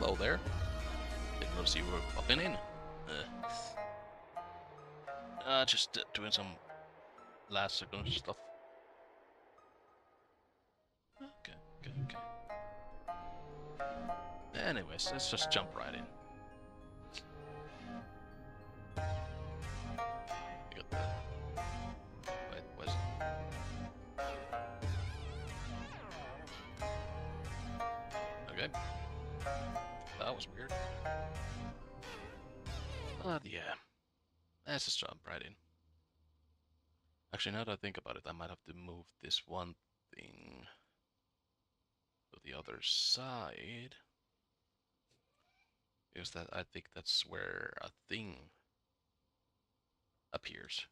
hello there. Didn't notice you were popping in. Just doing some last second stuff. Okay. Anyways, let's just jump right in. You got the... Wait, where's... Okay. That was weird. But yeah. Let's just jump right in. Actually, now that I think about it, I might have to move this one thing to the other side. Because that, I think that's where a thing appears.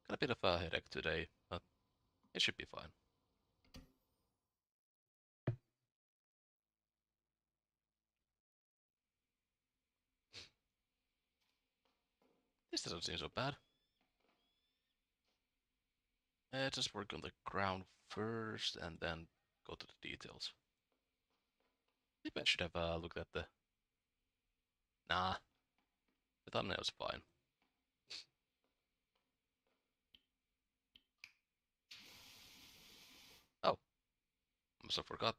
Got a bit of a headache today, but it should be fine. This doesn't seem so bad. Just work on the ground first and then go to the details. Maybe I should have looked at the... Nah, the thumbnail's fine. Oh, must have forgot.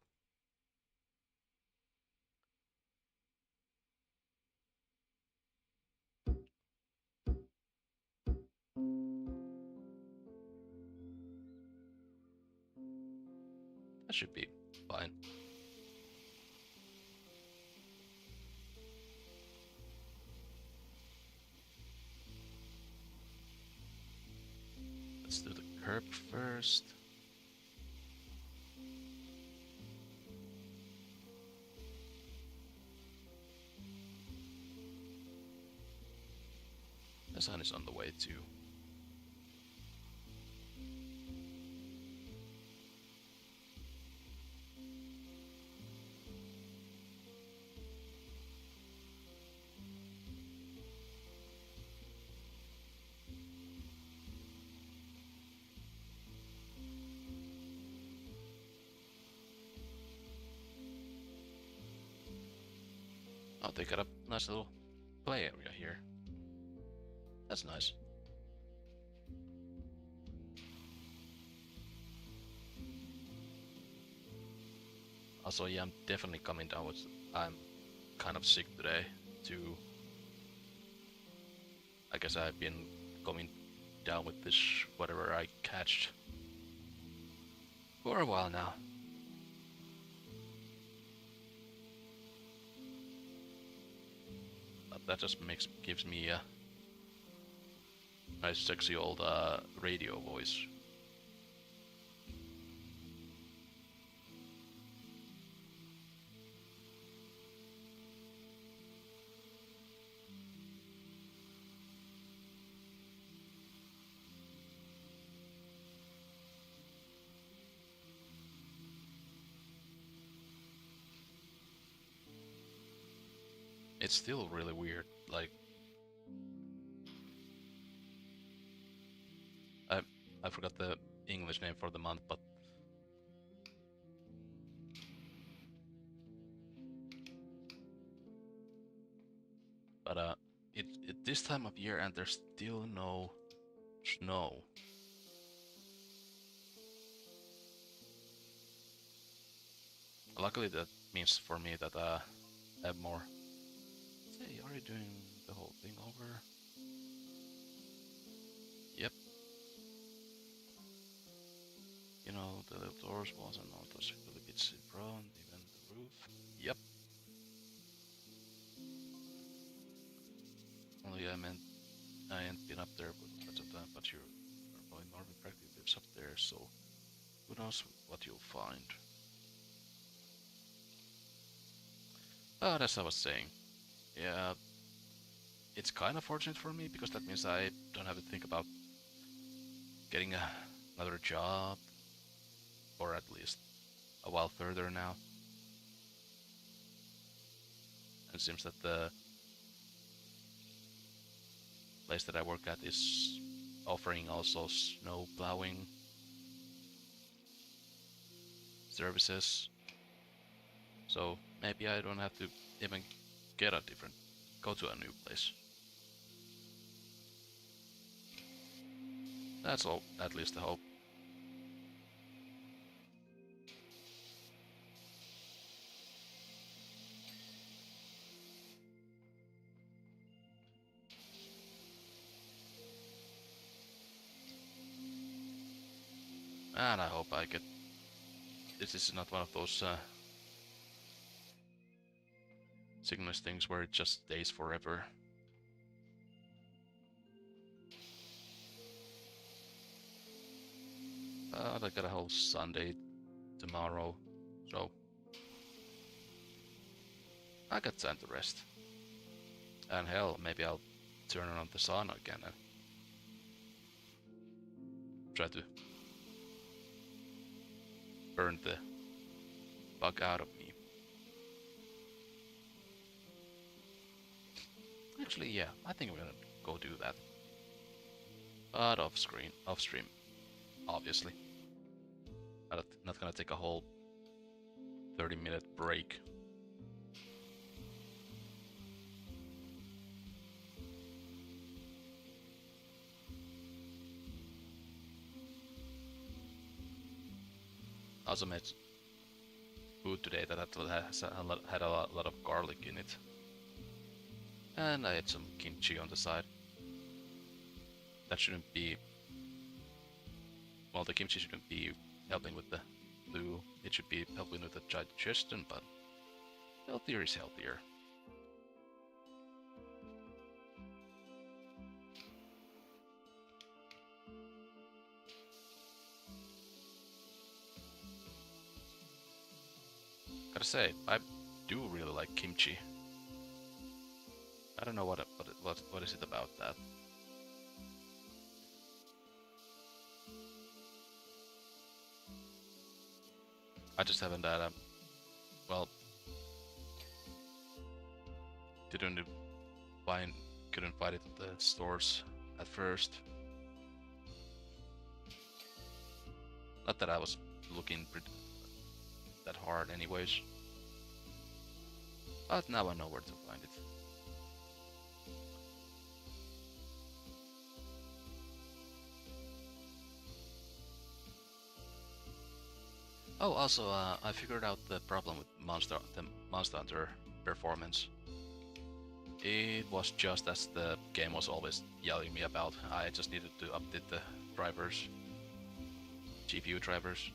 That should be fine. Let's do the curb first. The sun is on the way too. Oh, they got a nice little play area here. That's nice. Also, yeah, I'm definitely coming down with... I'm kind of sick today, too. I guess I've been coming down with this whatever I catched for a while now. But that just gives me a nice sexy old radio voice. It's still really weird, like... I forgot the English name for the month, but... It's this time of year and there's still no snow. Luckily that means for me that I have more... Hey, are you doing the whole thing over? Yep. You know, the little doors walls and all those little bits in front, even the roof. Yep. Only I ain't been up there but much of time, but your boy Marvin practically lives up there, so who knows what you'll find. As I was saying, yeah, it's kind of fortunate for me because that means I don't have to think about getting another job, or at least a while further now. And it seems that the place that I work at is offering also snow plowing services. So maybe I don't have to even get a different, go to a new place. That's all, at least the hope. And I hope I get, this is not one of those sickness things where it just stays forever. I got a whole Sunday tomorrow, so I got time to rest. And hell, maybe I'll turn on the sauna again and try to burn the bug out of me. Actually, yeah, I think I'm gonna go do that. But off stream, obviously. Not gonna take a whole 30-minute break. Also made food today that had a lot of garlic in it. And I had some kimchi on the side. That shouldn't be... Well, the kimchi shouldn't be helping with the flu. It should be helping with the digestion, but healthier is healthier. Gotta say, I do really like kimchi. I don't know what is it about that. I just haven't had well, didn't find, couldn't find it at the stores at first. Not that I was looking that hard anyways. But now I know where to find it. Oh, also, I figured out the problem with the Monster Hunter performance. It was just as the game was always yelling me about. I just needed to update the drivers, GPU drivers.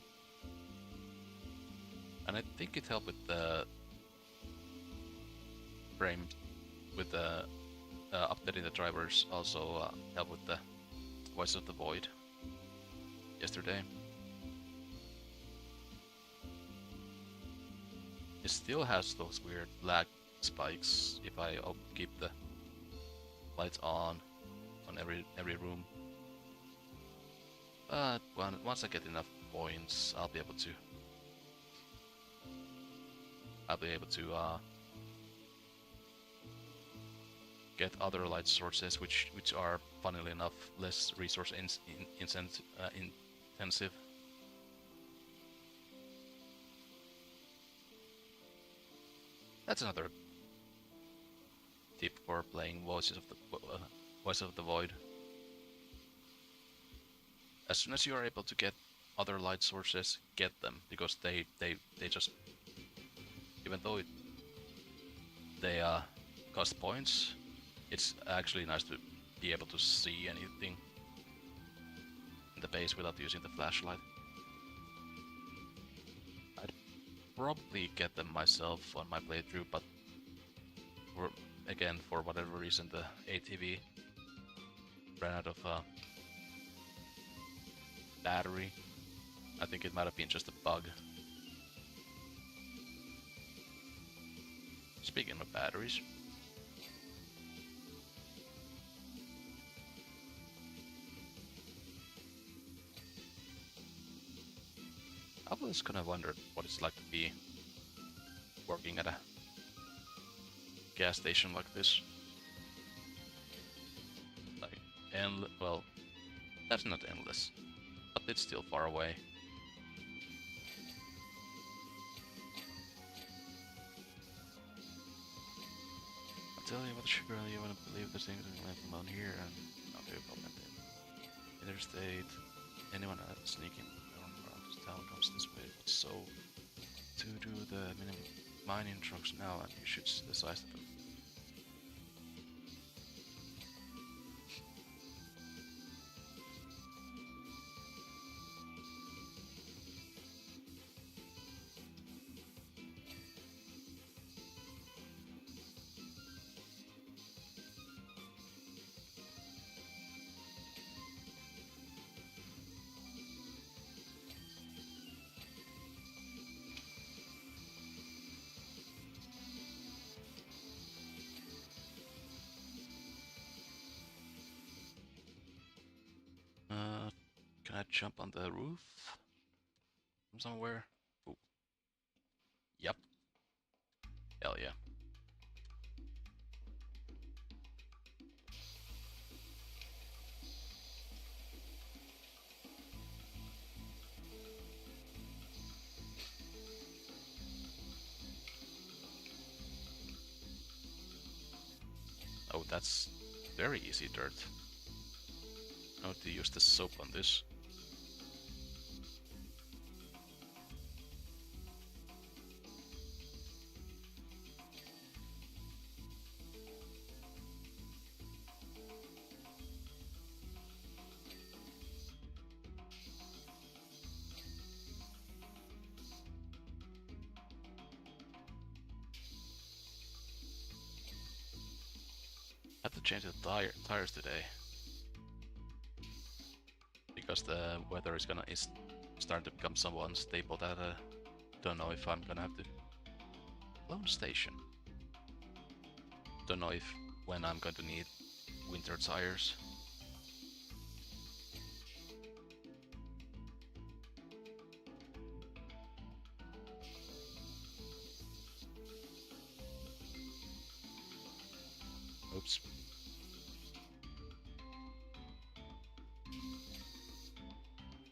And I think it helped with the frame, with the updating the drivers, also helped with the Voice of the Void yesterday. It still has those weird lag spikes if I keep the lights on every room. But once I get enough points, I'll be able to get other light sources, which are, funnily enough, less resource intensive. That's another tip for playing Voice of the Void. As soon as you are able to get other light sources, get them, because they just, even though they cost points, it's actually nice to be able to see anything in the base without using the flashlight. I'd probably get them myself on my playthrough, but again, for whatever reason, the ATV ran out of battery. I think it might have been just a bug. Speaking of batteries, I was kind of wondered what it's like to be working at a gas station like this. Like, well, that's not endless, but it's still far away. tell you about surely you wouldn't believe the things I'm living about here and not very well interstate. Anyone sneaking around this town comes this way. So to do the mining trucks now, and you should see the size of them. Can I jump on the roof from somewhere? Ooh. Yep. Hell yeah. Oh, that's very easy dirt. I have to use the soap on this. I have to change the tires today because the weather is starting to become somewhat unstable. That don't know if I'm gonna have to loan station. Don't know if when I'm going to need winter tires. Oops.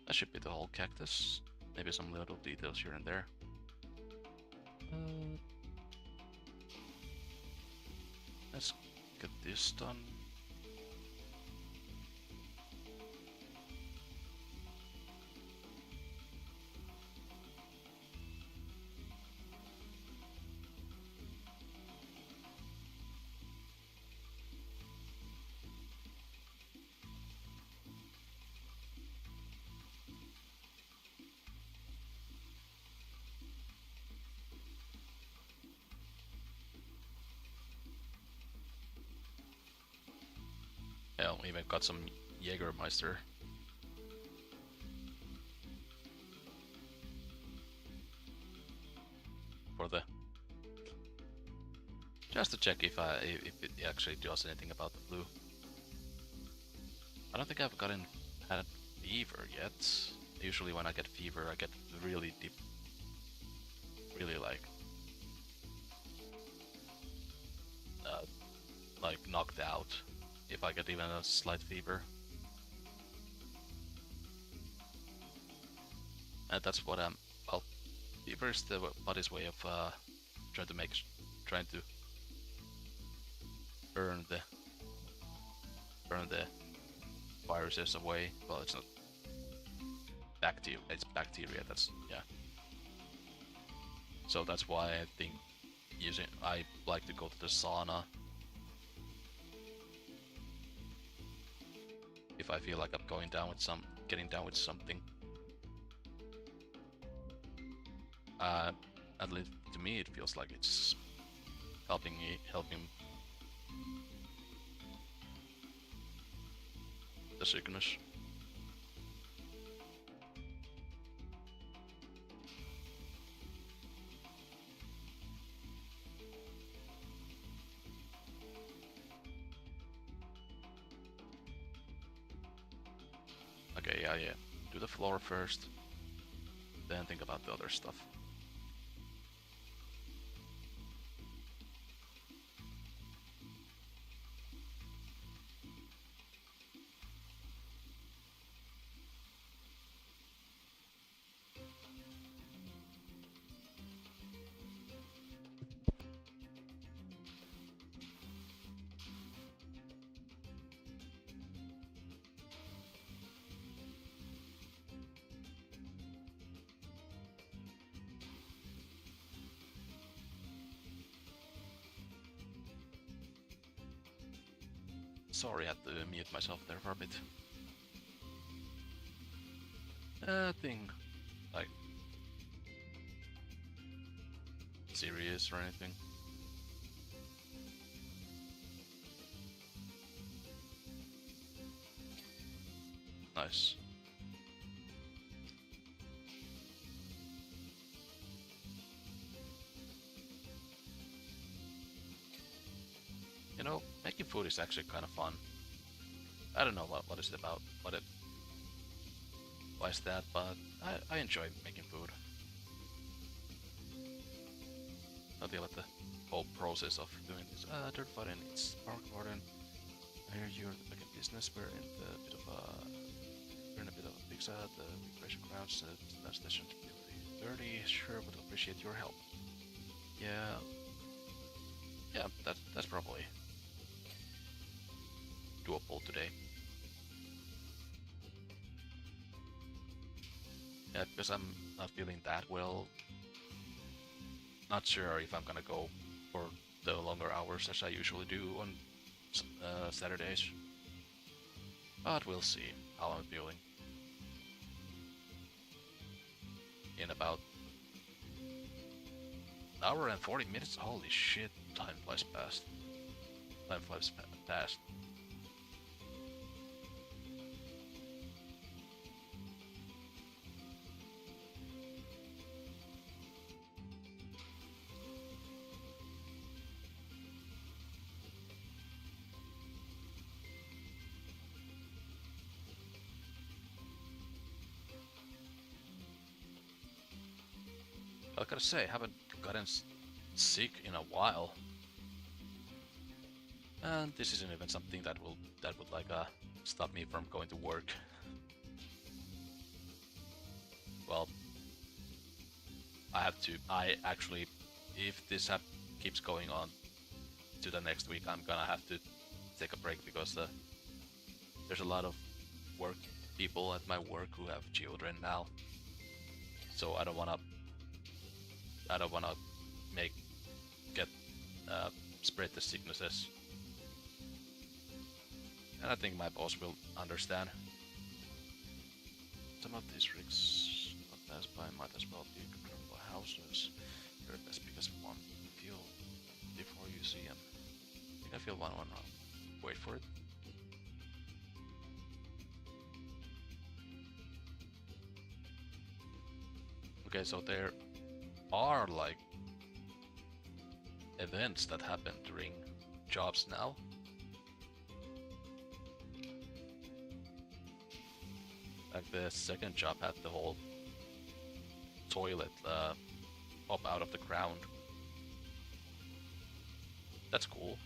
That should be the whole cactus. Maybe some little details here and there. Let's get this done. Hell, we even got some Jägermeister. For the... Just to check if it actually does anything about the flu. I don't think I've had fever yet. Usually when I get fever, I get really deep, really like knocked out. If I get even a slight fever. And that's what well, fever is the body's way of trying to burn the viruses away. Well, it's not bacteria, it's bacteria, that's, yeah. So that's why I think I like to go to the sauna if I feel like I'm getting down with something. At least to me, it feels like it's helping the sickness. Okay, yeah. Do the floor first, then think about the other stuff. Sorry, I had to mute myself there for a bit. Thing like serious or anything. Nice. You know, making food is actually kind of fun. I don't know what is it about, why is that, but I enjoy making food. Nothing about the whole process of doing this. Third fighting, it's Park Warden. I hear you're the back business. We're in a bit of a big sad. The migration grounds. That station to be dirty. Sure, would appreciate your help. Yeah, yeah, that's probably doable today. Yeah, because I'm not feeling that well. Not sure if I'm gonna go for the longer hours as I usually do on Saturdays. But we'll see how I'm feeling. In about an hour and 40 minutes? Holy shit, time flies past. Time flies past. I gotta say, I haven't gotten sick in a while. And this isn't even something that would like stop me from going to work. Well, I actually, if this keeps going on to the next week, I'm gonna have to take a break because there's a lot of work people at my work who have children now. So I don't wanna make get spread the sicknesses. And I think my boss will understand. Some of these rigs not pass by might as well be controlled by houses. They're as big as one. Feel before you see them. I think I feel one now. Wait for it. Okay, so there are like events that happen during jobs now. Like the second job had the whole toilet pop out of the ground. That's cool.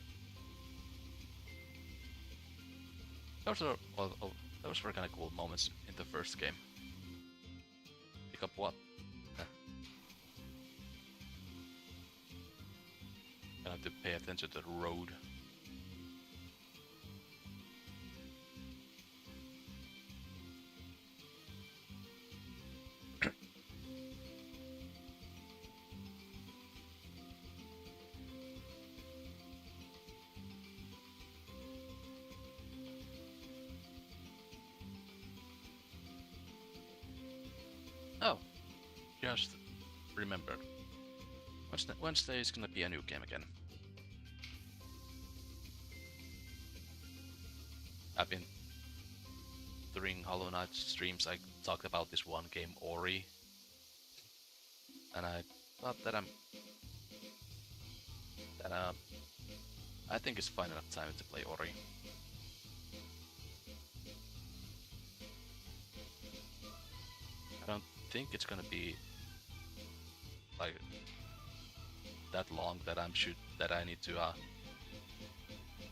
Those were kind of cool moments in the first game. Pick up what? I have to pay attention to the road. Oh, just remembered. Wednesday is gonna be a new game again. I've been during Hollow Knight streams. I talked about this one game, Ori, and I thought that I think it's fine enough time to play Ori. I don't think it's gonna be like that long that I need to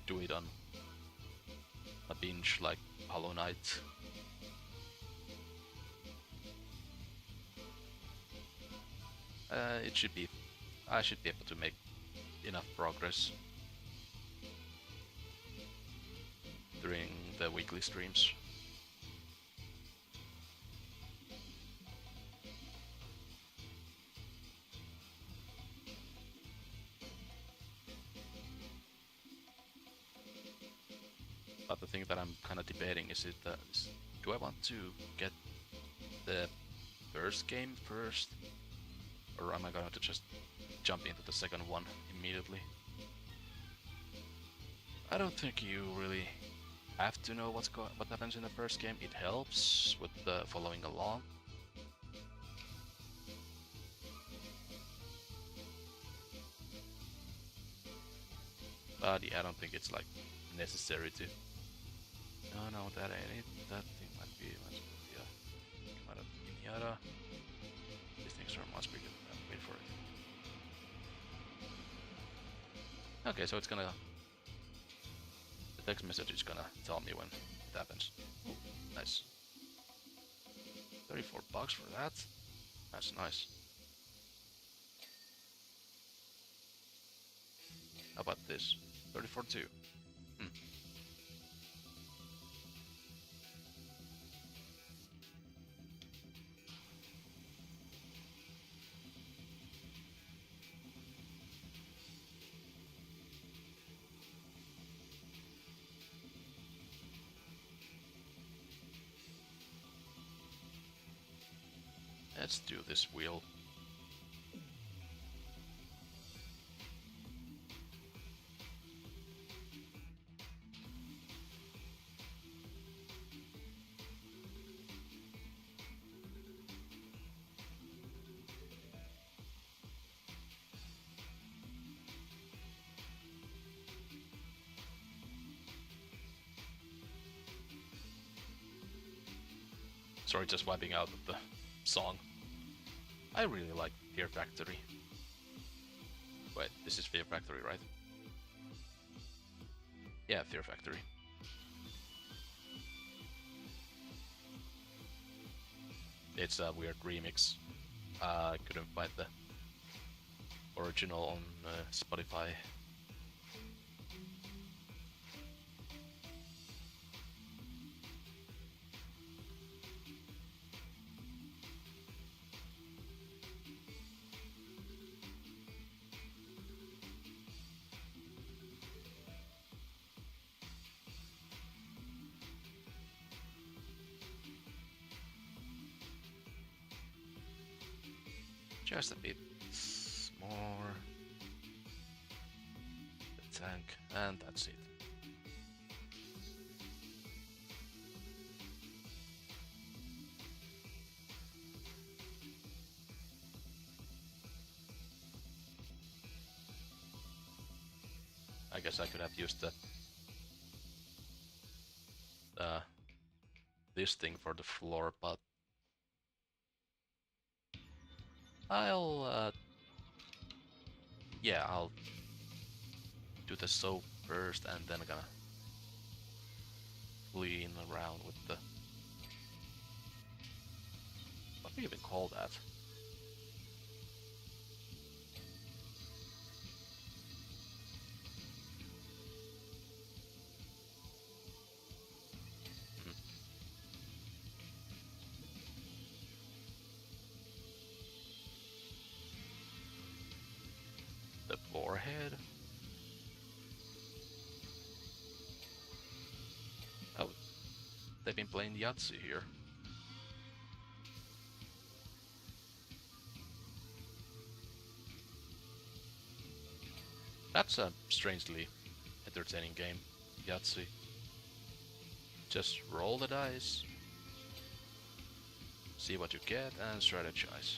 do it on a binge like Hollow Knight. It should be. I should be able to make enough progress during the weekly streams. thing that I'm kind of debating is do I want to get the first game first, or am I going to just jump into the second one immediately? I don't think you really have to know what happens in the first game. It helps with following along. But yeah, I don't think it's like necessary to. No, that ain't it. That thing might be pinata. These things are much bigger than that. Wait for it. Okay, so it's gonna. The text message is gonna tell me when it happens. Ooh, nice. $34 for that. That's nice. How about this? 34 too. Hmm. Let's do this wheel. Sorry, just wiping out the song. I really like Fear Factory. Wait, this is Fear Factory, right? Yeah, Fear Factory. It's a weird remix. I couldn't find the original on Spotify. Just a bit more. The tank, and that's it. I guess I could have used the this thing for the floor, but I'll yeah, I'll do the soap first, and then I'm gonna clean around with the what do you even call that? Hmm. The forehead. Oh, they've been playing Yahtzee here. That's a strangely entertaining game, Yahtzee. Just roll the dice, see what you get, and strategize.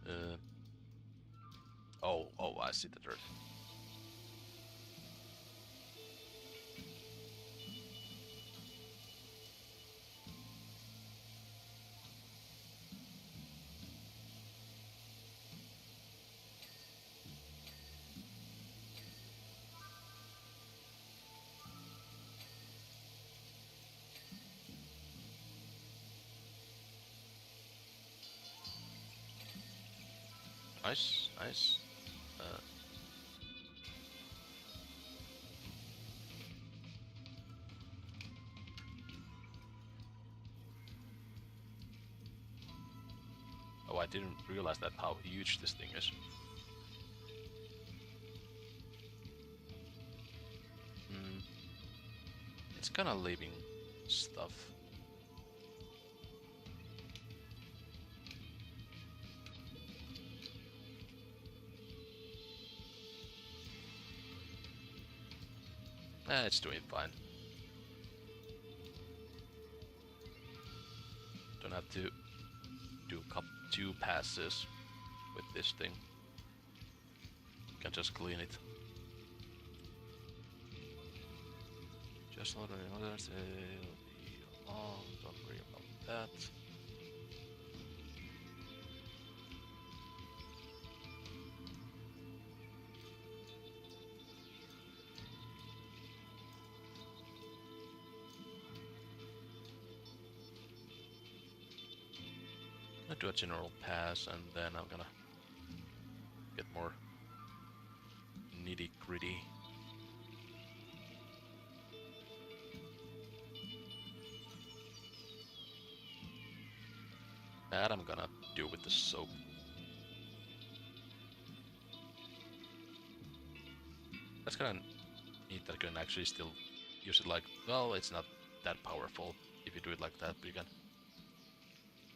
Uh, oh, I see the dirt. Nice, nice. Uh, didn't realize that how huge this thing is. Hmm. It's kind of living stuff. It's doing fine. Don't have to do 2 passes with this thing. Can just clean it. Just not others, it'll be long, don't worry about that. I'm gonna do a general pass and then I'm gonna get more nitty gritty. That I'm gonna do with the soap. That's kinda neat that you can actually still use it like, well, it's not that powerful if you do it like that, but you can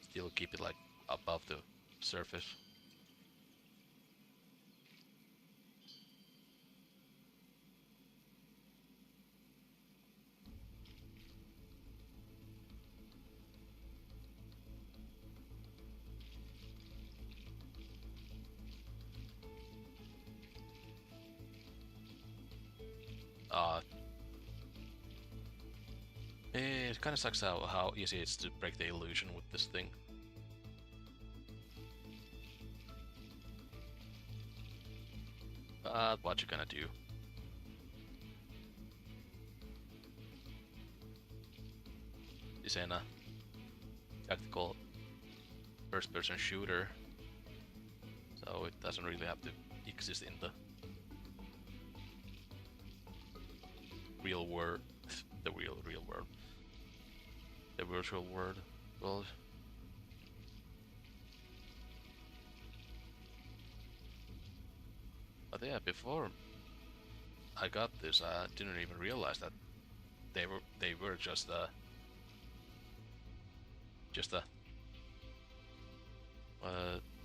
still keep it like above the surface. It kind of sucks how easy it is to break the illusion with this thing. But what you gonna do? This ain't a tactical first-person shooter, so it doesn't really have to exist in the real world, the real world, the virtual world. Well, but yeah, before I got this, I didn't even realize that they were just a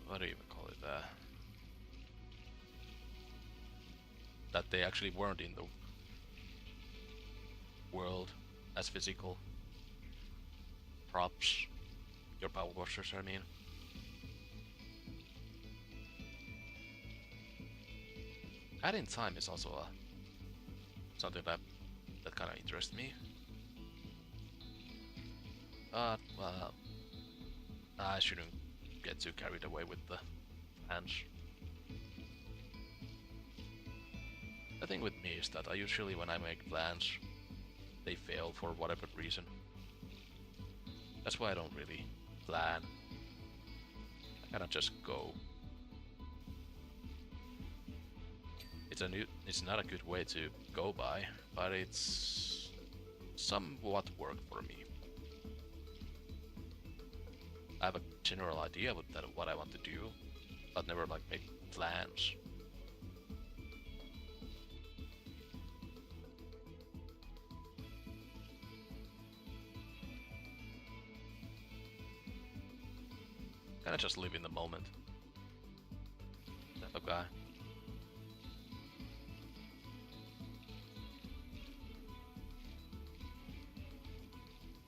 what do you even call it? That they actually weren't in the world as physical props. Your power washers, I mean. Adding time is also something that kind of interests me. Well, I shouldn't get too carried away with the hands. The thing with me is that I usually, when I make plans, they fail for whatever reason. That's why I don't really plan. I kinda just go. It's not a good way to go by, but it's somewhat worked for me. I have a general idea of what I want to do, but never like make plans. Kinda just live in the moment type of guy.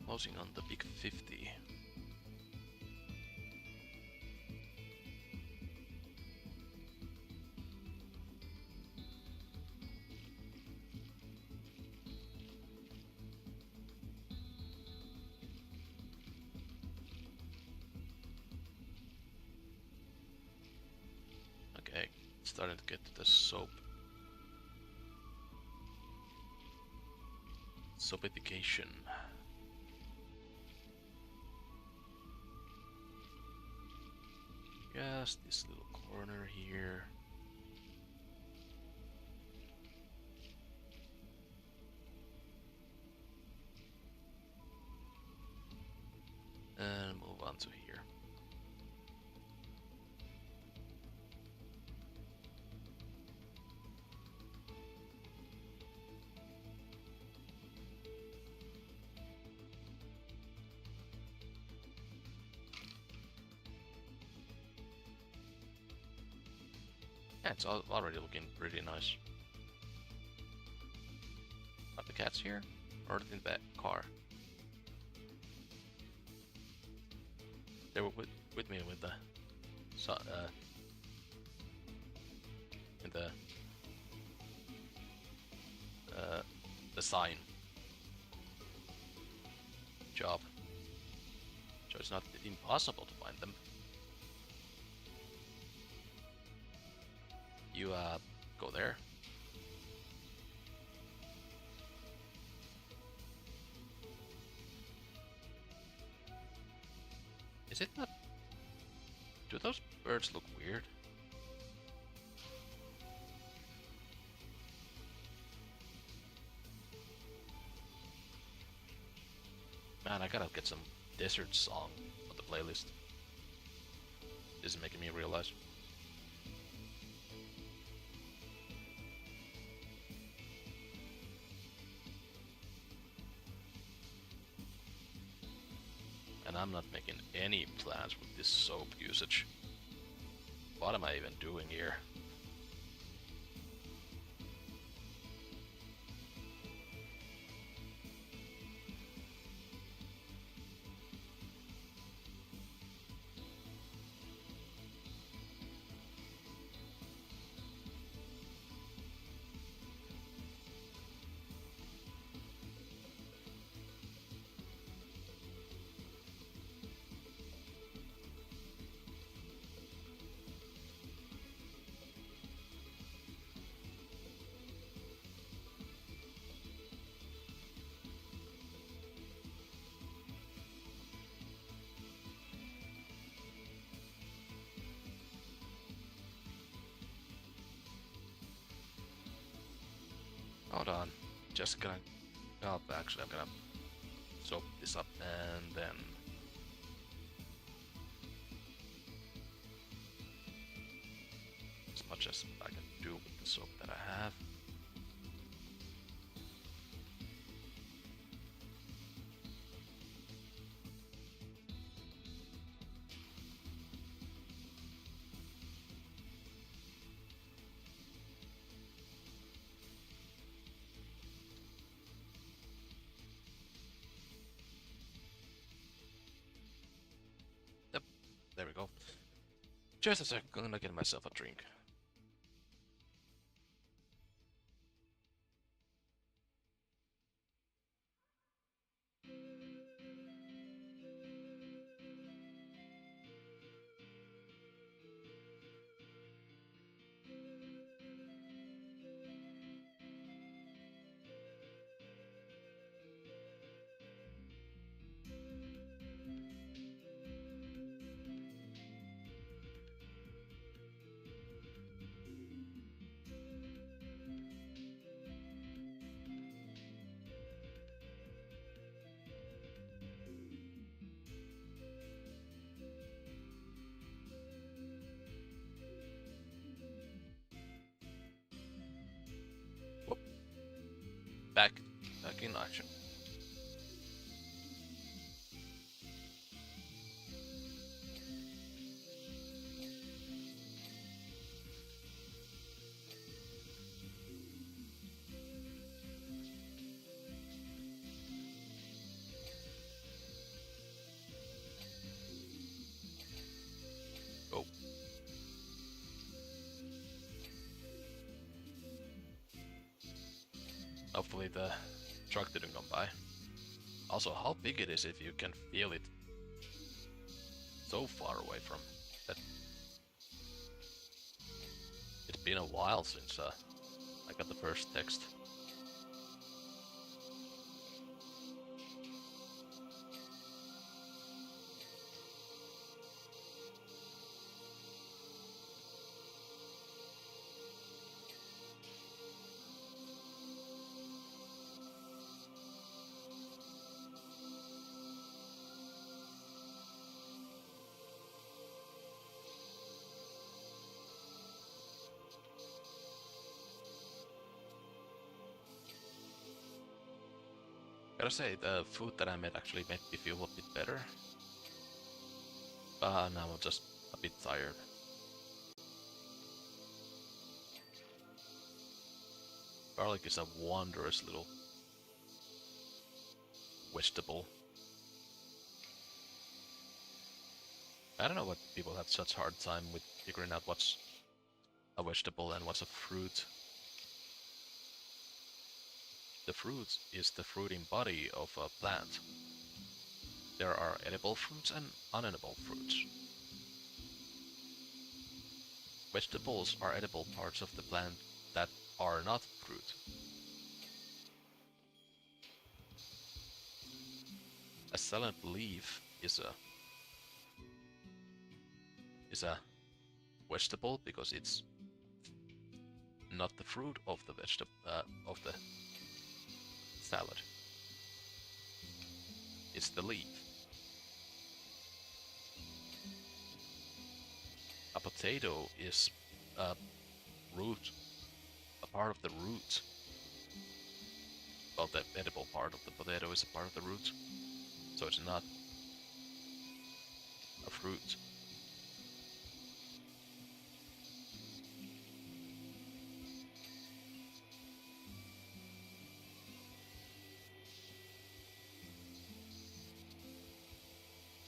Closing on the big 50. Okay, starting to get to the soapification. Yes, this little corner here. And move on to here. Yeah, it's already looking pretty nice. Are the cats here? Or in the car? They were with me with the in the sign job. So it's not impossible to find them. You go there. Is it not? Do those birds look weird? Man, I gotta get some desert song on the playlist. This is making me realize. And I'm not making any plans with this soap usage. What am I even doing here? Hold on. Just gonna... Oh, actually, I'm gonna soap this up and then... As much as I can do with the soap that I have. Yep, there we go. Just a second, I'm gonna get myself a drink. Whoop. Back in action. Go. Hopefully the truck didn't come by. Also, how big it is if you can feel it so far away from that. It's been a while since I got the first text. Gotta say, the food that I made actually made me feel a bit better. But now I'm just a bit tired. Garlic is a wondrous little vegetable. I don't know what people have such hard time with figuring out what's a vegetable and what's a fruit. The fruit is the fruiting body of a plant. There are edible fruits and unedible fruits. Vegetables are edible parts of the plant that are not fruit. A salad leaf is a vegetable because it's not the fruit of the vegetable of the salad. It's the leaf. A potato is a root, a part of the root. Well, the edible part of the potato is a part of the root, so it's not a fruit.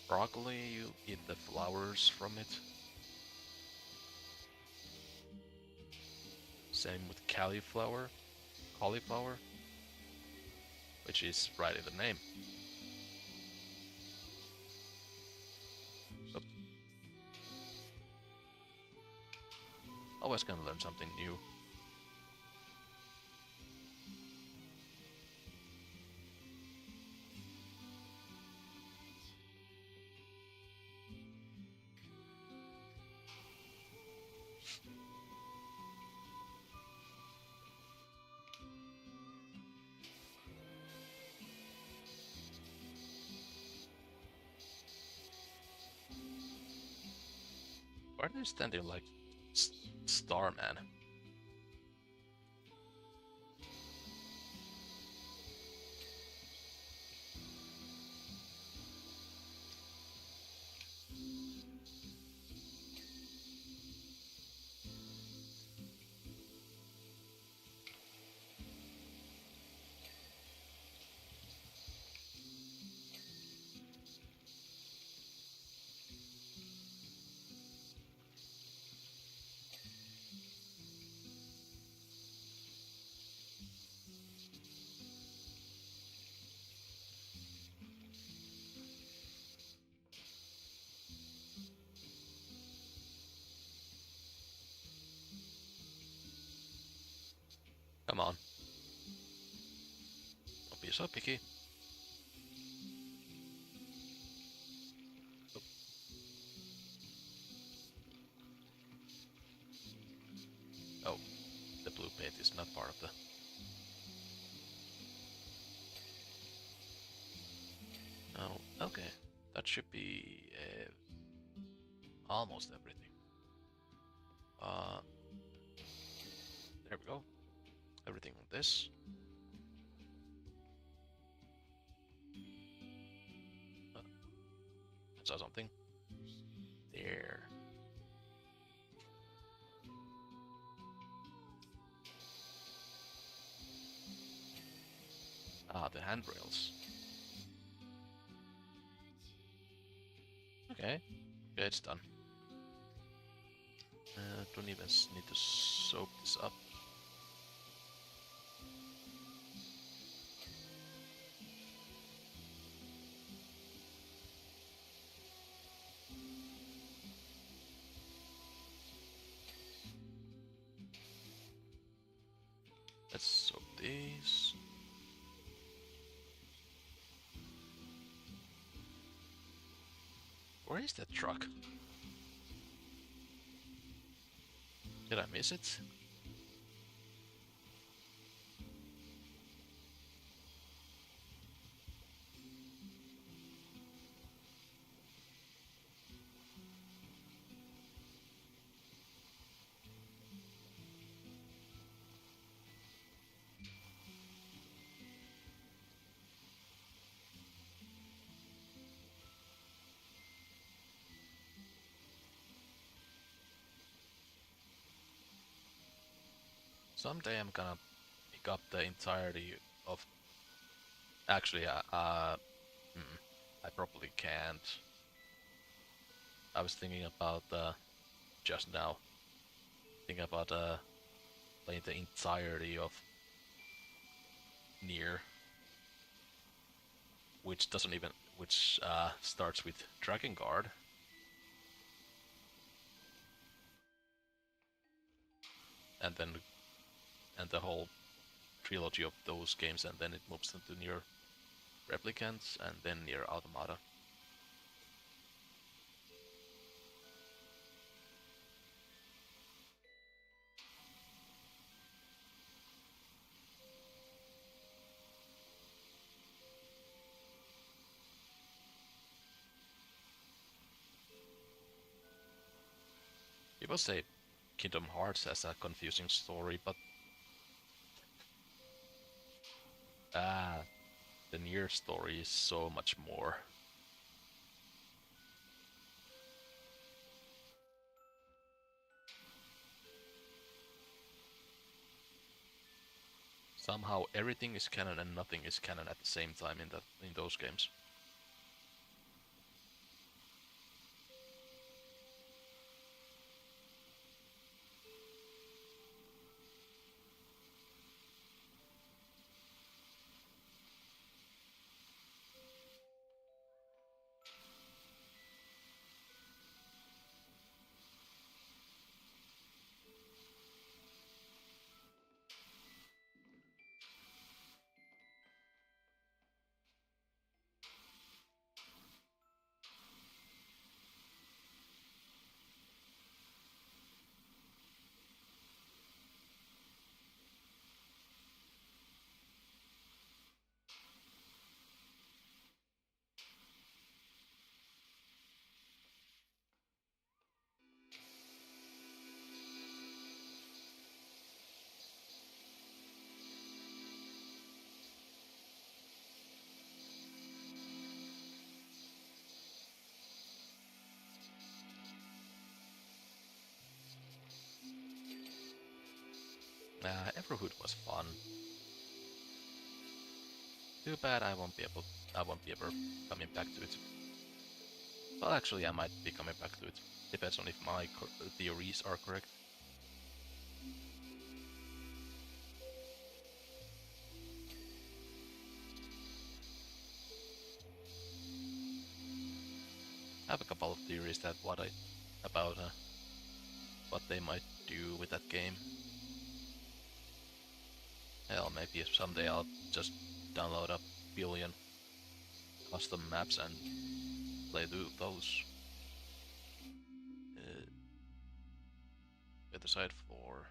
Broccoli, you eat the flowers from it. Same with cauliflower, which is right in the name. But always gonna learn something new. Why are they standing like Starman? Come on. Don't be so picky. Oh, the blue paint is not part of the... Oh, okay. That should be almost everything. There we go. Everything on this. I saw something. There. Ah, the handrails. Okay. Yeah, it's done. Don't even need to soak this up. Let's soak these. Where is that truck? Did I miss it? Someday I'm gonna make pick up the entirety of. Actually, I probably can't. I was thinking about just now. Thinking about playing the entirety of Nier, which doesn't even which starts with Dragon Guard, and then and the whole trilogy of those games, and then it moves into Nier Replicants and then Nier Automata. People say Kingdom Hearts has a confusing story, but ah, the Nier story is so much more. Somehow everything is canon and nothing is canon at the same time in those games. Everhood was fun. Too bad I won't be ever coming back to it. Well, actually, I might be coming back to it. Depends on if my theories are correct. I have a couple of theories about what they might do with that game. Hell, maybe someday I'll just download a billion custom maps and play those. Other side floor.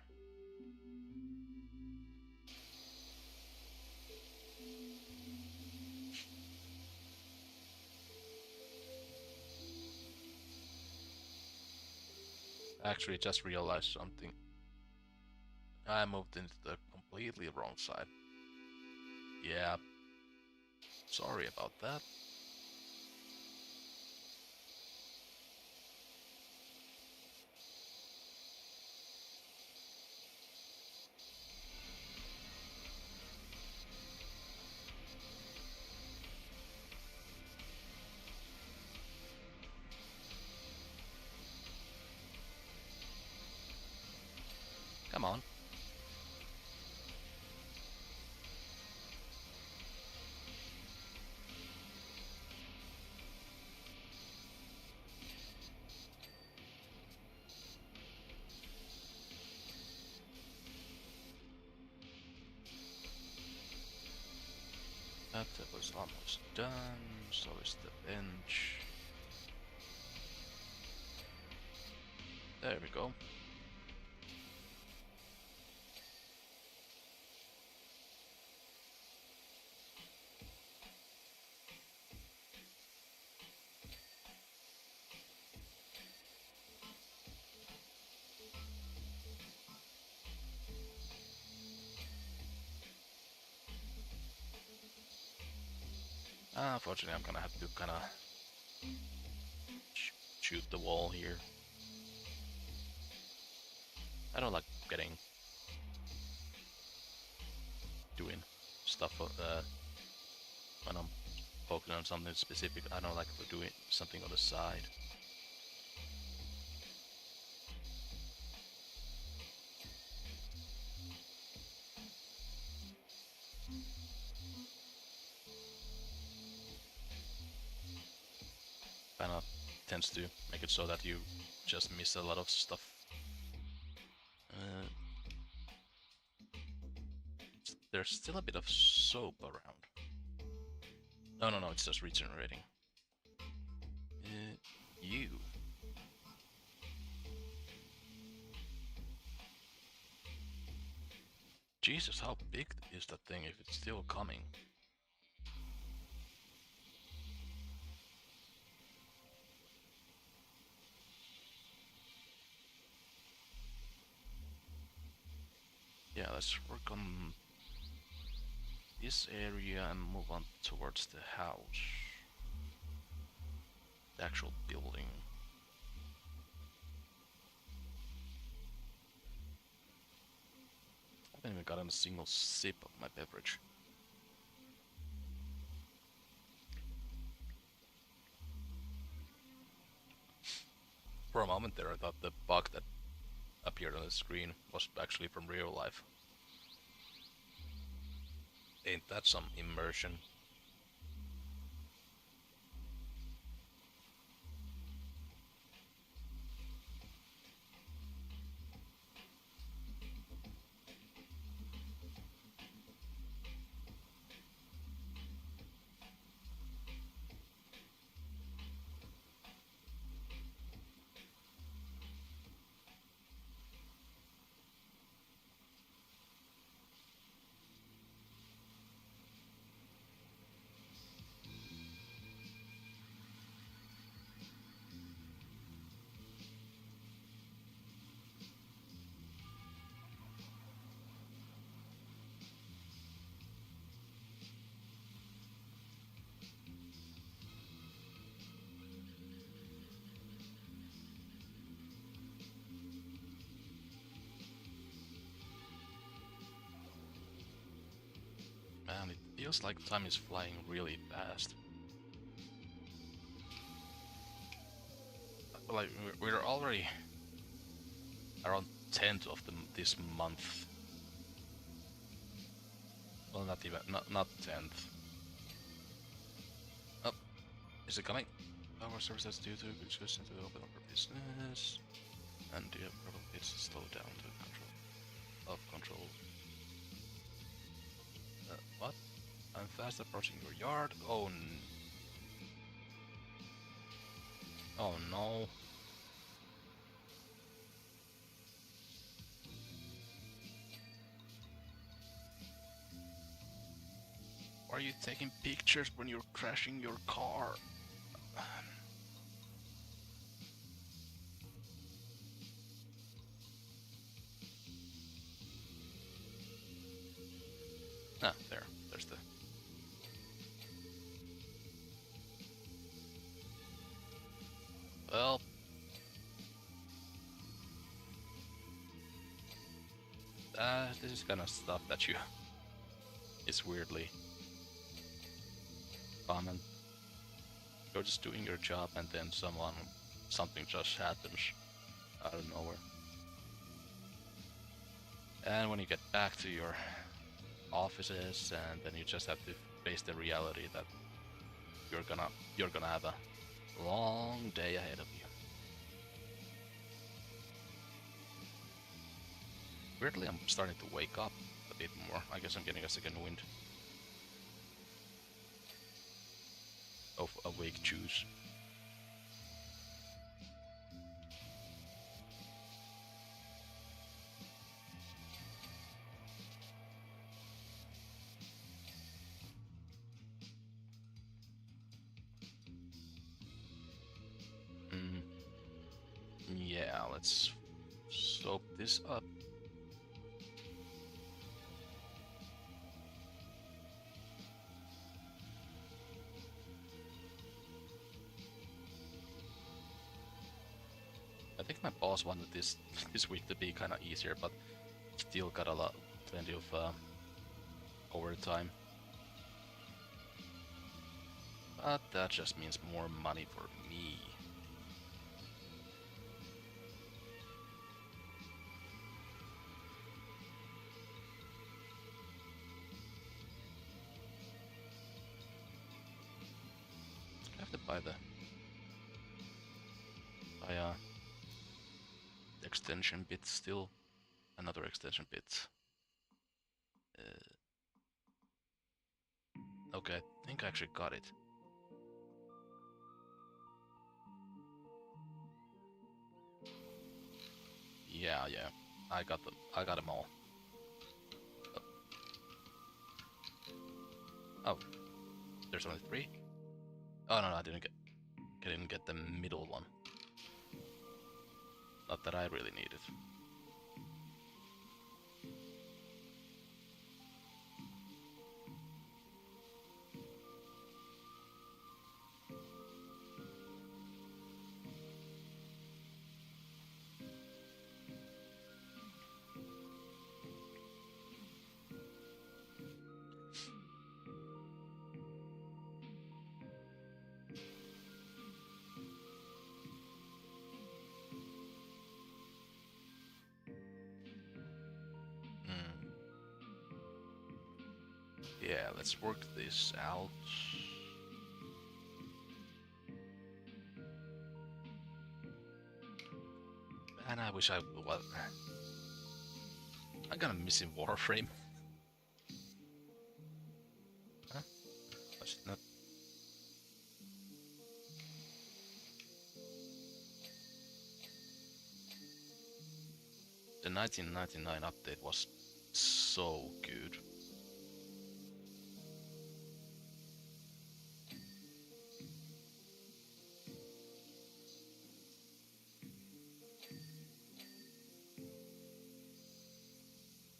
I actually just realized something. I moved into the completely wrong side. Yeah, sorry about that. Come on. That was almost done, so is the bench. There we go. Unfortunately, I'm gonna have to kinda shoot the wall here. I don't like getting stuff when I'm focusing on something specific. I don't like doing something on the side. Kind of tends to make it so that you just miss a lot of stuff. There's still a bit of soap around. No, it's just regenerating. You. Jesus, how big is that thing if it's still coming? Yeah, let's work on this area and move on towards the house. The actual building. I haven't even gotten a single sip of my beverage. For a moment there I thought the bug that appeared on the screen was actually from real life. Ain't that some immersion? Man, it feels like time is flying really fast. Like we're already around 10th of this month. Well, not even, not 10th. Oh, is it coming? Power services due to discussion to open up for business, and the probably it's slow down to control of control. What? I'm fast approaching your yard. Oh, oh no. Why are you taking pictures when you're crashing your car? Ah, there's the... Well... this is kind of stuff that you... is weirdly common. You're just doing your job and then something just happens out of nowhere. And when you get back to your offices, and then you just have to face the reality that you're gonna have a long day ahead of you. Weirdly, I'm starting to wake up a bit more. I guess I'm getting a second wind of awake juice. Yeah, let's soap this up. I think my boss wanted this week to be kind of easier, but still got plenty of overtime. But that just means more money for me. I have to buy the buy extension bit still. Another extension bit. Okay, I think I actually got it. Yeah, yeah. I got them all. Oh, there's only 3? Oh no, I didn't get the middle one. Not that I really needed. Hmm. Yeah, let's work this out. And I wish I well, I'm gonna miss in Warframe. Huh? I should not. The 1999 update was so good.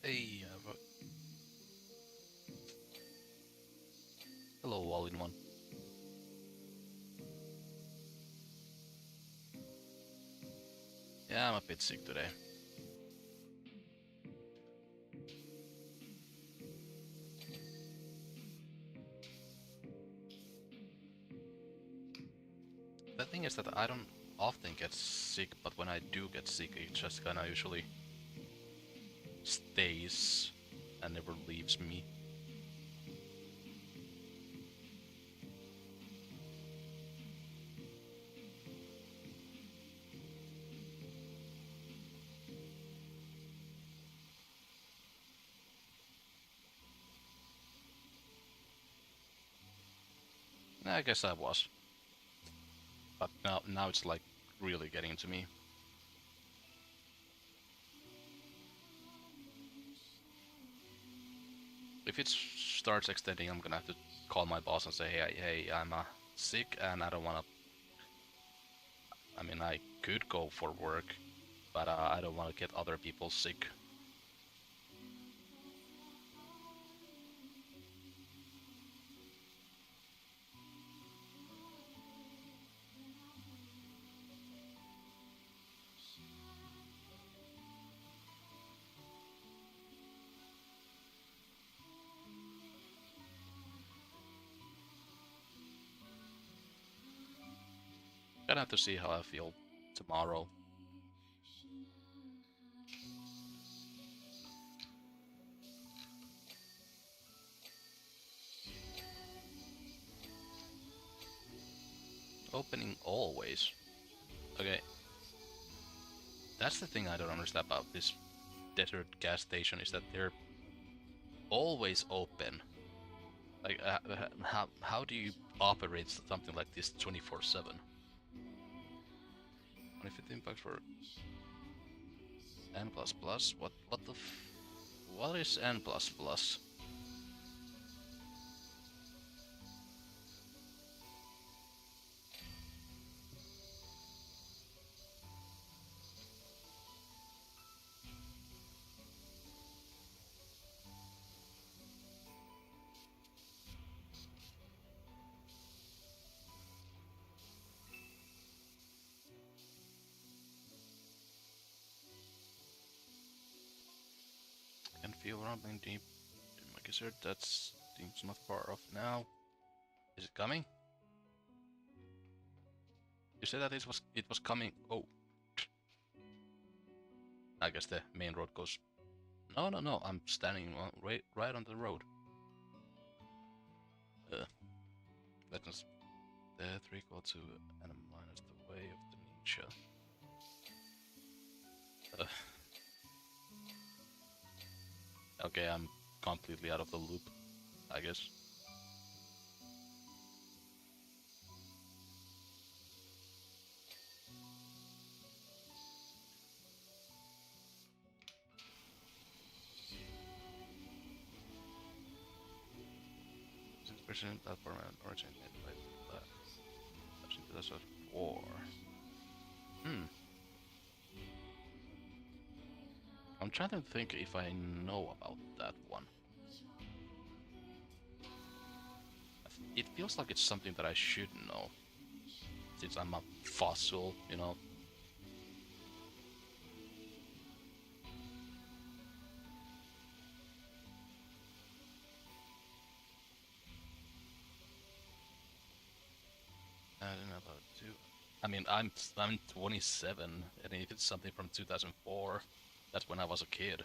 Hey, hello, all-in-one. Yeah, I'm a bit sick today. The thing is that I don't often get sick, but when I do get sick, it just kinda usually stays and never leaves me. I guess I was, but now it's like really getting to me. If it starts extending, I'm gonna have to call my boss and say, hey, I'm sick and I don't wanna. I mean, I could go for work, but I don't wanna get other people sick. Gonna have to see how I feel tomorrow. Opening always. Okay, that's the thing I don't understand about this desert gas station is that they're always open. Like, how do you operate something like this 24/7? And if it impacts for N plus plus, what is N plus plus? Can feel rumbling deep in my gizzard. That's seems not far off now. Is it coming? You said that it was coming. Oh, I guess the main road goes. No, no, no. I'm standing right on the road. Let's death equal to and minus the way of the ninja. Okay, I'm completely out of the loop, I guess. Since percent platform and originated by the 2004. Hmm. I'm trying to think if I know about that one. It feels like it's something that I should know, since I'm a fossil, you know. I don't know about two. I mean, I'm 27, and if it's something from 2004, that's when I was a kid,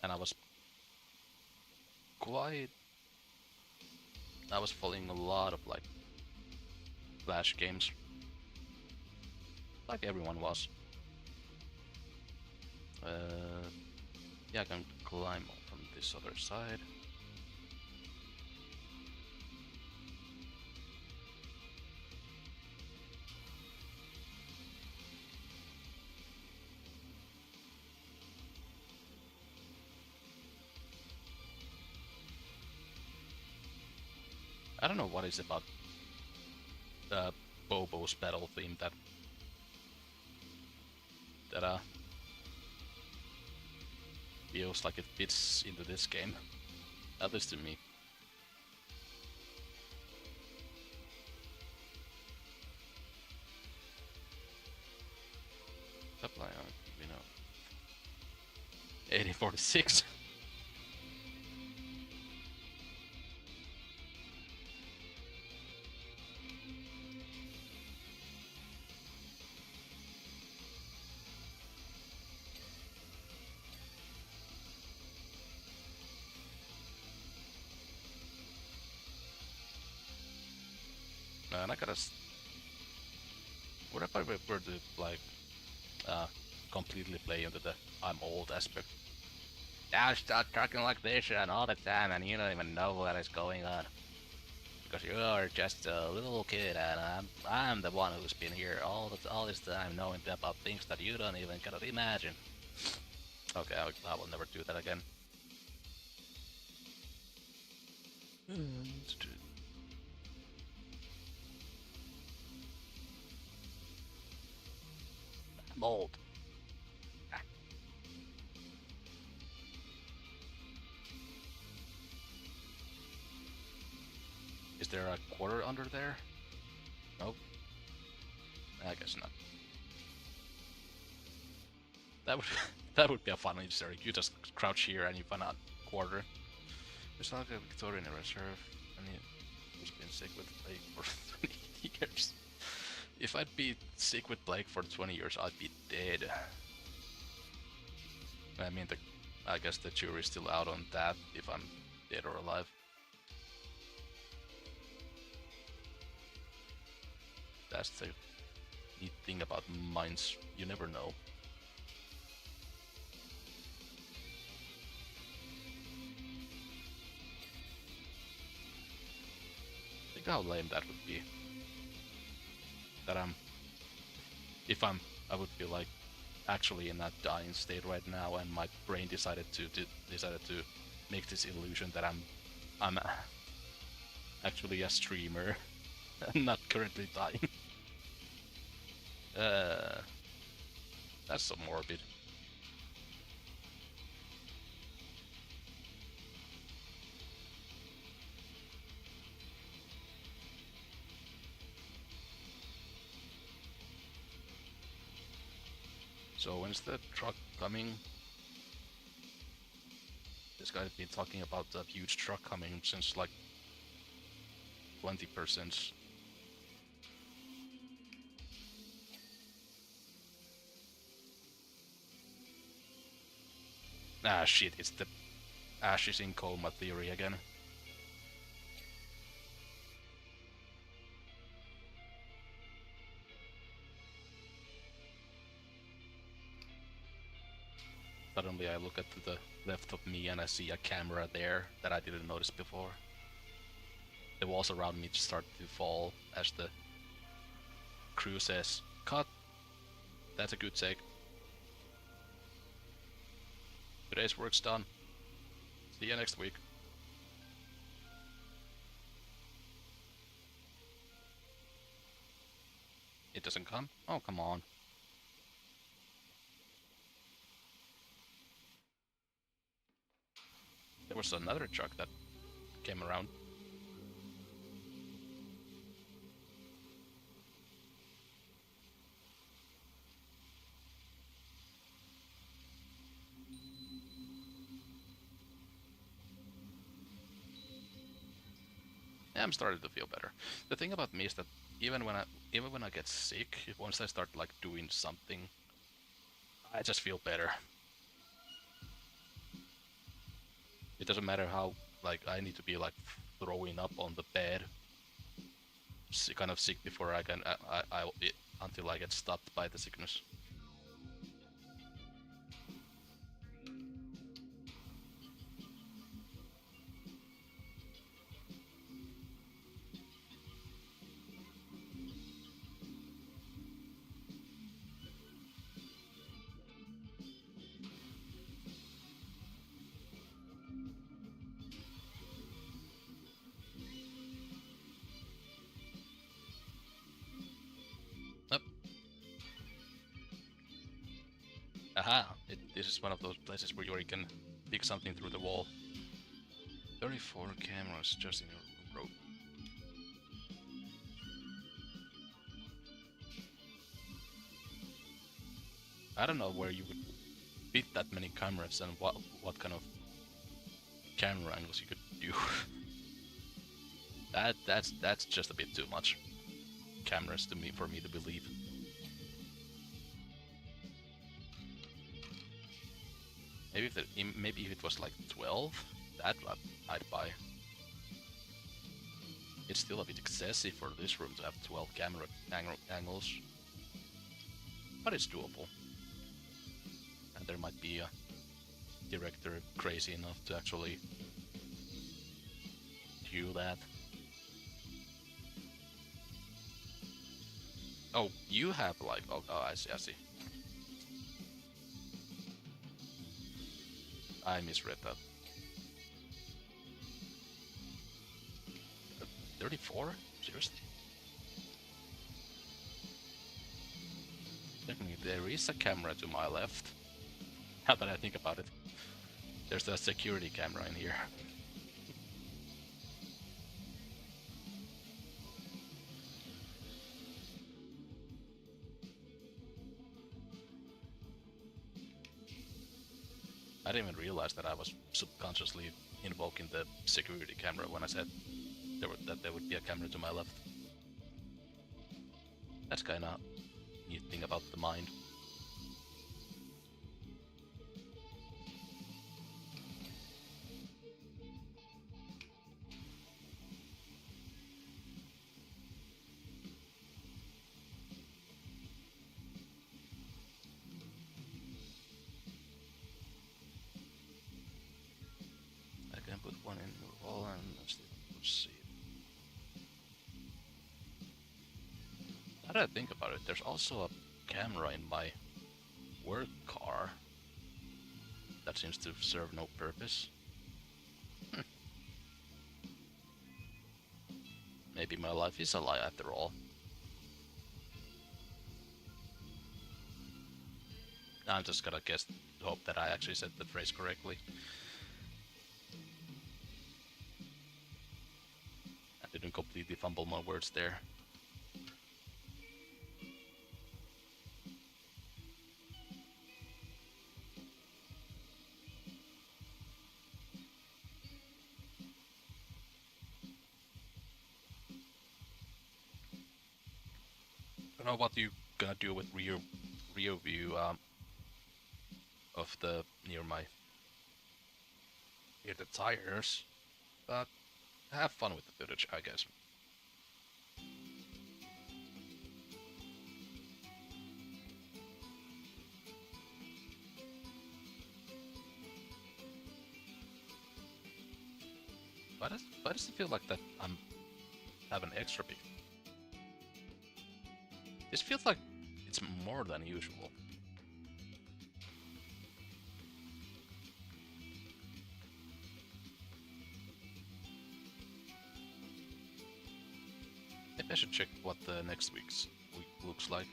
and quite. I was following a lot of like Flash games, like everyone was. Uh, yeah, I can climb from this other side. I don't know what is about uh, Bobo's battle theme that feels like it fits into this game, at least to me. Supply on, you know, 8046. And I gotta. What if I were to like uh, completely play into the I'm old aspect? Now start talking like this and all the time, and you don't even know what is going on because you are just a little kid, and I'm the one who's been here all this time, knowing about things that you don't even cannot imagine. Okay, I will never do that again. I'm old. Is there a quarter under there? Nope. I guess not. That would that would be a fun Easter egg. You just crouch here and you find a quarter. It's not like a Victorian reserve, and he's been sick with plague for 20 years. If I'd be sick with plague for 20 years, I'd be dead. I mean, I guess the jury's still out on that, if I'm dead or alive. That's the neat thing about mines. You never know. Think how lame that would be. That if I would be like actually in that dying state right now, and my brain decided to make this illusion that I'm actually a streamer, and not currently dying. uh, that's so morbid. So when's the truck coming? This guy's been talking about the huge truck coming since like 20%. Ah, shit, it's the ashes in coma theory again. Suddenly I look at to the left of me and I see a camera there that I didn't notice before. The walls around me start to fall as the crew says, "Cut." That's a good take. Today's work's done. See you next week. It doesn't come? Oh, come on. There was another truck that came around. Yeah, I'm starting to feel better. The thing about me is that even when I get sick, once I start like doing something, I just feel better. It doesn't matter how like I need to be like throwing up on the bed, kind of sick before I can until I get stopped by the sickness. Yep. Aha! This is one of those places where you can pick something through the wall. 34 cameras just in your row. I don't know where you would fit that many cameras and what kind of camera angles you could do. That's just a bit too much cameras to me for me to believe. Maybe if it was like 12, that I'd buy. It's still a bit excessive for this room to have 12 camera angles, but it's doable. And there might be a director crazy enough to actually do that. Oh, you have like oh I see. I misread that. 34? Seriously? Technically, there is a camera to my left. Now that I think about it, there's a security camera in here. I didn't even realize that I was subconsciously invoking the security camera when I said that there would be a camera to my left. That's kinda neat thing about the mind. I can put one in the wall and see. Now that I think about it, there's also a camera in my work car that seems to serve no purpose. Maybe my life is a lie after all. I'm just gonna hope that I actually said the phrase correctly. I didn't completely fumble my words there. don't know what you gonna do with rear view of the near the tires, but have fun with the footage, I guess. Why does it feel like that I'm have an extra big? This feels like it's more than usual. Maybe I should check what the next week's week looks like.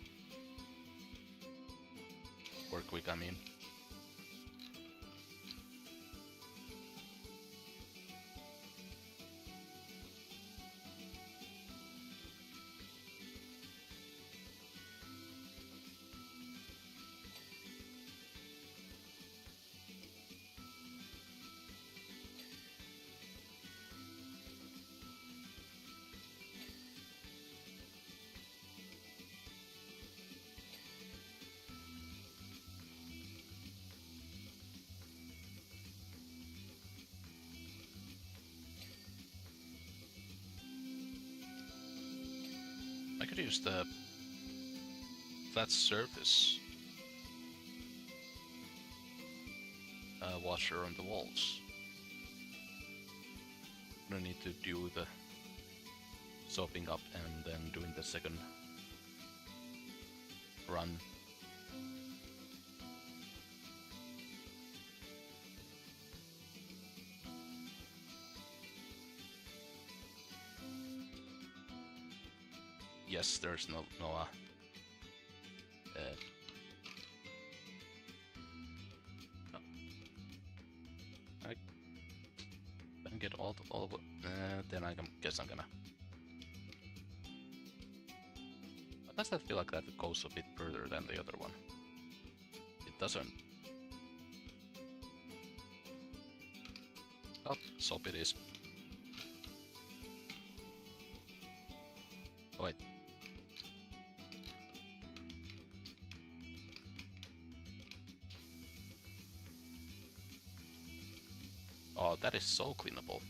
Work week, I mean. I could use the flat surface washer on the walls. I don't need to do the soaping up and then doing the second run. Yes, there's no no. I can get all the then I guess I'm gonna. But does that feel like that goes a bit further than the other one? It doesn't. Oh, soap it is. Oh, wait. Oh, that is so cleanable.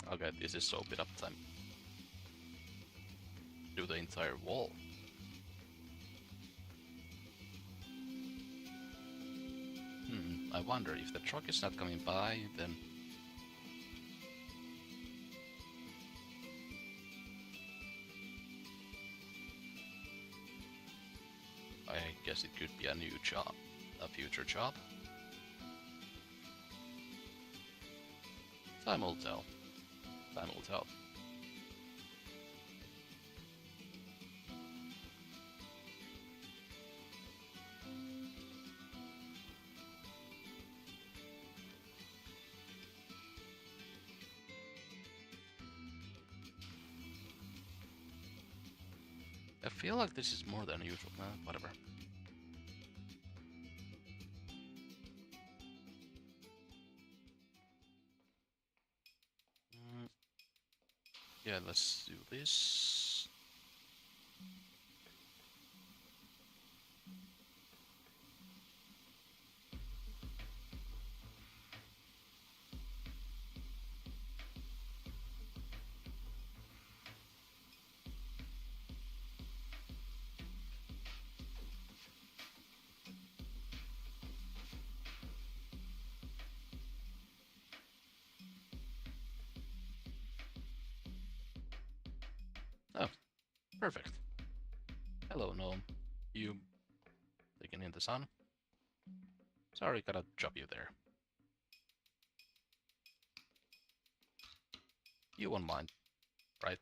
Okay, this is soap it up time. Do the entire wall. I wonder if the truck is not coming by, then I guess it could be a new job, a future job. Time will tell. Time will tell. I feel like this is more than usual. Whatever. Yeah, let's do this. Oh, perfect. Hello, gnome. You taking in the sun? Sorry, gotta drop you there. You won't mind, right?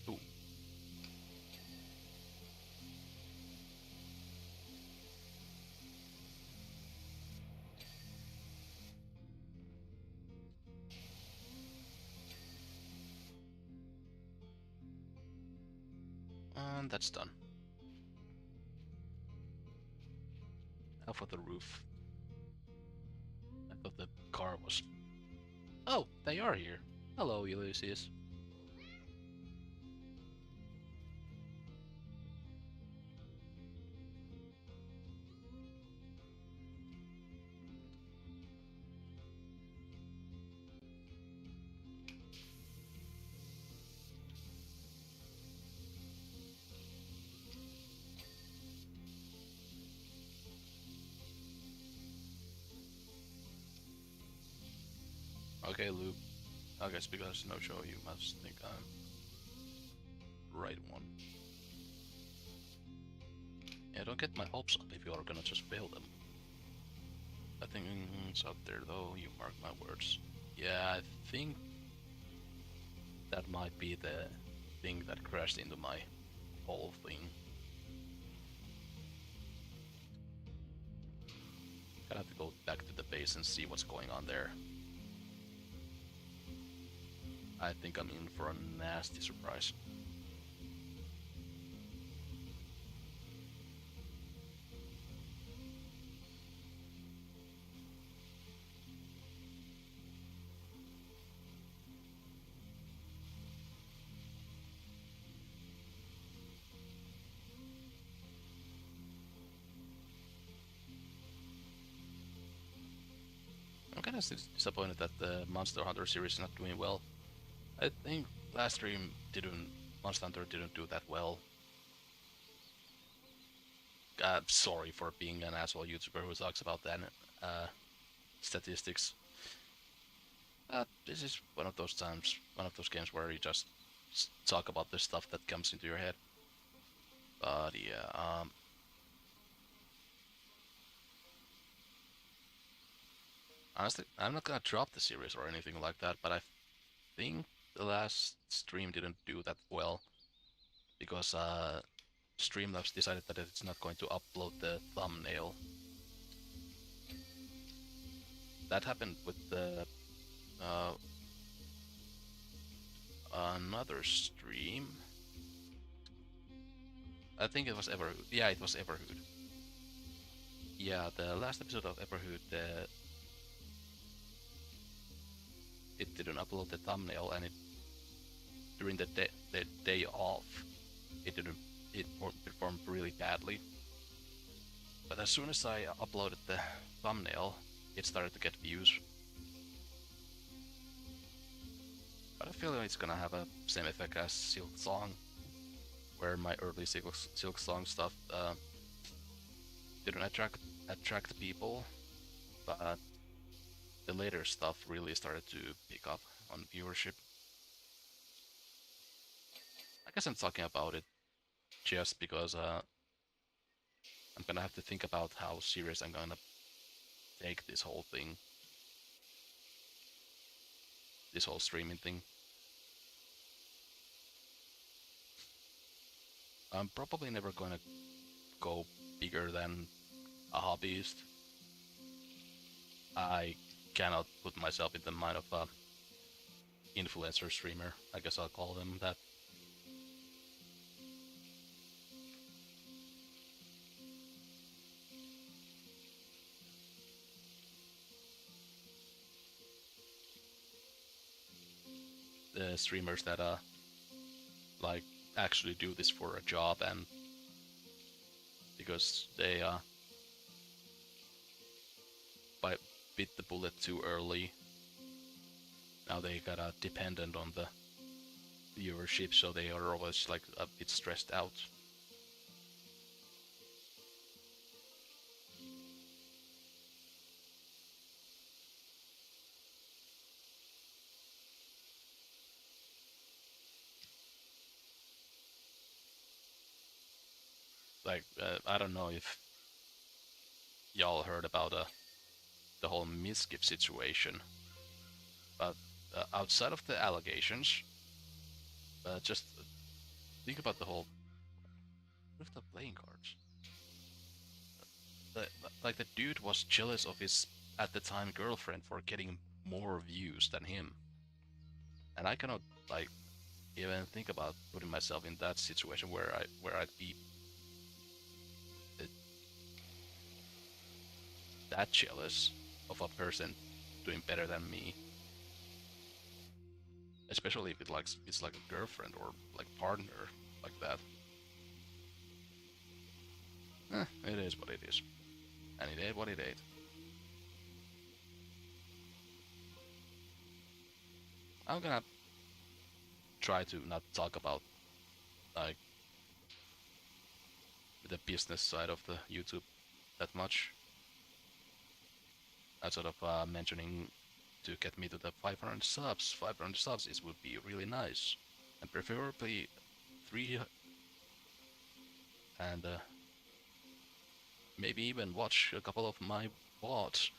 Ooh. And that's done. Now for the roof. I thought the car was... Oh, they are here. Hello, Ulysses. Okay, Luke. I guess because no show, you must think I'm the right one. Yeah, don't get my hopes up if you are gonna just fail them. I think it's out there though, you mark my words. Yeah, I think that might be the thing that crashed into my whole thing. Gonna have to go back to the base and see what's going on there. I think I'm in for a nasty surprise. I'm kind of disappointed that the Monster Hunter series is not doing well. I think last stream Monster Hunter didn't do that well. Sorry for being an asshole YouTuber who talks about that statistics. This is one of those times, one of those games where you just talk about the stuff that comes into your head. But yeah, honestly, I'm not gonna drop the series or anything like that, but I think the last stream didn't do that well because Streamlabs decided that it's not going to upload the thumbnail. That happened with the uh, another stream. I think it was Everhood. Yeah, it was Everhood. Yeah, the last episode of Everhood, it didn't upload the thumbnail, and it during the day off, it performed really badly. But as soon as I uploaded the thumbnail, it started to get views. But I feel like it's gonna have a same effect as Silk Song, where my early Silk Song stuff didn't attract people, but the later stuff really started to pick up on viewership. I guess I'm talking about it just because I'm gonna have to think about how serious I'm gonna take this whole thing, this whole streaming thing. I'm probably never gonna go bigger than a hobbyist. I cannot put myself in the mind of a influencer streamer. I guess I'll call them that. The streamers that like actually do this for a job, and because they by bit the bullet too early, now they got dependent on the viewership, so they are always like a bit stressed out. Like I don't know if y'all heard about the whole Miskif situation, but outside of the allegations, just think about the whole with the playing cards. The, like the dude was jealous of his at the time girlfriend for getting more views than him, and I cannot like even think about putting myself in that situation where I'd be uh, that jealous of a person doing better than me, especially if it's like a girlfriend or like partner like that. It is what it is, and it is what it is. I'm gonna try to not talk about like the business side of the YouTube that much. Outside of mentioning to get me to the 500 subs. 500 subs is would be really nice, and preferably three, and maybe even watch a couple of my VODs,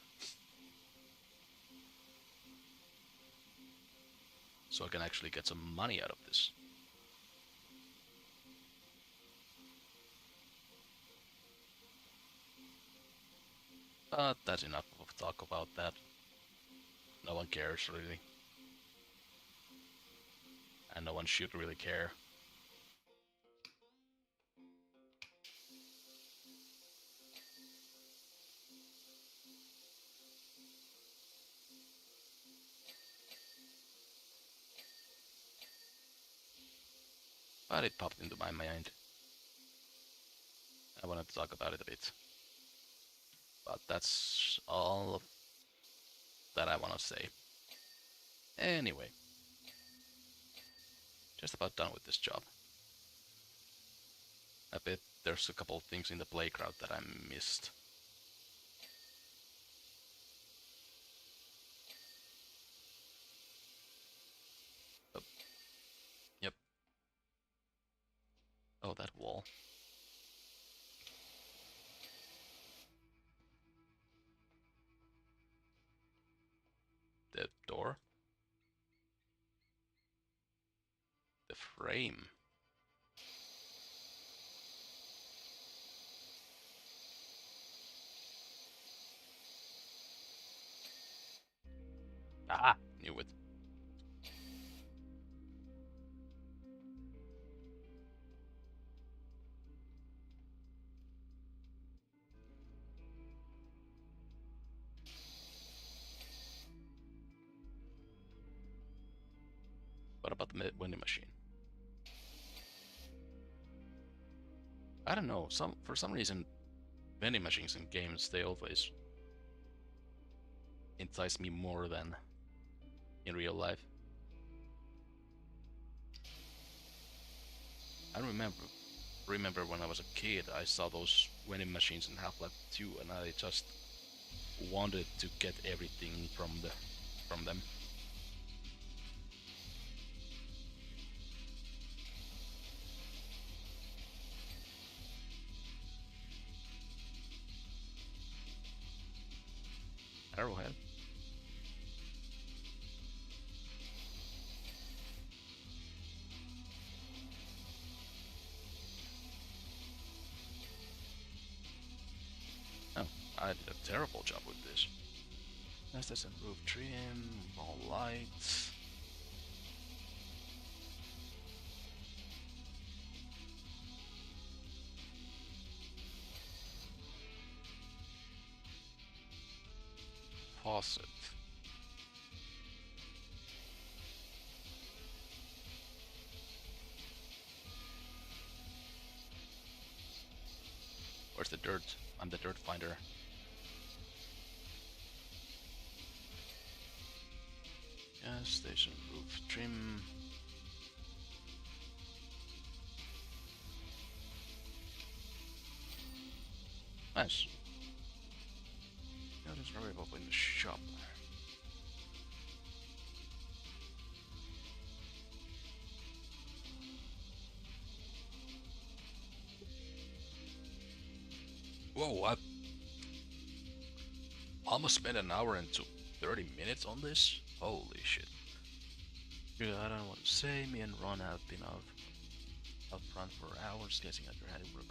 so I can actually get some money out of this. But that's enough of talk about that. No one cares really, and no one should really care. But it popped into my mind. I wanted to talk about it a bit. But that's all that I want to say. Anyway, just about done with this job. I bet there's a couple of things in the playground that I missed. Oh, yep. Oh, that wall. The door. The frame. Ah, knew it. What about the vending machine? I don't know. For some reason, vending machines in games they always entice me more than in real life. I remember when I was a kid, I saw those vending machines in Half-Life 2, and I just wanted to get everything from them. Arrowhead. Oh, I did a terrible job with this. There's a roof trim, all lights. Faucet. Where's the dirt? I'm the dirt finder. Gas station roof trim. Nice. That is variable in the shop. Whoa, I almost spent an hour and 30 minutes on this? Holy shit. Yeah, I don't know what to say. Me and Ron have been out front for hours guessing at your handiwork.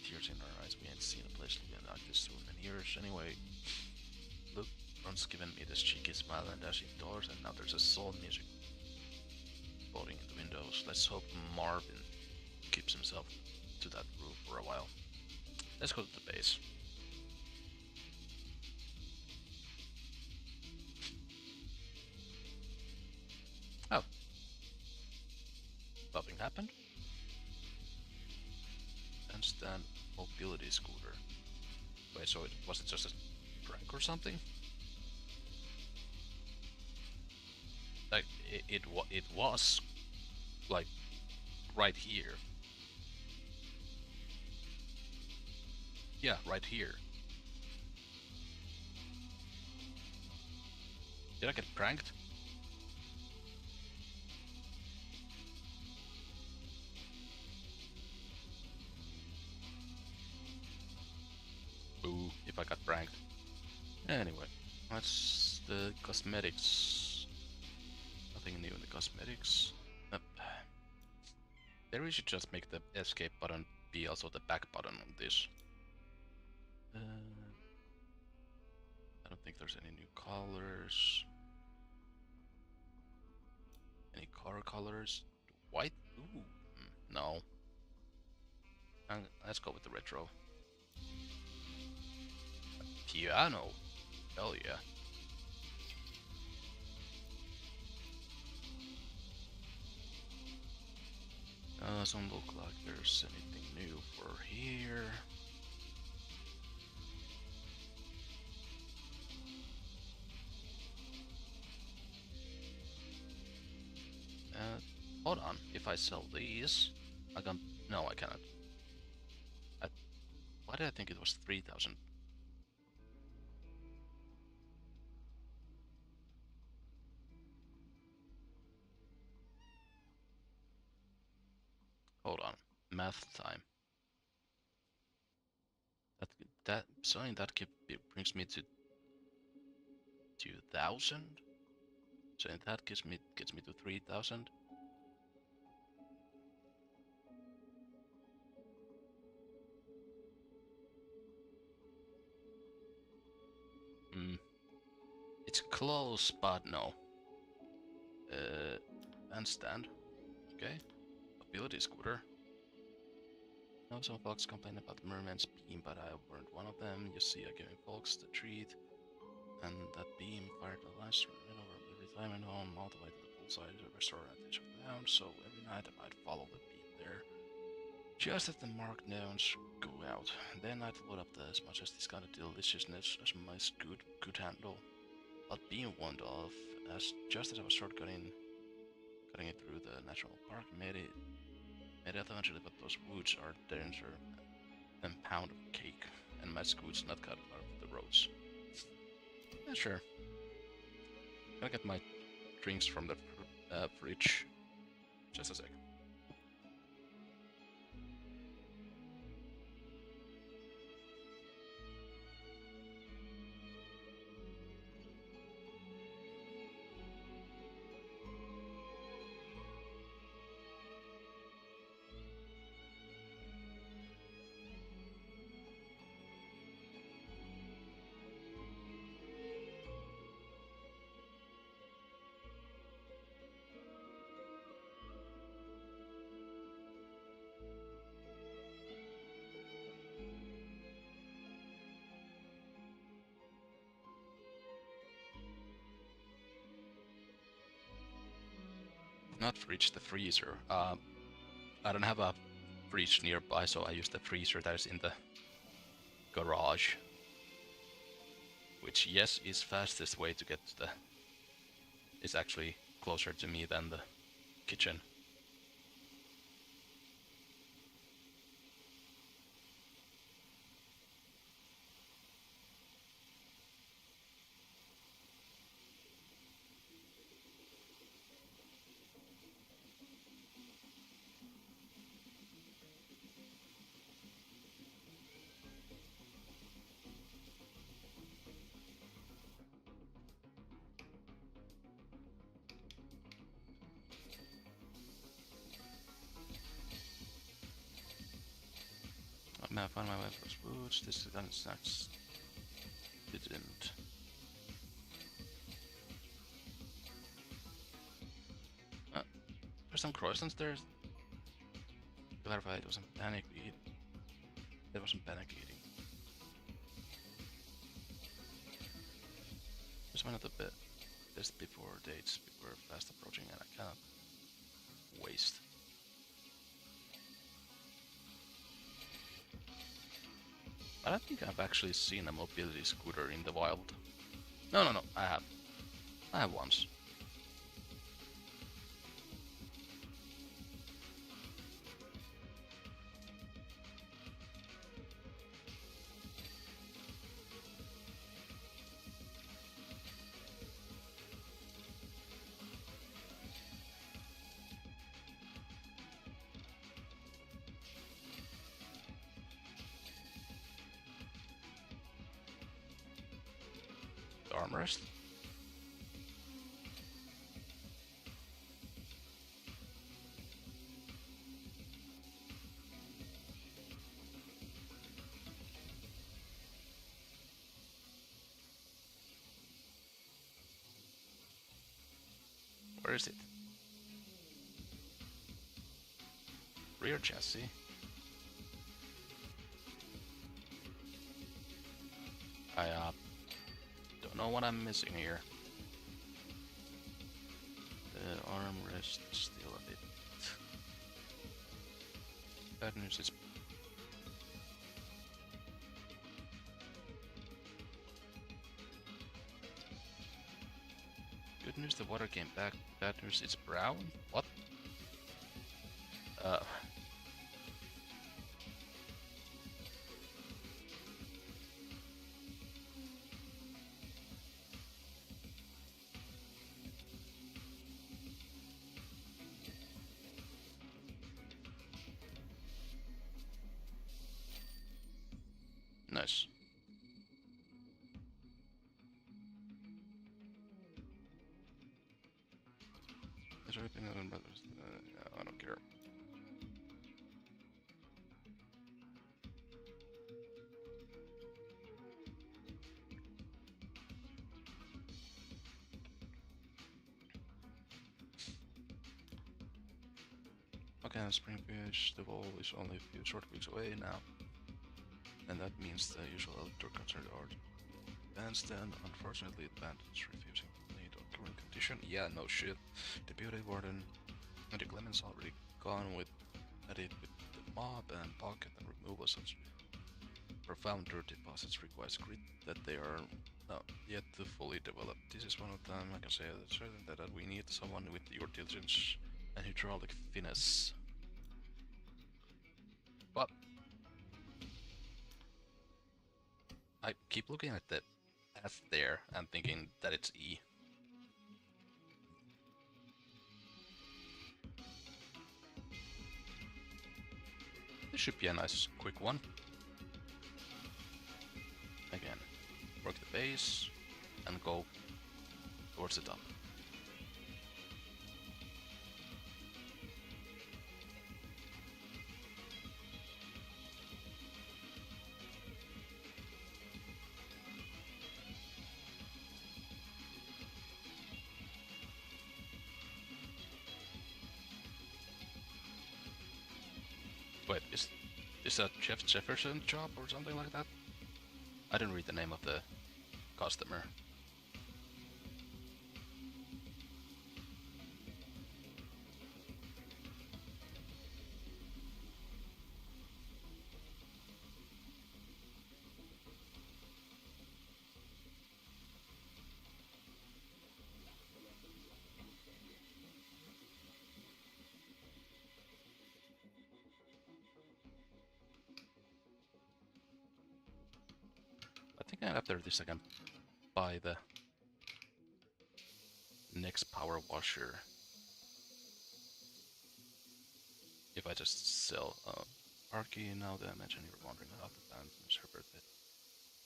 Tears in our eyes. We ain't seen a place looking like this soon in years. Anyway, look, Ron's given me this cheeky smile and dashing doors, and now there's a soul music floating in the windows. Let's hope Marvin keeps himself to that roof for a while. Let's go to the base. Oh. Nothing happened. Handstand mobility scooter. Wait, so was it just a prank or something? Like, it was, like, right here. Yeah, right here. Did I get pranked? Boo, if I got pranked. Anyway, that's the cosmetics. Nothing new in the cosmetics. Yep. There we should just make the escape button be also the back button on this. I don't think there's any new colors. Any car colors? White? Ooh, no. Let's go with the retro. Piano. Hell yeah. Doesn't look like there's anything new for here. Hold on. If I sell these, I can. No, I cannot. Why did I think it was 3,000? Hold on. Math time. That selling that brings me to 2,000. So that gets me to 3,000. It's close, but no. Handstand. Okay. Ability scooter. Now some folks complain about the merman's beam, but I weren't one of them. You see, I gave folks the treat, and that beam fired the last ran over the retirement home all the way to the poolside restaurant at the edge of town. So every night I'd follow the beam there, just as the marked neons go out. Then I'd load up as much as this kind of deliciousness as my scoot could handle. But beam went off just as I was cutting it through the national park. Made it eventually, but those woods are denser than pound of cake, and my scoot's not cut out of the roads. Yeah, sure. Gonna get my drinks from the fridge. Just a sec. Not fridge, the freezer. I don't have a fridge nearby, so I use the freezer that is in the garage, which yes is fastest way to get to the. Is actually closer to me than the kitchen. I may have found my way for boots. This is snacks. Didn't. There's some croissants there. Clarify, it wasn't panic eating. It wasn't panic eating. Just one of the best before dates. We're fast approaching and I can't waste. I don't think I've actually seen a mobility scooter in the wild. No, I have. I have once. The armrest? Where is it? Rear chassis. I don't know what I'm missing here. The armrest still a bit. Bad news is good news. The water came back. Bad news it's brown. What? Nice. Is there anything other than I don't care. Okay, Spring Beach, the wall is only a few short weeks away now. And that means the usual outdoor concert are bandstand. Unfortunately, the band is refusing to play on current condition. Yeah, no shit. The beauty warden and the Clemens already gone with at it with the mob and pocket and removal such profound dirt deposits requires grit that they are not yet to fully develop. This is one of them. I can say that certain that we need someone with your diligence and hydraulic finesse. But I keep looking at the F there and thinking that it's E. This should be a nice quick one. Again, work the base and go towards the top. Wait, is this a Jeff Jefferson job or something like that? I didn't read the name of the customer. And after this I can buy the next power washer. If I just sell Arky, now that I imagine you're wondering how the band names Herbert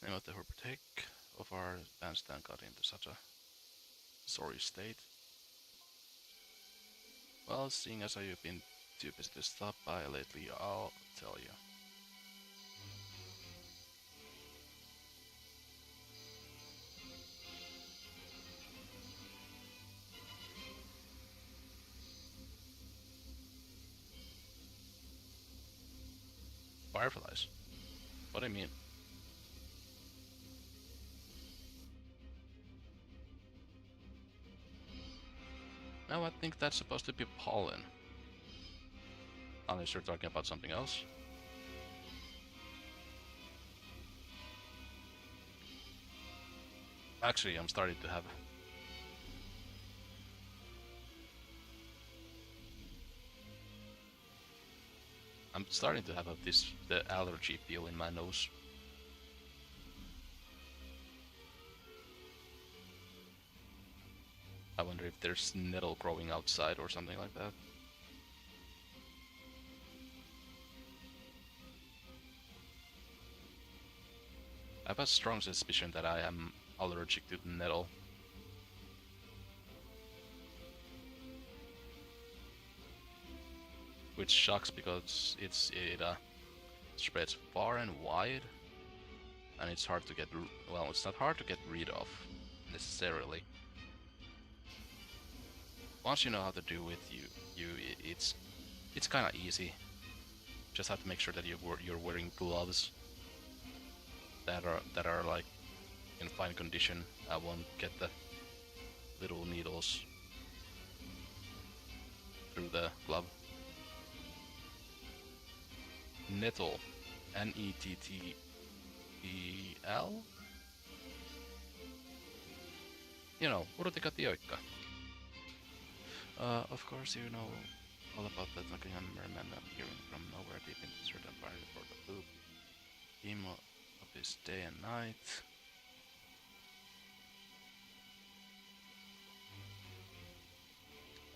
the name of the Herbert take of our bandstand got into such a sorry state. Well, seeing as how you've been too busy to stop by lately, I'll tell you. Fireflies? What do you mean? No, I think that's supposed to be pollen. Unless you're talking about something else. Actually, I'm starting to have the allergy feel in my nose. I wonder if there's nettle growing outside or something like that. I have a strong suspicion that I am allergic to nettle. Which sucks because it spreads far and wide, and it's hard to get. Well, it's not hard to get rid of necessarily. Once you know how to do it, it's kind of easy. Just have to make sure that you're wearing gloves that are like in fine condition. I won't get the little needles through the glove. Nettle, Nettel. You know, urtikatioikka. Of course you know all about that looking merman I'm hearing from nowhere deep in the certain part for the blue theme of his day and night.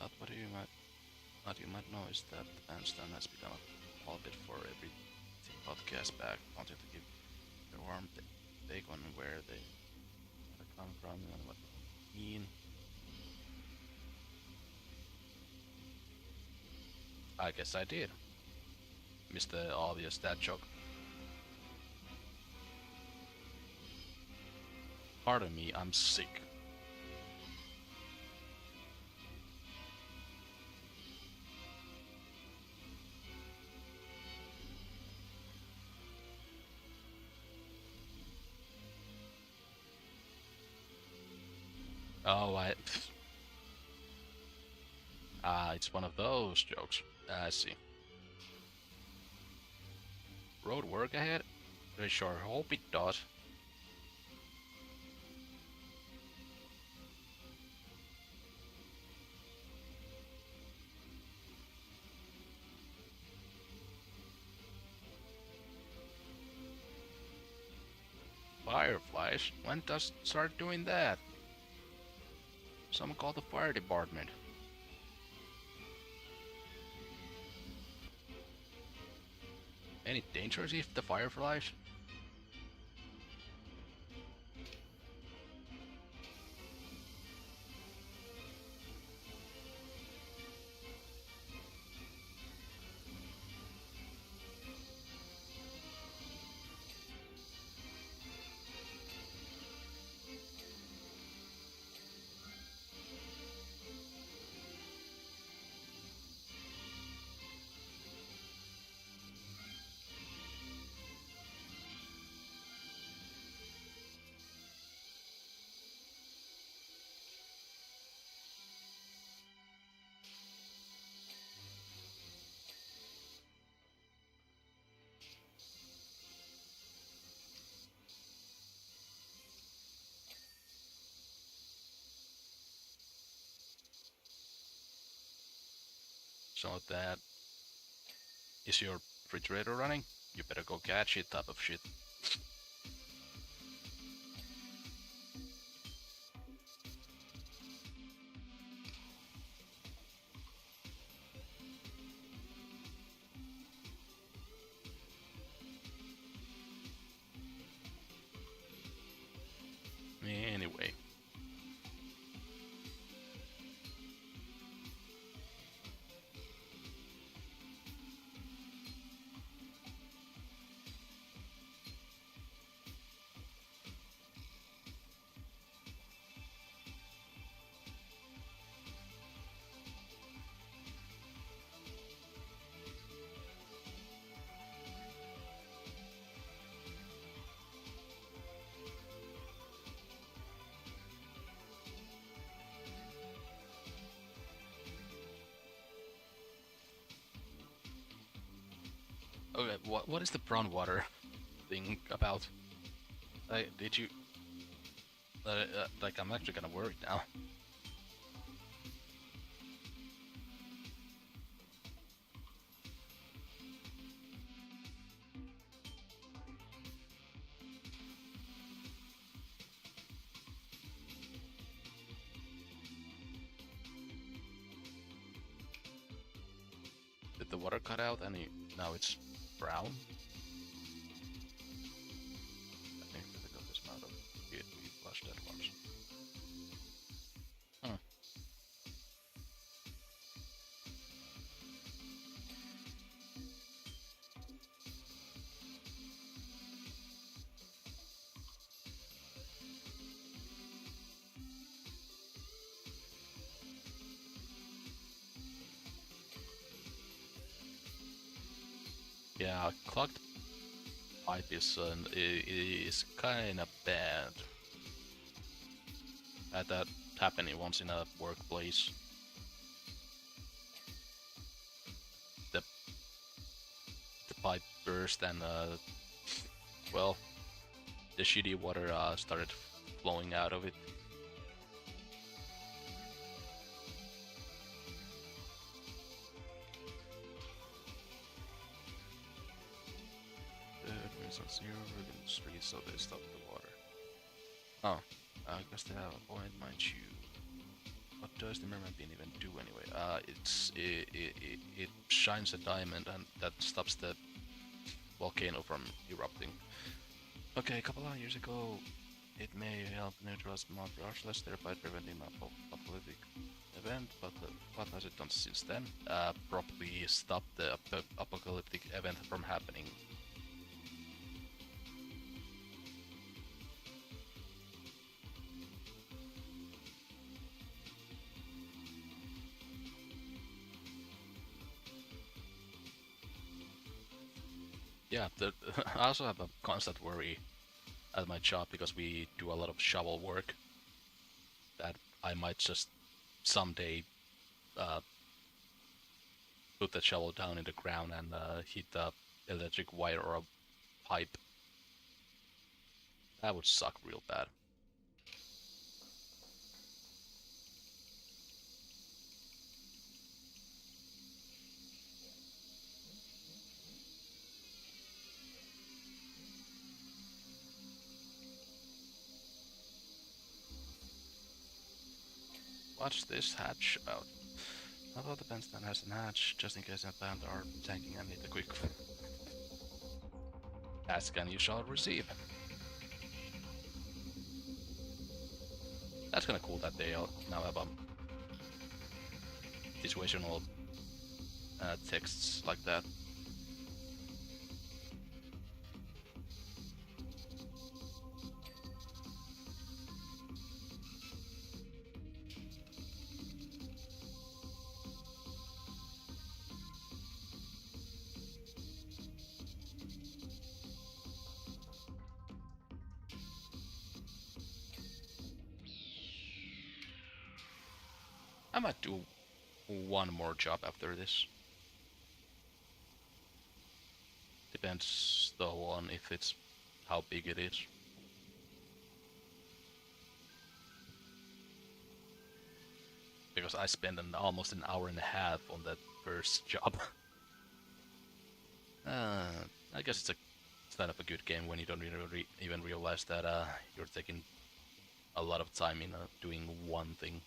But what you might know is that the bandstand has become a pulpit for every podcast back, wanting to give their warm take on where they come from and what they mean. I guess I did. Missed the obvious dad joke. Pardon me, I'm sick. Oh, it's one of those jokes. I see. Road work ahead? I sure hope it does. Fireflies? When does it start doing that? Someone call the fire department. Any dangers if the fireflies? So that is your refrigerator running? You better go catch it type of shit. Okay, what is the brown water thing about? Did you like? I'm actually kind of worried now. Did the water cut out and now it's brown? I think because this amount of we flushed that once. Hmm. Yeah, clogged pipe is kind of bad. Had that happening once in a workplace. The the pipe burst and well, the shitty water started flowing out of it. It's on zero in the street, so they stopped the water. Oh, I guess they have a point, mind you. What does the mermaid bean even do anyway? It shines a diamond and that stops the volcano from erupting. Okay, a couple of years ago, it may help neutralize Mount Rushmore, thereby preventing a apocalyptic event, but what has it done since then? Probably stop the apocalyptic event from happening. Yeah, I also have a constant worry at my job because we do a lot of shovel work that I might just someday uh, put the shovel down in the ground and hit a electric wire or a pipe. That would suck real bad. Watch this hatch out. How about the bandstand has an hatch, just in case a band are tanking and need a quick ask and you shall receive. That's kinda cool that they now have situational texts like that. I might do one more job after this. Depends though on if it's how big it is. Because I spent almost an hour and a half on that first job. I guess it's kind of a good game when you don't really even realize that you're taking a lot of time in doing one thing.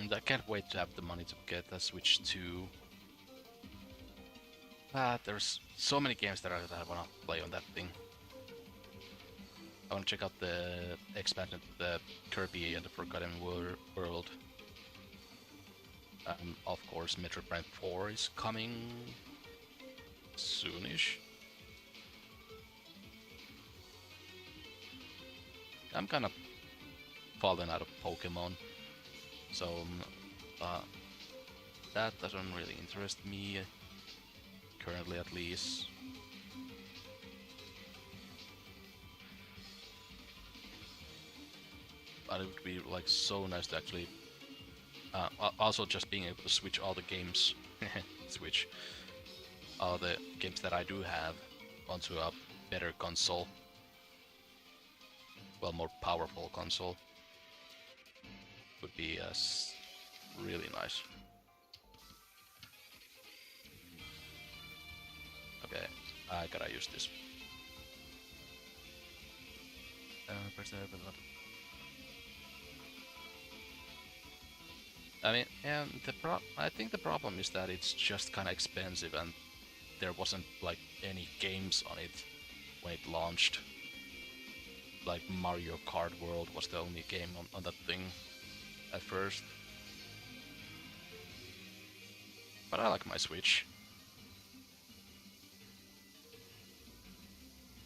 And I can't wait to have the money to get a Switch 2. There's so many games that I wanna play on that thing. I wanna check out the expansion to the Kirby and the Forgotten World. Of course, Metroid Prime 4 is coming soonish. I'm kind of falling out of Pokemon, so that doesn't really interest me currently, at least. But it would be like so nice to actually also just being able to switch all the games switch all the games that I do have onto a better console, well, more powerful console, would be really nice. Okay, I gotta use this. I mean, and I think the problem is that it's just kind of expensive, and there wasn't like any games on it when it launched. Like Mario Kart World was the only game on that thing at first. But I like my Switch.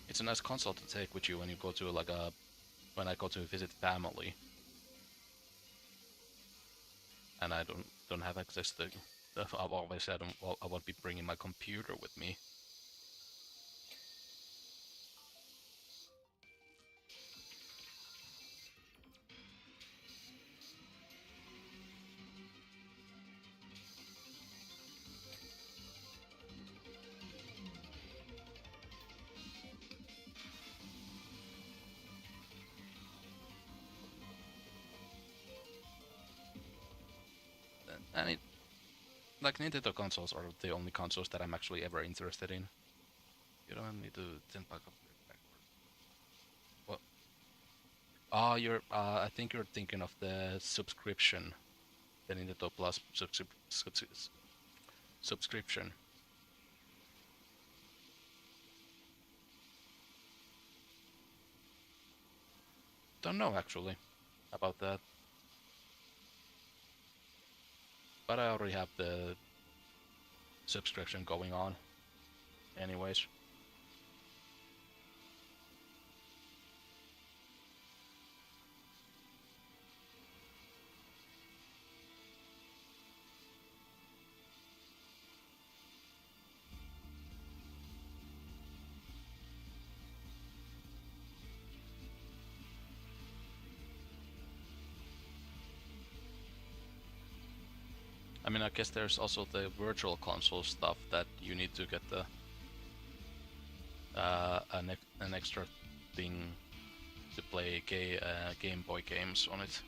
It's a nice console to take with you when you go to when I go to visit family, and I don't have access to. I've always said I won't be bringing my computer with me. And like Nintendo consoles are the only consoles that I'm actually ever interested in. You don't need to think back up backward. What? Oh, you're. I think you're thinking of the subscription, the Nintendo Plus subscription. Don't know actually about that, but I already have the subscription going on, anyways. I mean, I guess there's also the virtual console stuff that you need to get the an extra thing to play Game Boy games on it.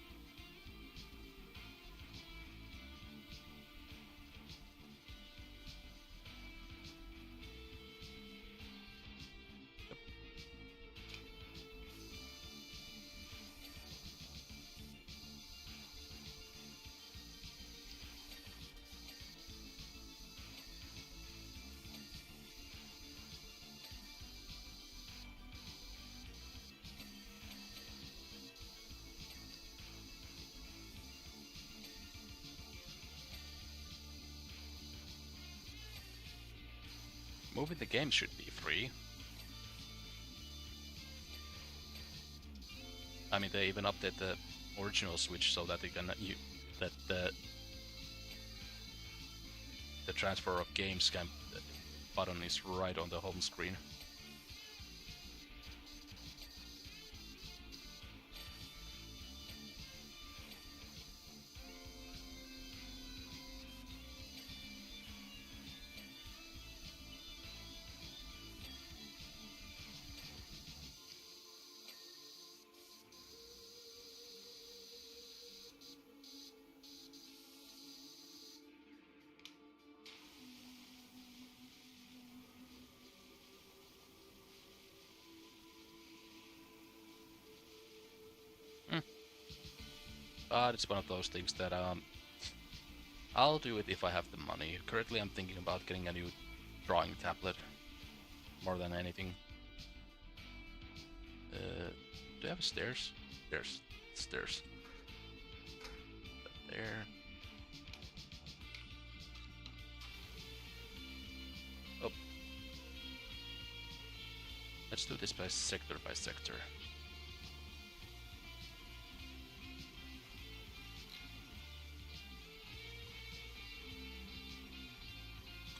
Moving the game should be free. I mean, they even update the original Switch so that that the transfer of games button is right on the home screen. But it's one of those things that I'll do it if I have the money. Currently I'm thinking about getting a new drawing tablet more than anything. Do I have stairs? There's stairs. There. Oh. Let's do this by sector by sector.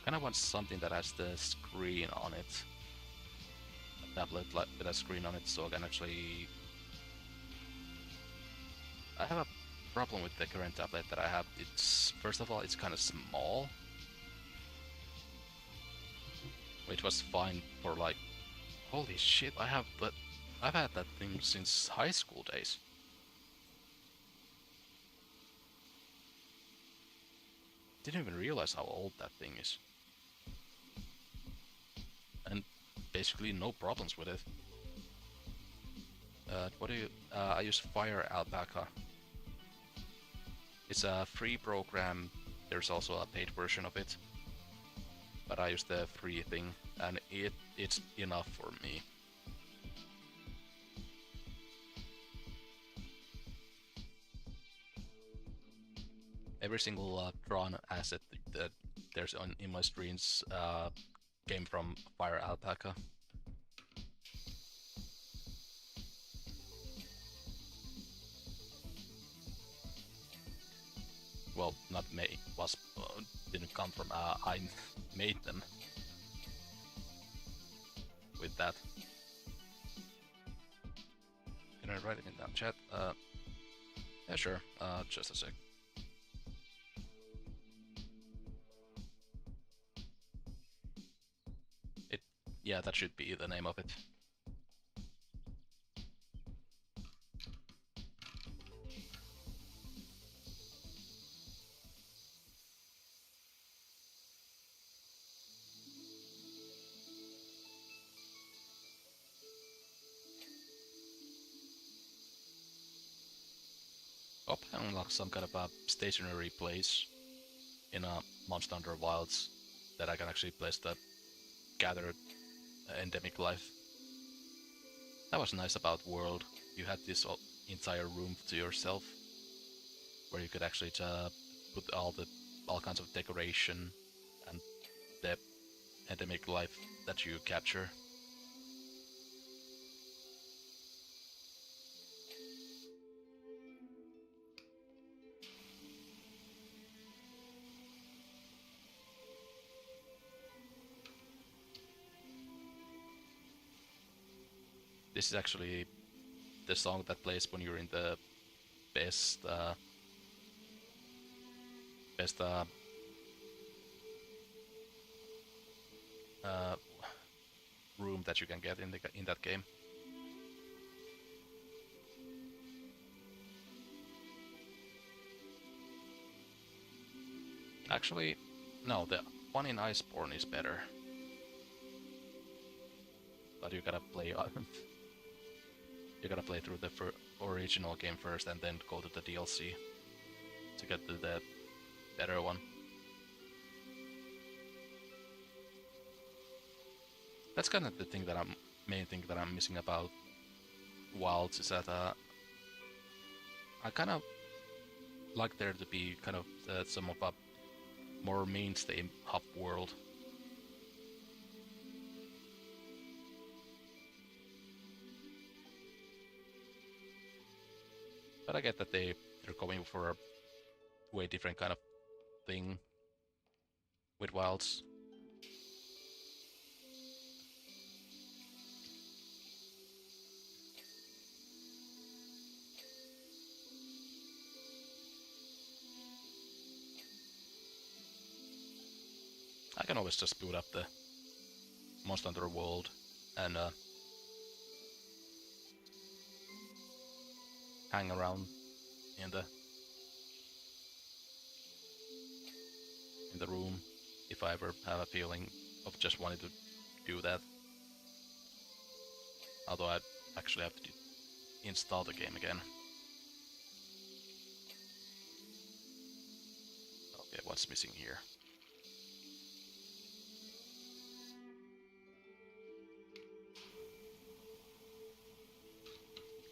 Kinda want something that has the screen on it. A tablet with a screen on it so I can actually... I have a problem with the current tablet that I have. It's, first of all, it's kinda small. Which was fine for like... Holy shit, I've had that thing since high school days. Didn't even realize how old that thing is. And basically no problems with it. What do you... I use Fire Alpaca. It's a free program. There's also a paid version of it. But I use the free thing, and it's enough for me. Every single drawn asset that there's in my screens came from Fire Alpaca. Well, not made, didn't come from, I made them with that. Can I write it in the chat? Yeah, sure, just a sec. Yeah, that should be the name of it. Oh, I unlocked some kind of a stationary place in a Monster Hunter Wilds that I can actually place the gathered endemic life. That was nice about World. You had this entire room to yourself, where you could actually put all kinds of decoration and the endemic life that you capture. This is actually the song that plays when you're in the best room that you can get in that game. Actually, no, the one in Iceborne is better. But you gotta play you gotta play through the original game first and then go to the DLC to get to the better one. That's kind of the thing that main thing that I'm missing about Wilds is that I kind of like there to be kind of some of a more mainstay hub world. But I get that they're going for a way different kind of thing with Wilds. I can always just boot up the Monster Hunter World and hang around in the room if I ever have a feeling of just wanting to do that. Although I actually have to install the game again. Okay, what's missing here.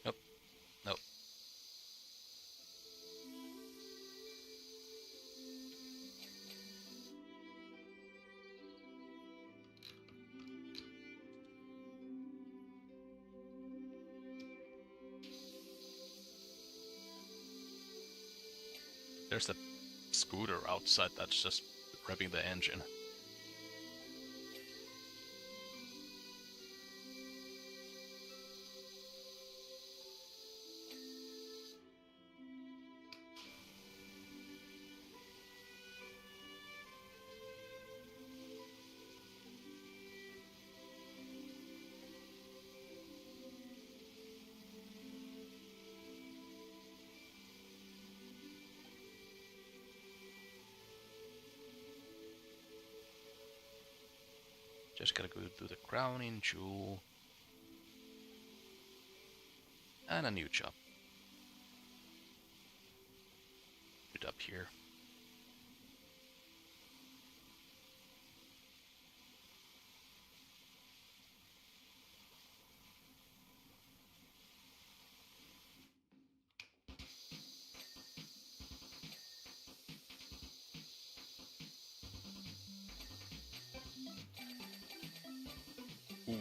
Nope. Nope. There's the scooter outside that's just revving the engine. Just gotta go do the crowning jewel. And a new job. Put up here. Ooh.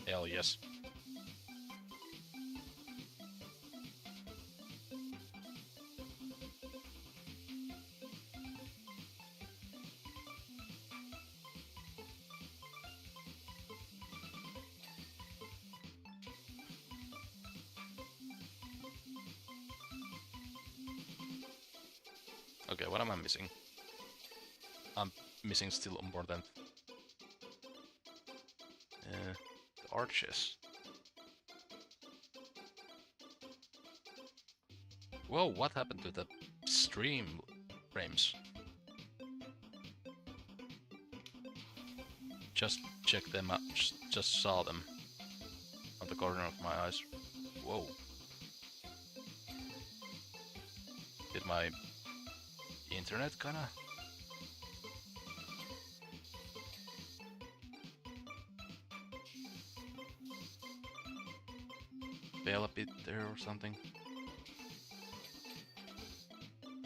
Hell yes. Okay, what am I missing? I'm missing still more than the arches. Whoa, what happened to the stream frames? Just check them out, just saw them on the corner of my eyes. Whoa. Did my internet kinda? Fail a bit there or something?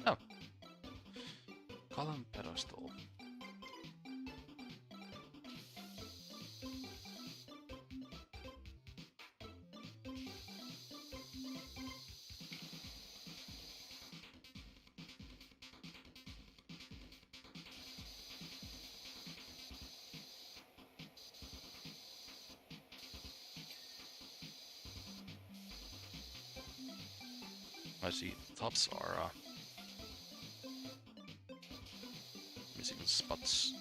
Oh. Column pedestal. I see tops are missing spots.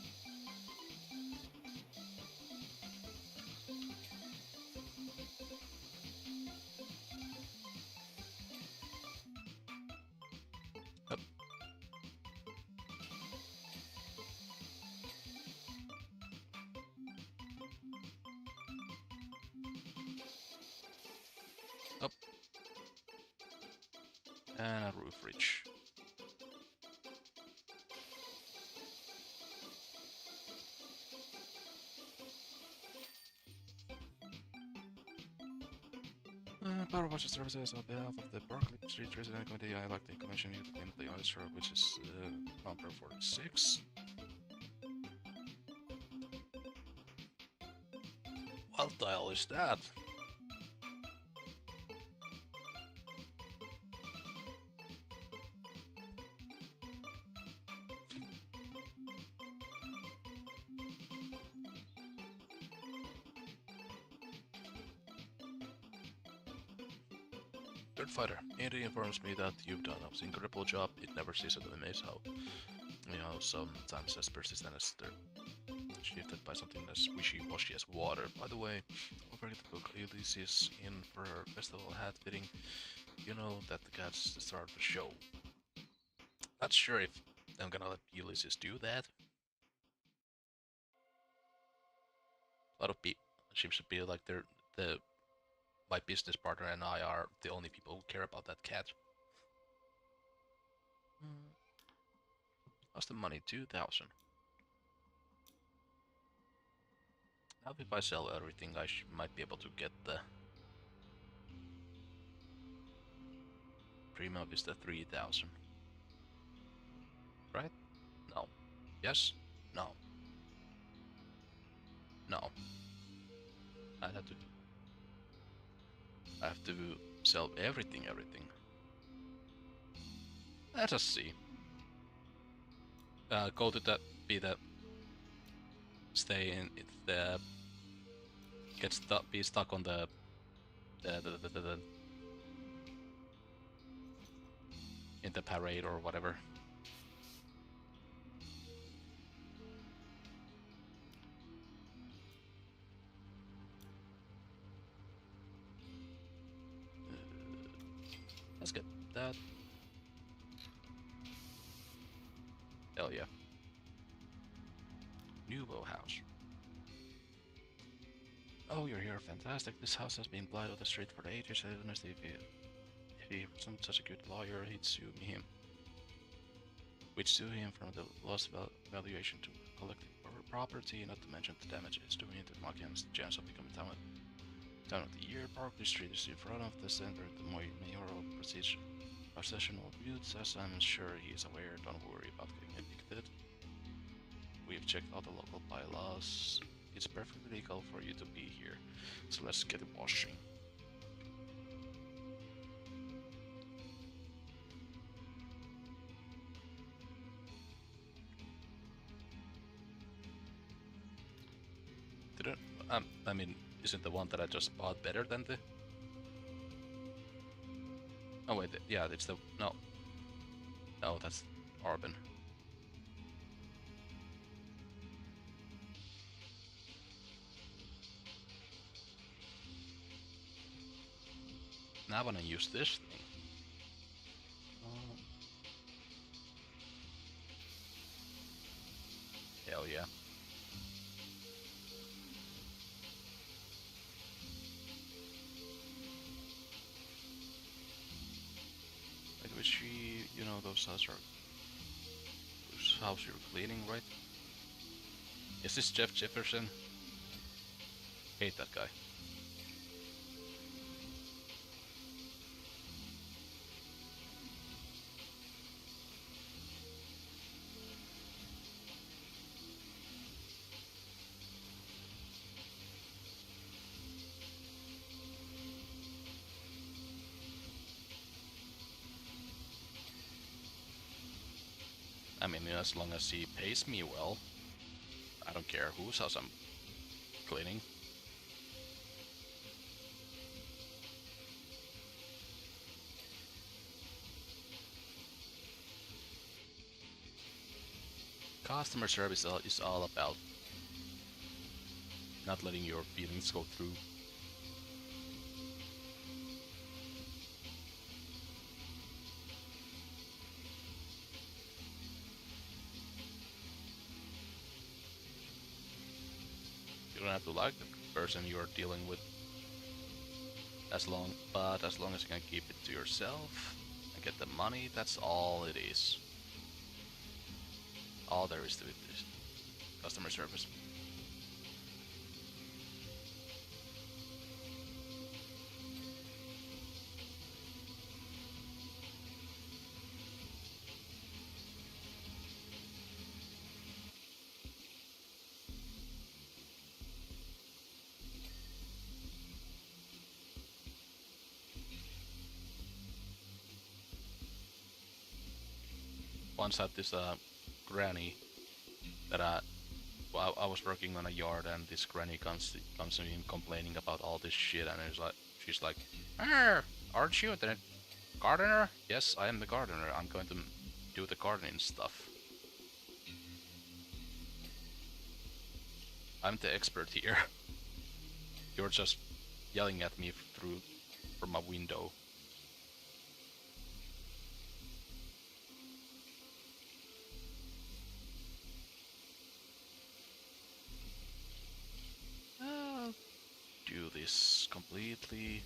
Up. Up. And a roof ridge. Powerwash services on behalf of the Berkeley Street Resident Committee. I like the commission you to claim the answer, which is number 46. What the hell is that? Third fighter, Andy informs me that you've done an incredible job. It never ceases to amaze how, sometimes as persistent as they're shifted by something as wishy-washy as water. By the way, don't forget to book Ulysses in for her festival hat fitting. You know that that's the start of the show. Not sure if I'm gonna let Ulysses do that. A lot of people seems to be like my business partner and I are the only people who care about that cat. Mm. How's the money? 2,000. Now if I sell everything, I might be able to get the premium is the 3,000. Right? No. Yes? No. No. I have to sell everything. Let us see. Go to the stay in the be stuck on the in the parade or whatever. Let's get that. Hell yeah. Nouveau house. Oh, you're here. Fantastic. This house has been blind on the street for ages. I don't know if he wasn't such a good lawyer, he'd sue me him. We'd sue him from the lost valuation to collecting property, not to mention the damages doing it to Markham's chance of becoming town of the year. Barclay Street is in front of the center of the mayoral procession of youths, as I'm sure he is aware. Don't worry about getting evicted. We've checked all the local bylaws. It's perfectly legal for you to be here, so let's get washing. Didn't I mean, isn't the one that I just bought better than the? Oh wait, yeah, it's the no, that's Arbin. Now I wanna use this thing. Oh, hell yeah. Like which you know those house you're cleaning, right? Is this Jeff Jefferson? Hate that guy. I mean, as long as he pays me well, I don't care whose house I'm cleaning. Customer service is all about not letting your feelings go through. You don't have to like the person you're dealing with, but as long as you can keep it to yourself and get the money, that's all it is. All there is to it is customer service. Once had this granny that I was working on a yard, and this granny comes to me complaining about all this shit, and she's like, aren't you the gardener? Yes, I am the gardener. I'm going to do the gardening stuff. I'm the expert here. You're just yelling at me from a window. Do this completely.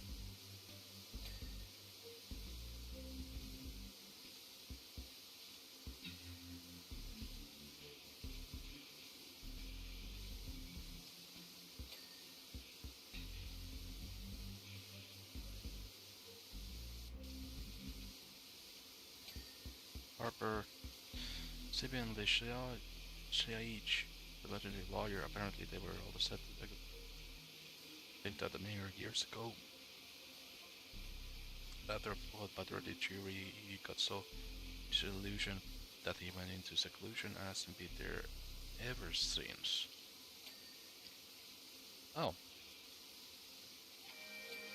Harper, Sibian Shaich, the legendary lawyer. Apparently, they were all set. I think that the mayor years ago. After fought by the jury, he got so disillusioned that he went into seclusion and hasn't been there ever since. Oh,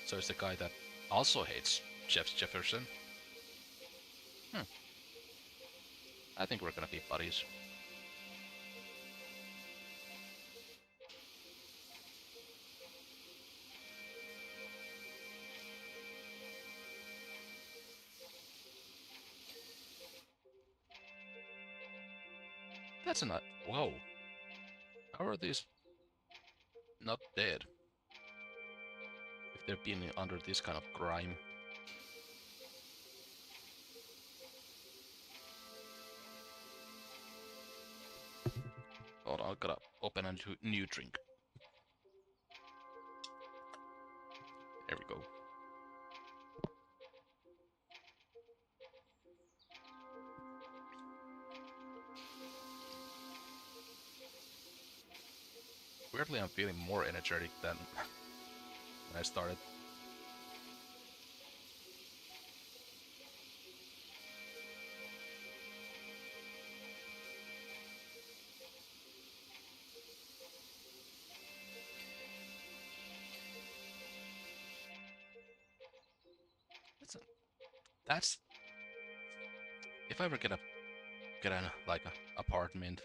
so it's the guy that also hates Jeff Jefferson. Hmm. I think we're gonna be buddies. That's not. Whoa. How are these not dead if they're being under this kind of grime? Hold on, I gotta open a new drink. There we go. Weirdly, I'm feeling more energetic than when I started. That's if I ever get an like a apartment,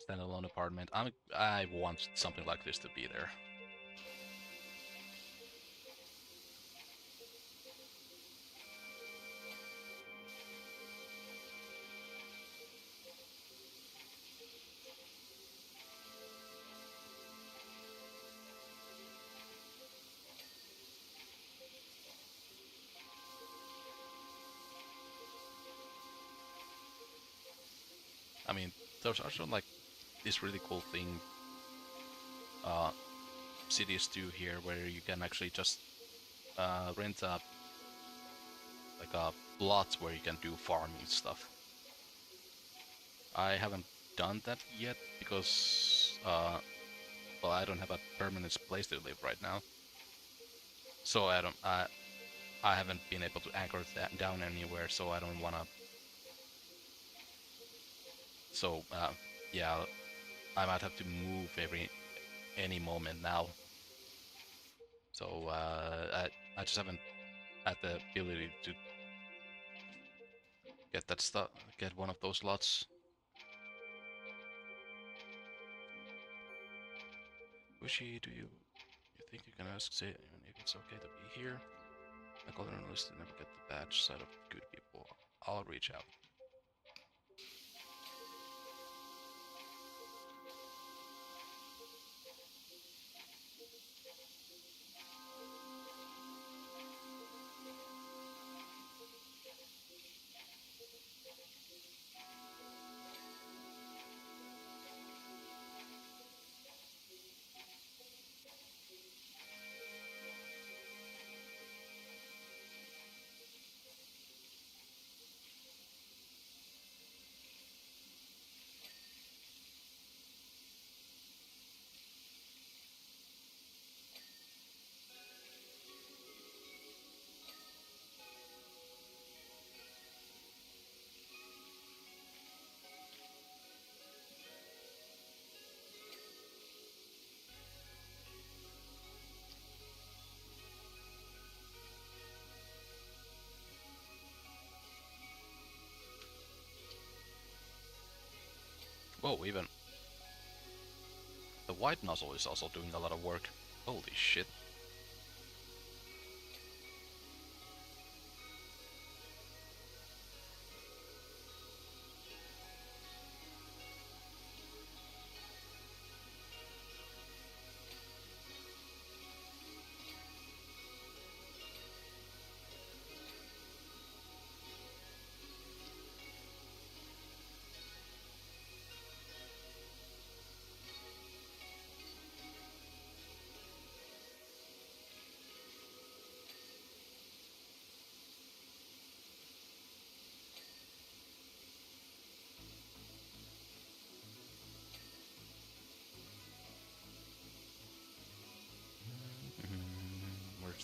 standalone apartment. I want something like this to be there. I mean, there's also like this really cool thing uh, cities do here, where you can actually just rent a like a plot where you can do farming stuff. I haven't done that yet because well, I don't have a permanent place to live right now, so I haven't been able to anchor that down anywhere. So I don't wanna. So yeah, I might have to move any moment now. So I just haven't had the ability to get that stuff, get one of those lots. Wishy, do you think you can ask say if it's okay to be here? My golden list to never get the badge side of good people. I'll reach out. Whoa, even the white nozzle is also doing a lot of work. Holy shit.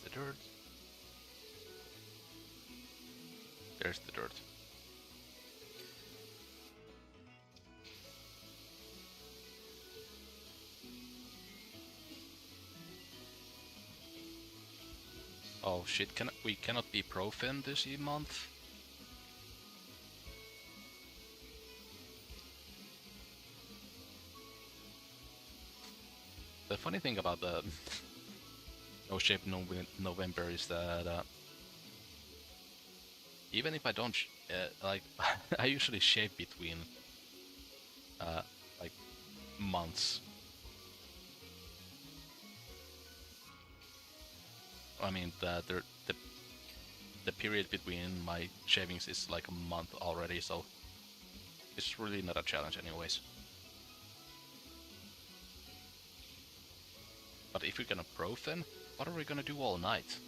There's the dirt. There's the dirt. Oh shit, we cannot be pro-fin this month? The funny thing about the No Shape November is that even if I don't like, I usually shape between like months. I mean the period between my shavings is like a month already, so it's really not a challenge anyways. But if we're gonna pro-fin, what are we gonna do all night?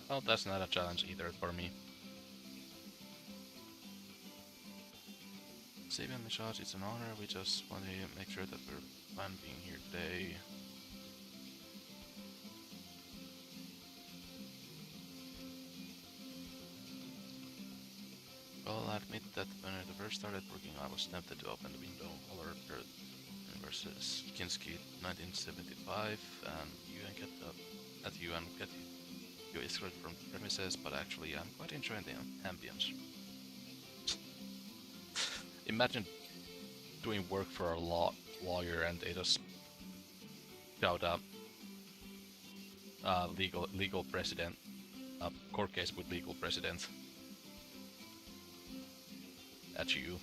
Well, that's not a challenge either for me. Saving Massage, it's an honor. We just want to make sure that we're fun being here today. Well, I admit that when I first started working, I was tempted to open the window color versus Kinski 1975 and you and get you escort from the premises, but actually I'm quite enjoying the ambience. Imagine doing work for a lawyer and they just shout out legal president, court case with legal president at you.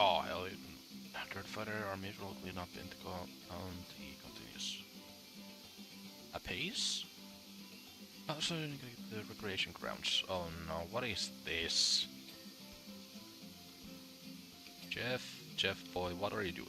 Oh, hell, Dirt Fighter, our mutual cleanup in the county continues. Apace? Oh, so the recreation grounds. Oh no, what is this? Jeff boy, what are you doing?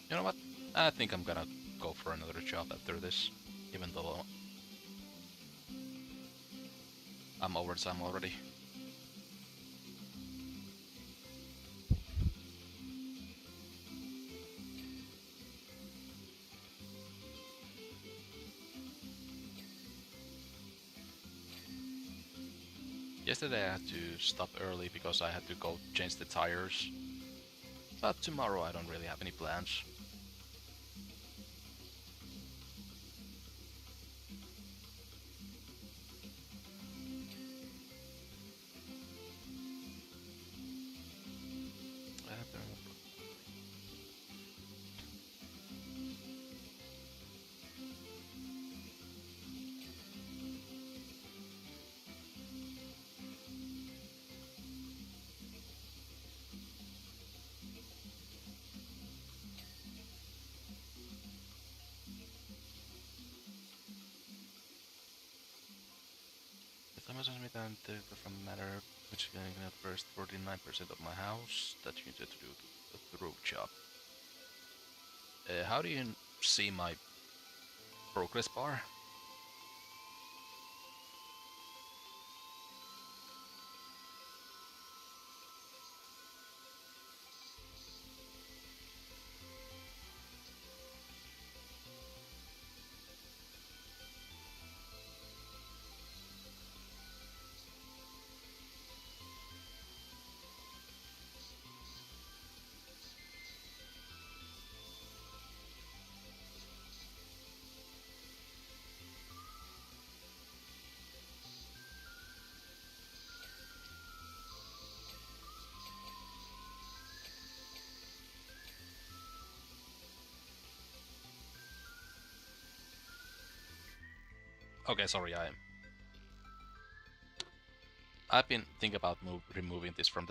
You know what? I think I'm gonna go for another job after this, even though I'm overtime already. Yesterday I had to stop early because I had to go change the tires. But tomorrow I don't really have any plans. If Amazon Midland from matter which can first 49% of my house that you need to do the roof job. How do you see my progress bar? Okay, sorry, I've been thinking about removing this from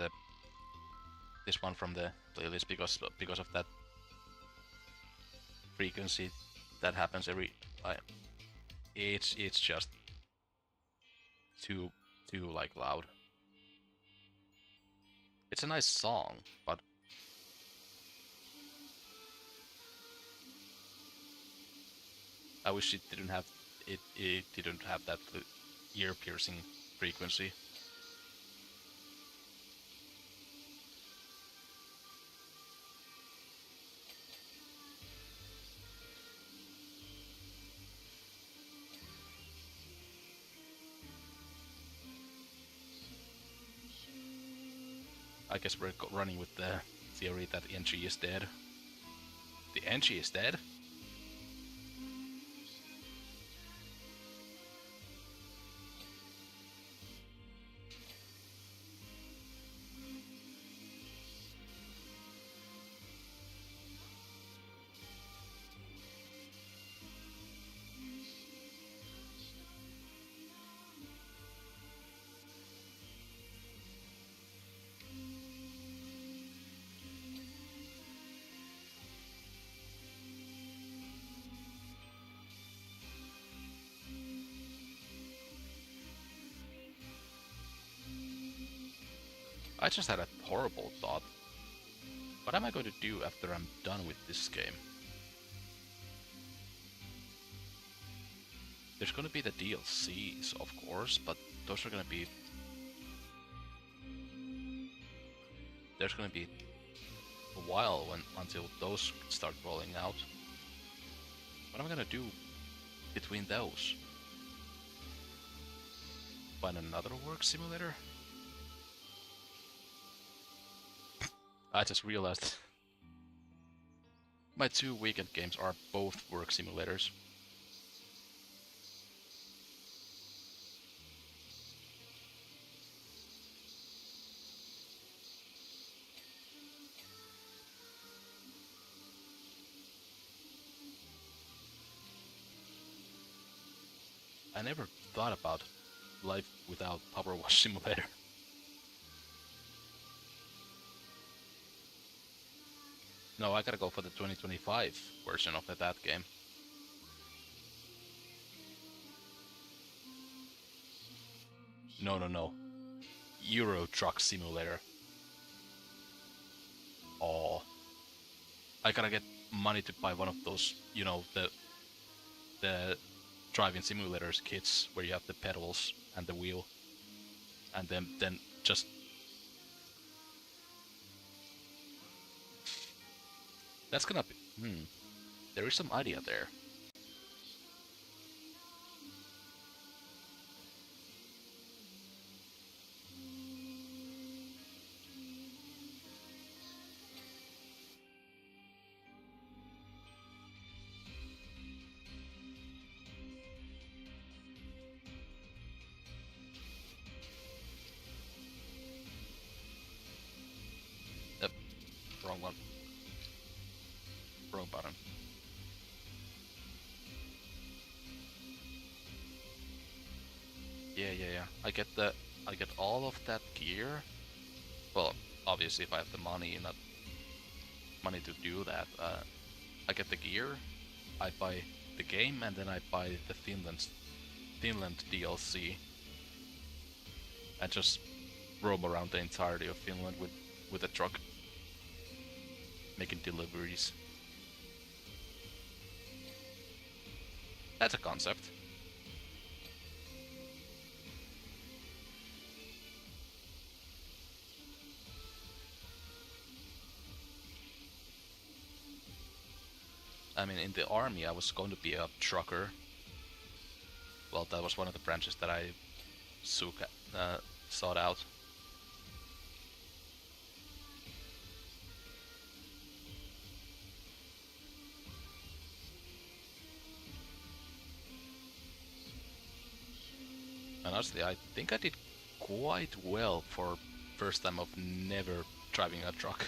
this one from the playlist because of that frequency that happens every. I, it's just too like loud. It's a nice song, but I wish it didn't have that ear piercing frequency. I guess we're running with the theory that NG is dead. The NG is dead? I just had a horrible thought. What am I going to do after I'm done with this game? There's going to be the DLCs, of course, but those are going to be... There's going to be a while until those start rolling out. What am I going to do between those? Find another work simulator? I just realized my 2 weekend games are both work simulators. I never thought about life without Powerwash Simulator. No, I gotta go for the 2025 version of that game. No. Euro Truck Simulator. Oh. I gotta get money to buy one of those, you know, the driving simulators kits where you have the pedals and the wheel. And then just... That's gonna be... There is some idea there. Yeah. I get all of that gear. Well, obviously, if I have the money, not money to do that, I get the gear. I buy the game, and then I buy the Finland DLC, and just roam around the entirety of Finland with a truck, making deliveries. That's a concept. I mean, in the army, I was going to be a trucker. Well, that was one of the branches that I sought out. And honestly, I think I did quite well for first time of never driving a truck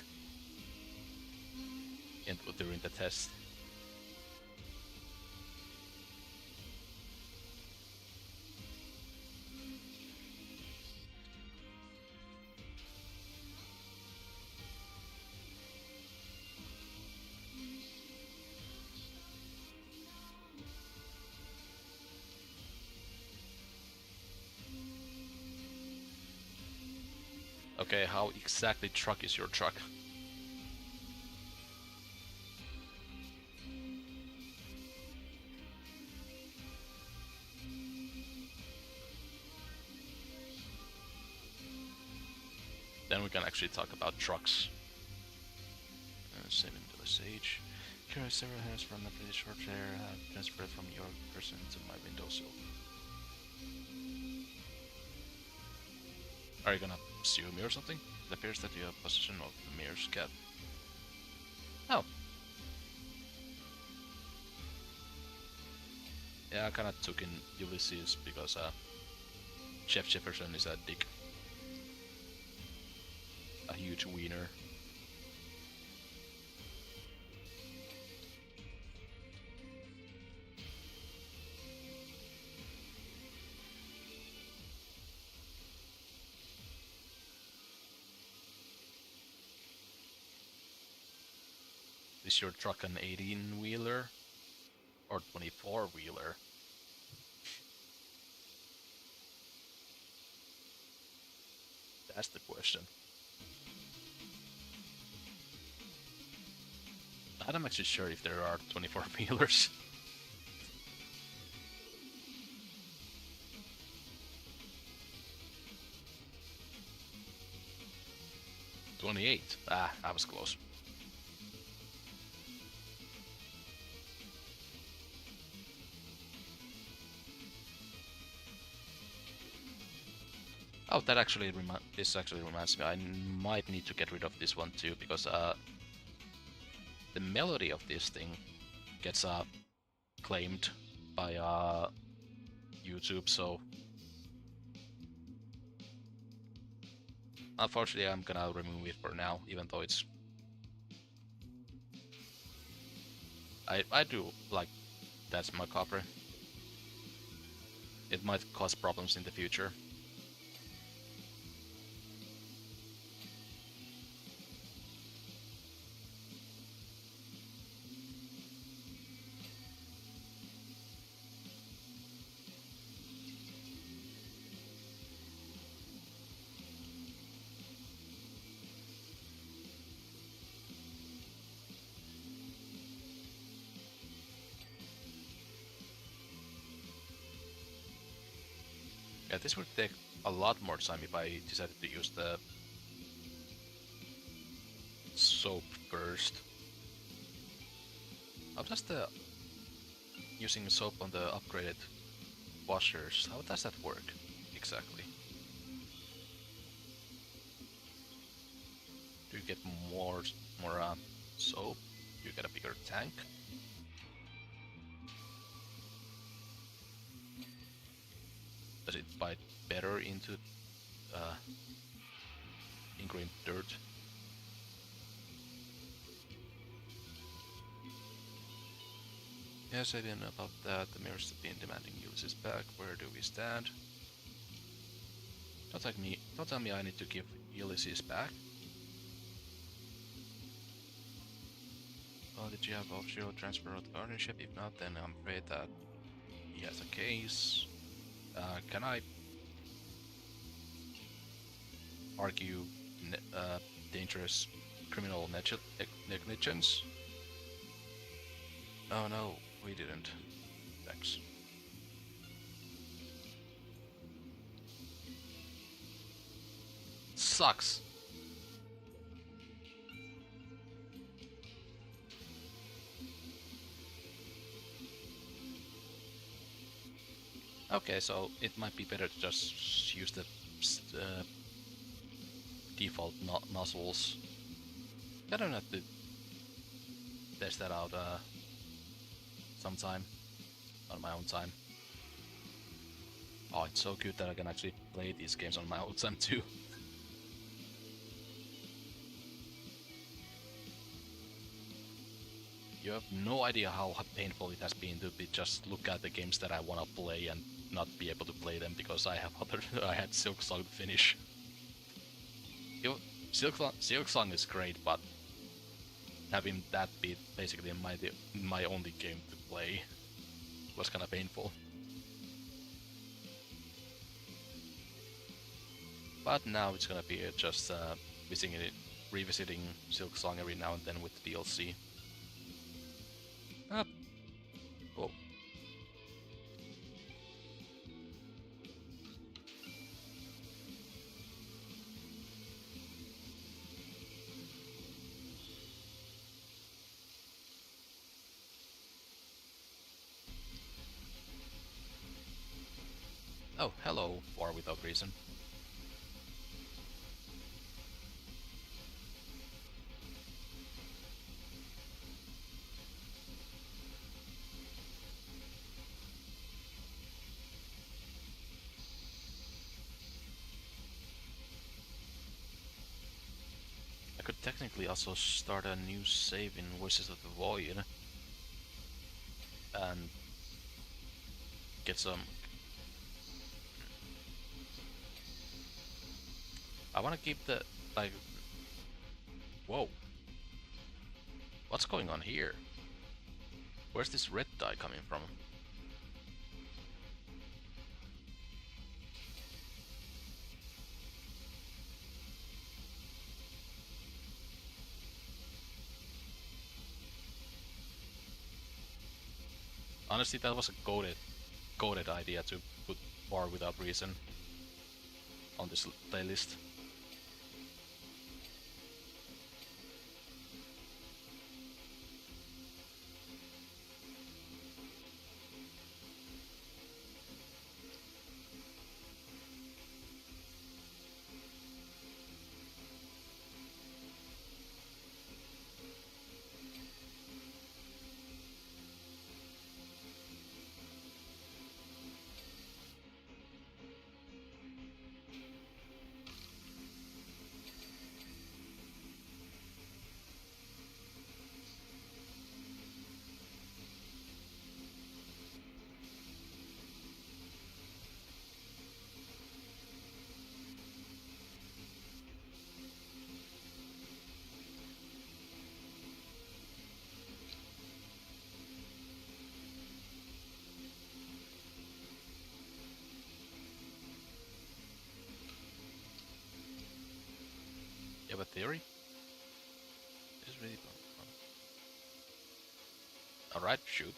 during the test. Okay, how exactly truck is your truck? Then we can actually talk about trucks. Saving to the sage. Carry several hairs from a pretty short hair transferred from your person to my windowsill. Are you gonna sue me or something? It appears that you have possession of the Mirror's cat. Oh. Yeah, I kinda took in Ulysses because Jeff Jefferson is a dick. A huge wiener. Is your truck an 18-wheeler? Or 24-wheeler? That's the question. I'm actually sure if there are 24-wheelers. 28. Ah, I was close. Oh, that actually reminds me. I might need to get rid of this one too because the melody of this thing gets claimed by YouTube. So unfortunately, I'm gonna remove it for now, even though it's I do like that's my copper. It might cause problems in the future. Yeah, this would take a lot more time if I decided to use the soap first. How does the using soap on the upgraded washers, how does that work exactly? Do you get more soap? Do you get a bigger tank? Does it bite better into uh, ingrained dirt? Yes, I didn't know about that. The mirrors have been demanding Ulysses back. Where do we stand? Don't tell me I need to give Ulysses back. Well, did you have official transfer of ownership? If not, then I'm afraid that he has a case. Can I argue dangerous criminal negligence? Oh no, we didn't. Thanks. Sucks. Okay, so it might be better to just use the default nozzles. I don't have to test that out sometime on my own time. Oh, it's so good that I can actually play these games on my own time too. You have no idea how painful it has been to just look at the games that I want to play and not be able to play them because I had Silksong to finish. Silksong is great, but having that be basically my only game to play was kind of painful. But now it's gonna be just revisiting Silksong every now and then with the DLC. Oh. Oh, hello, War Without Reason. I could technically also start a new save in Voices of the Void and get some. I want to keep the like. Whoa! What's going on here? Where's this red dye coming from? Honestly, that was a goated idea to put War Without Reason on this playlist. You have a theory? This is really fun. Alright, shoot.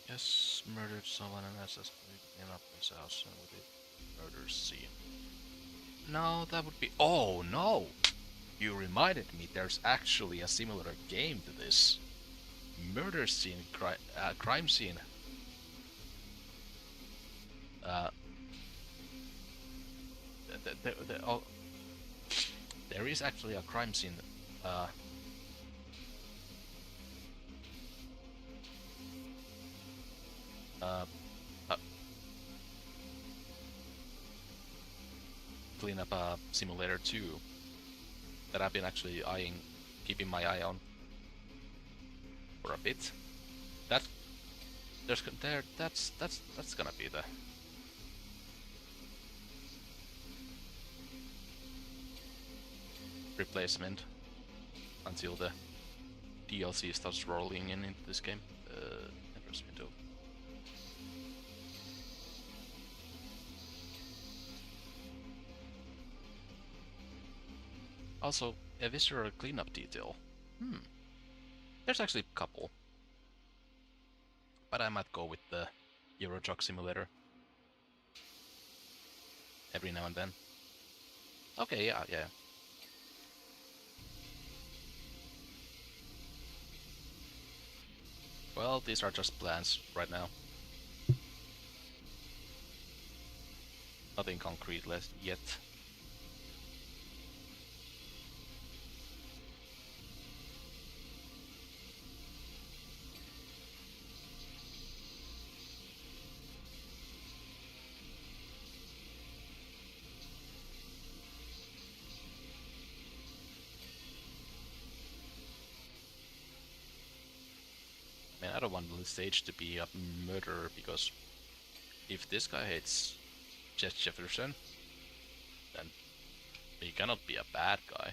Yes, murdered someone and has him up his house with the murder scene. No, that would be. Oh no! You reminded me. There's actually a similar game to this. Murder scene, crime scene. Oh, there is actually a crime scene. uh, uh, cleanup simulator 2 that I've been actually keeping my eye on for a bit. That that's gonna be the replacement until the DLC starts rolling in into this game. Address window. Also, a visitor cleanup detail. There's actually a couple, but I might go with the Euro Truck Simulator every now and then. Okay, yeah. Well, these are just plans right now. Nothing concrete yet. I mean, I don't want the stage to be a murderer, because if this guy hates Jet Jefferson, then he cannot be a bad guy.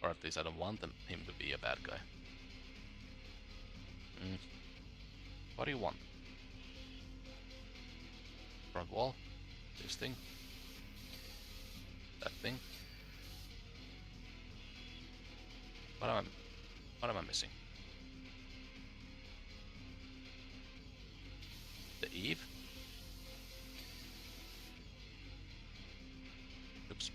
Or at least I don't want him to be a bad guy. What do you want? Front wall? This thing? That thing? What am I missing? The Eve? Oops.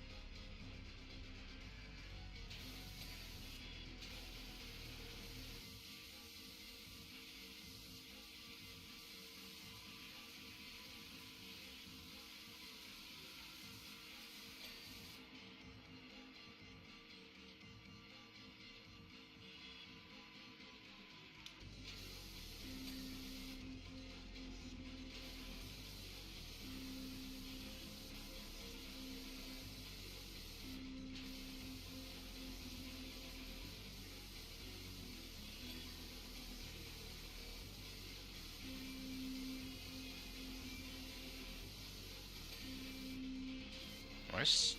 Nice.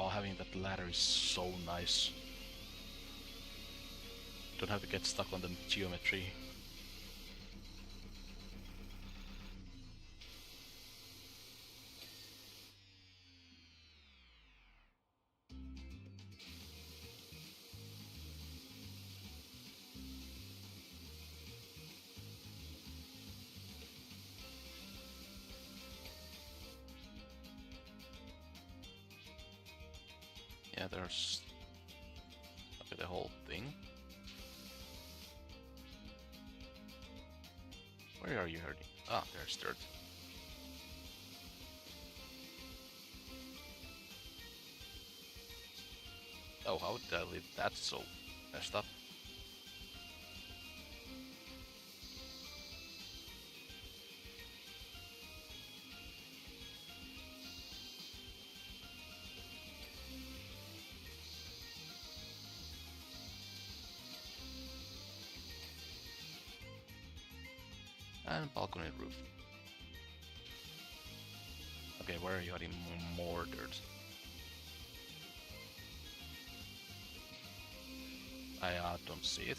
Oh, having that ladder is so nice. Don't have to get stuck on the geometry. Yeah, there's the whole thing. Where are you hurting? Ah, there's dirt. Oh, how did I leave that so messed up? And balcony roof. Okay, where are you adding more dirt? I don't see it.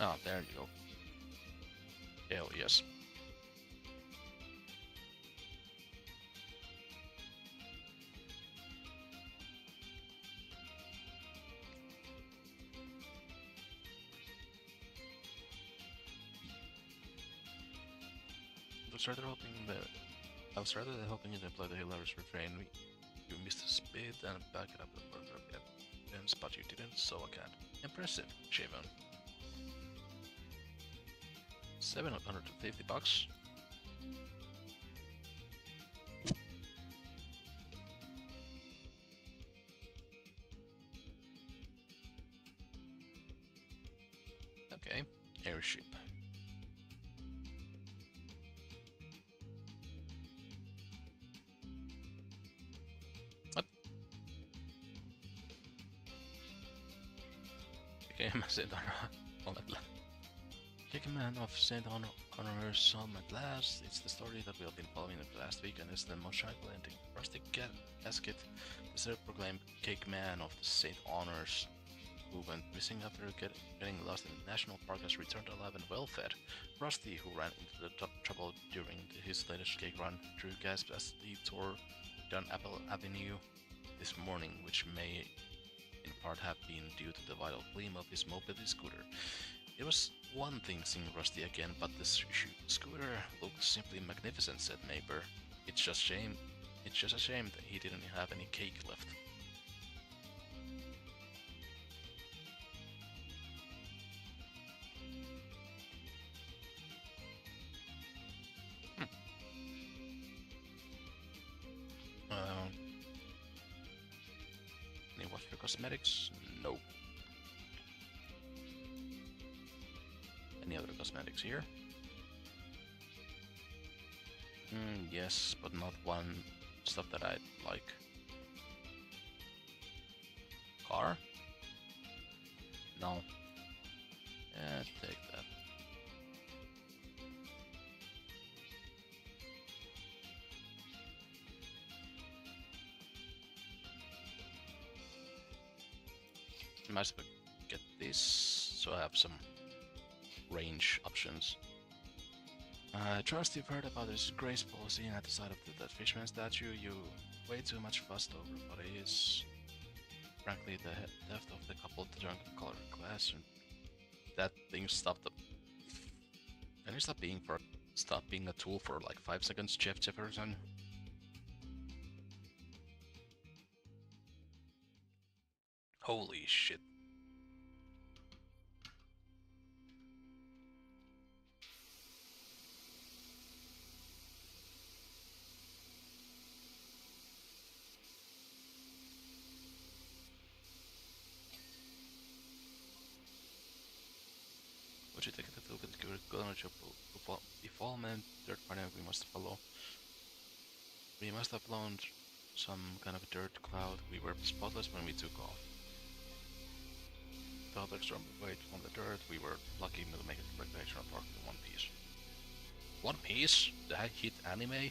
Ah, there you go. Hell yes. I started hoping that I was rather hoping you'd apply the hilarious refrain. You missed a speed and back it up the further a bit. But you didn't, so I can't. Impressive, Shavon. $750. Okay, airship. What? Became a Saint Honor. Kick a man off Saint Honor's Psalm at last. It's the story that we have been following the last week, and it's the most sharply ending. Rustic Casket, the self-proclaimed cake man of the Saint Honors, who went missing after getting lost in the national park, has returned alive and well-fed. Rusty, who ran into the trouble during his latest cake run, drew gasps as he tore down Apple Avenue this morning, which may in part have been due to the vital gleam of his mobility scooter. It was one thing seeing Rusty again, but the scooter looked simply magnificent, said neighbor. It's just a shame that he didn't have any cake left. Any watch for cosmetics? No. Any other cosmetics here? Yes, but not one stuff that I like. Car? No. Yeah, take that. Might as well get this, so I have some range options. I trust you've heard about this grace policy at the side of that fishman statue. You way too much fussed over what it is. Frankly, the death of the couple drunk colored glass and that thing stopped them. Can you stop being a tool for like 5 seconds, Jeff Jefferson? Holy shit. Would you take it to look at the knowledge of defaultment, third party we must follow? We must have blown some kind of dirt cloud. We were spotless when we took off. Without extra weight on the dirt, we were lucky to make it to recreational park in one piece. One Piece? That hit anime?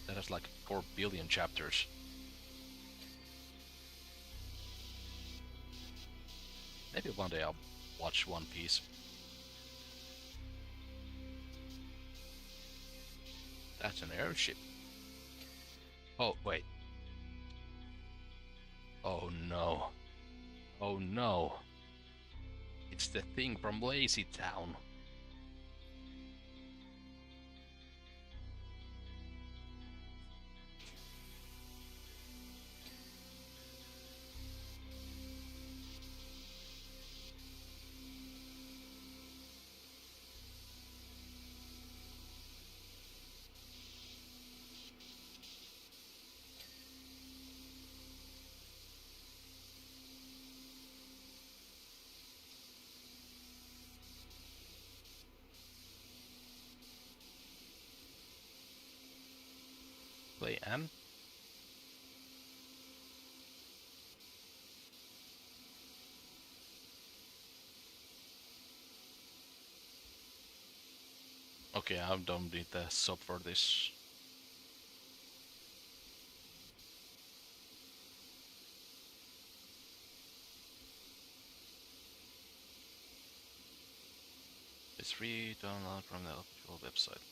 That has like 4 billion chapters. Maybe one day I'll watch One Piece. That's an airship. Oh, wait. Oh no. Oh no. It's the thing from Lazy Town. Play N? Okay, I don't need the sub for this. is free download from the official website.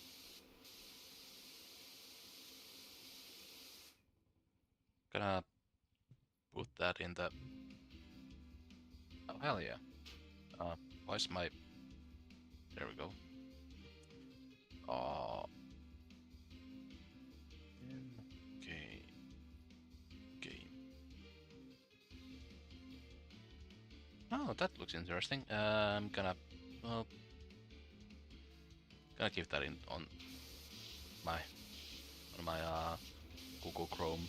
Gonna put that in the... Oh, hell yeah. Why is my... There we go. Okay. Game. Oh, that looks interesting. I'm gonna... Well... Gonna keep that in on my Google Chrome.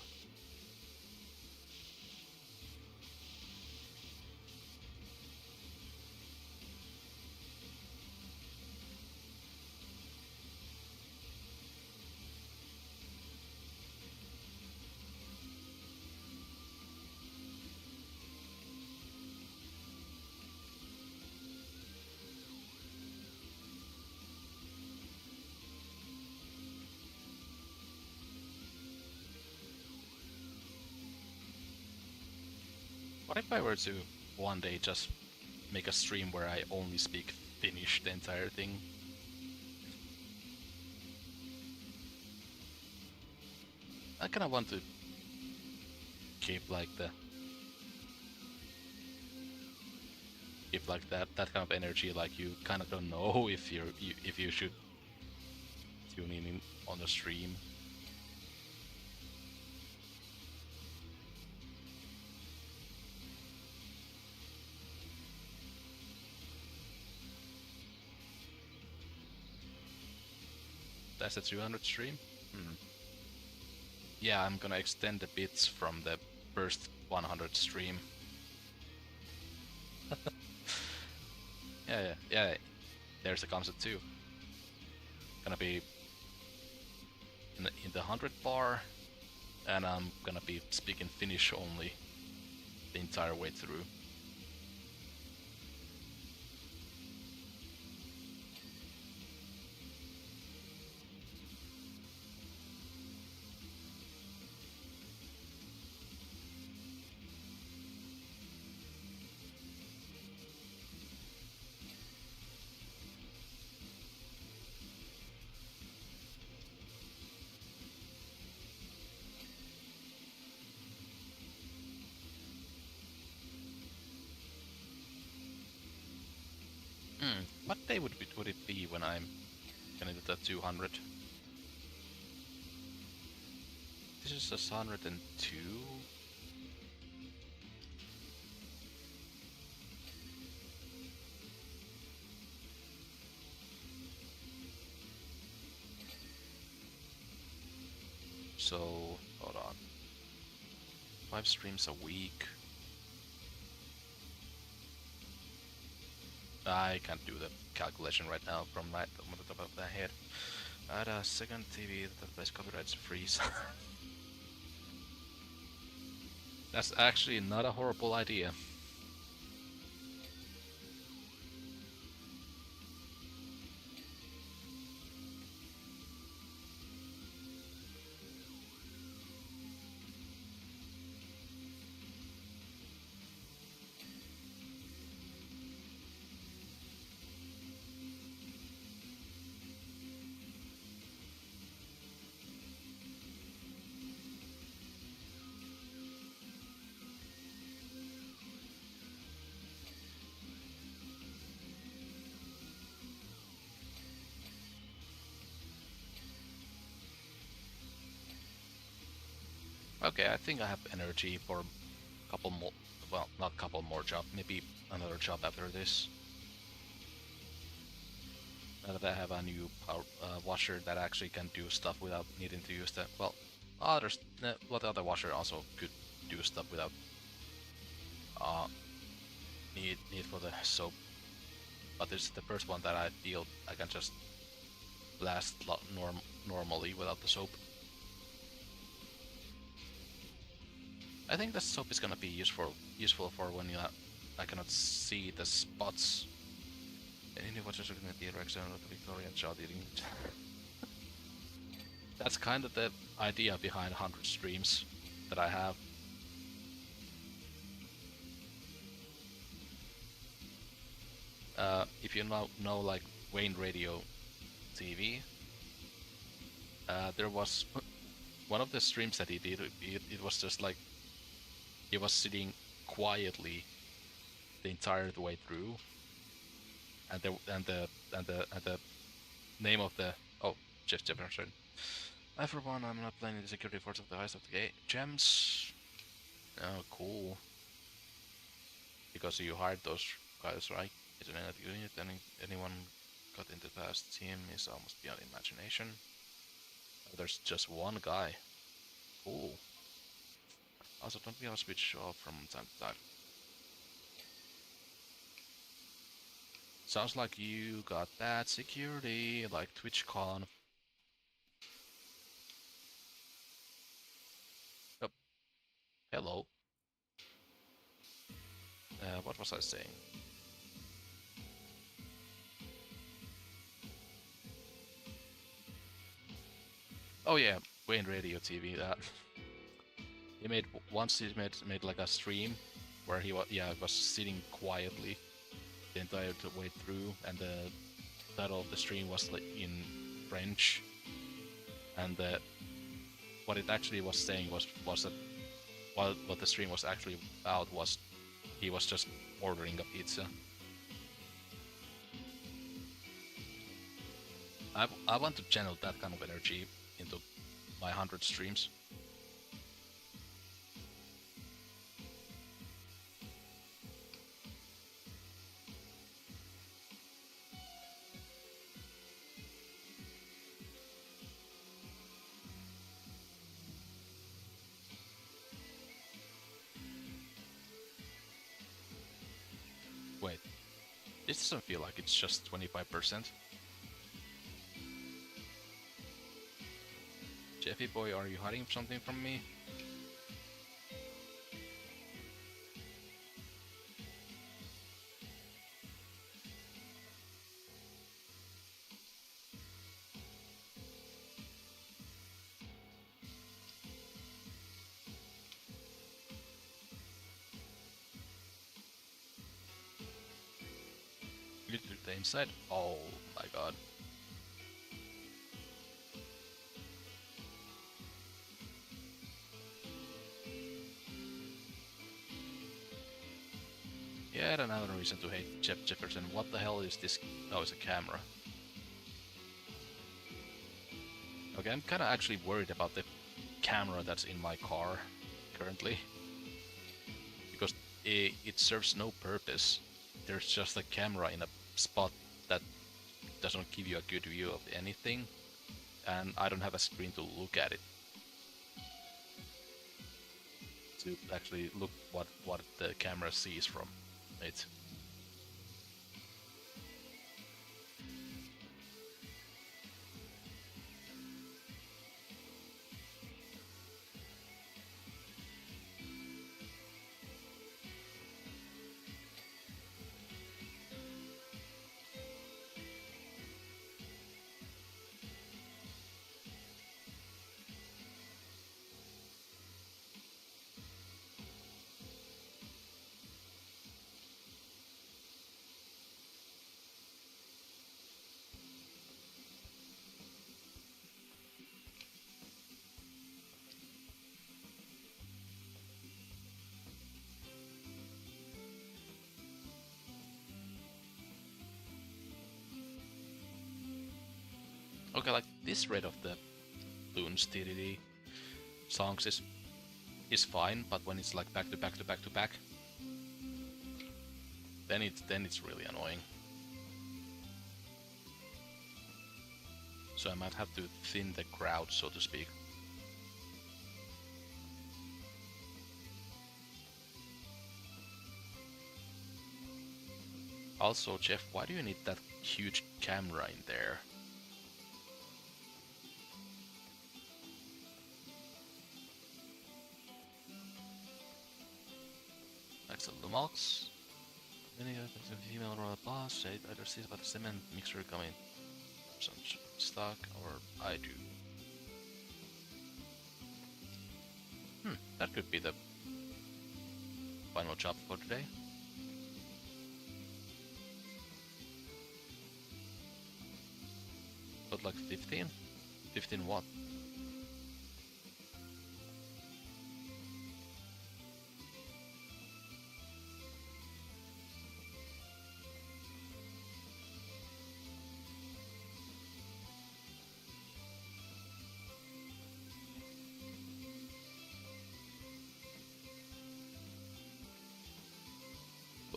What if I were to one day just make a stream where I only speak Finnish the entire thing? I kinda want to keep like that kind of energy, like you kinda don't know if if you should tune in on the stream. That's a 200 stream? Yeah, I'm gonna extend the bits from the first 100 stream. Yeah. There's a concept too. Gonna be in the 100 bar, and I'm gonna be speaking Finnish only the entire way through. What day would it be when I'm gonna do the 200? This is just 102. So hold on. 5 streams a week. I can't do the calculation right now from the top of my head. Add a second TV that plays copyrights freeze. That's actually not a horrible idea. Okay, I think I have energy for a couple more, well, not a couple more job, maybe another job after this. Now that I have a new power washer that actually can do stuff without needing to use the, well, others, well, the other washer also could do stuff without need for the soap. But this is the first one that I feel I can just blast normally without the soap. I think the soap is gonna be useful for when I cannot see the spots. Any watchers looking at the erection of the Victorian child eating. That's kind of the idea behind 100 streams that I have. If you know like Wayne Radio TV. There was one of the streams that he did. It was just like he was sitting quietly the entire way through, and the name of the Jeff Jefferson. For one, I'm not playing the security force of the heist of the game. Gems. Oh, cool. Because you hired those guys, right? It's an unit. Anyone got into the past team is almost beyond imagination. Oh, there's just one guy. Cool. Also, don't be able to switch off from time to time. Sounds like you got bad security, like TwitchCon. Oh, hello. What was I saying? Oh yeah, Wayne Radio TV. He made like a stream where he was sitting quietly the entire way through, and the title of the stream was like in French, and what it actually was saying was that what the stream was actually about was he was just ordering a pizza. I want to channel that kind of energy into my 100 streams. Wait, this doesn't feel like it's just 25%. Jeffy boy, are you hiding something from me? You took the inside? Oh my god. Yet another reason to hate Jeff Jefferson. What the hell is this? Oh, it's a camera. Okay, I'm kinda actually worried about the camera that's in my car currently. Because it serves no purpose. There's just a camera in a spot that doesn't give you a good view of anything. And I don't have a screen to look at it. To actually look what the camera sees from it. Okay, like this rate of the Loons TDD songs is fine, but when it's like back to back to back to back, then it's really annoying. So I might have to thin the crowd, so to speak. Also, Jeff, why do you need that huge camera in there? Next up, the Mox. Many female royal boss. I either see about the cement mixer coming some stock, or I do. That could be the final job for today. put like 15? 15 what?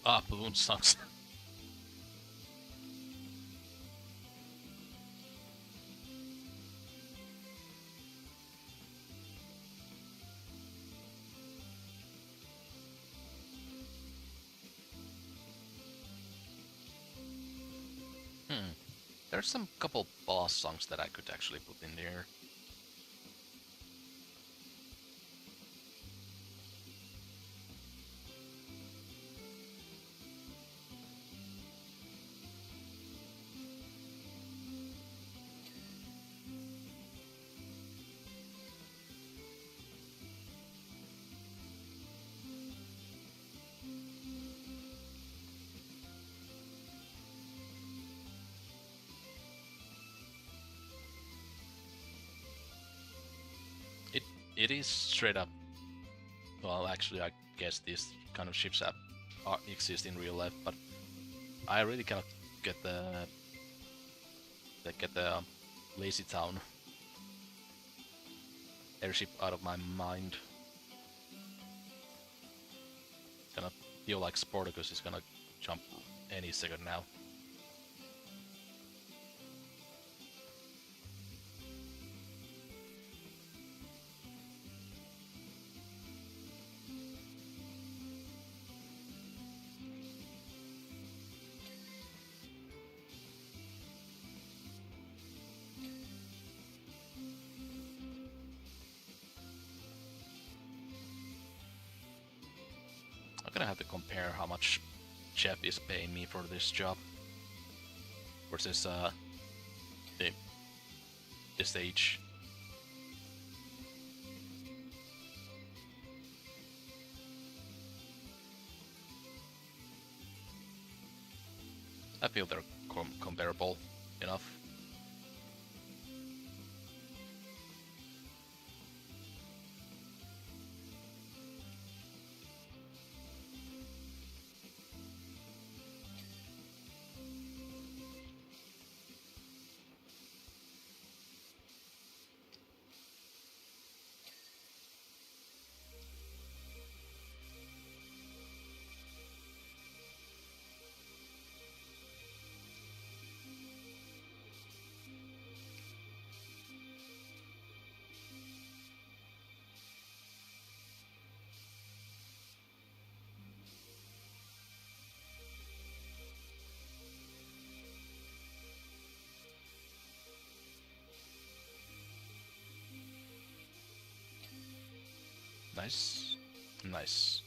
Ah, balloon sucks. There's some couple boss songs that I could actually put in there. It it is straight up. Well, actually, I guess these kind of ships exist in real life, but I really cannot get the Lazy Town airship out of my mind. Gonna feel like Sportacus is gonna jump any second now. I'm gonna have to compare how much Jeff is paying me for this job versus the stage. I feel they're comparable enough. Nice. Nice.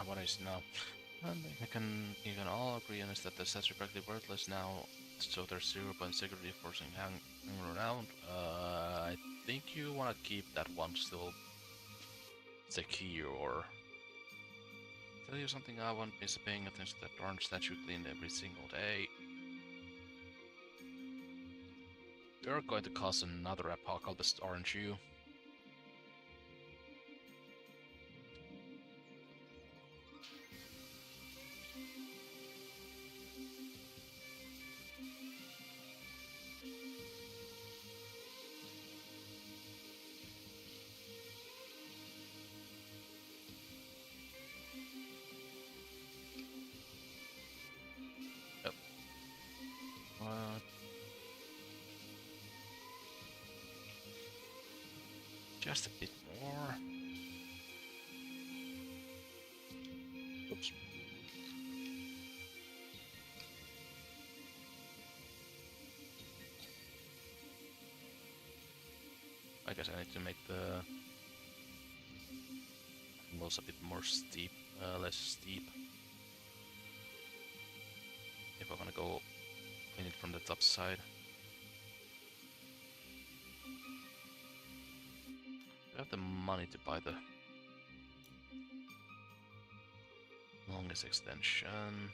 What is now? You can all agree on this that the sets are practically worthless now, so there's 0 point security forcing hang around. I think you want to keep that one still secure, or tell you something, I won't miss paying attention to that darn statue cleaned every single day. You're going to cause another apocalypse, aren't you? Yep. What? Just a bit more. Oops. I guess I need to make the angles a bit more steep, less steep. if I wanna go clean it from the top side. I have the money to buy the longest extension.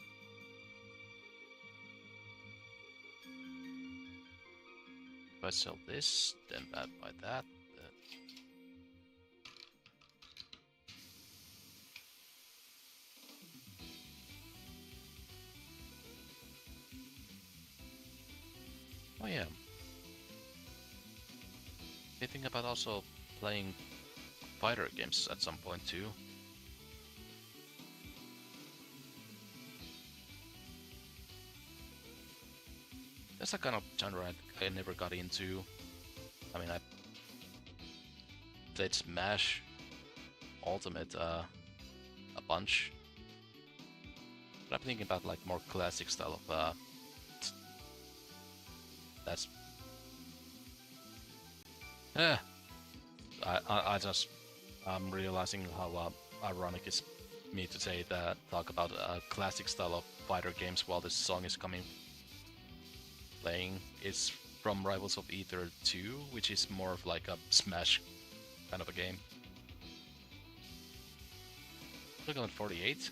If I sell this, then I'd buy that. Oh yeah. I think about also playing fighter games at some point too. That's a kind of genre I never got into. I mean, I played Smash Ultimate a bunch. But I'm thinking about like more classic style of that's eh. I just I'm realizing how ironic it's me to say that talk about a classic style of fighter games while this song is coming playing. It's from Rivals of Ether 2, which is more of like a Smash kind of a game. Look at 48.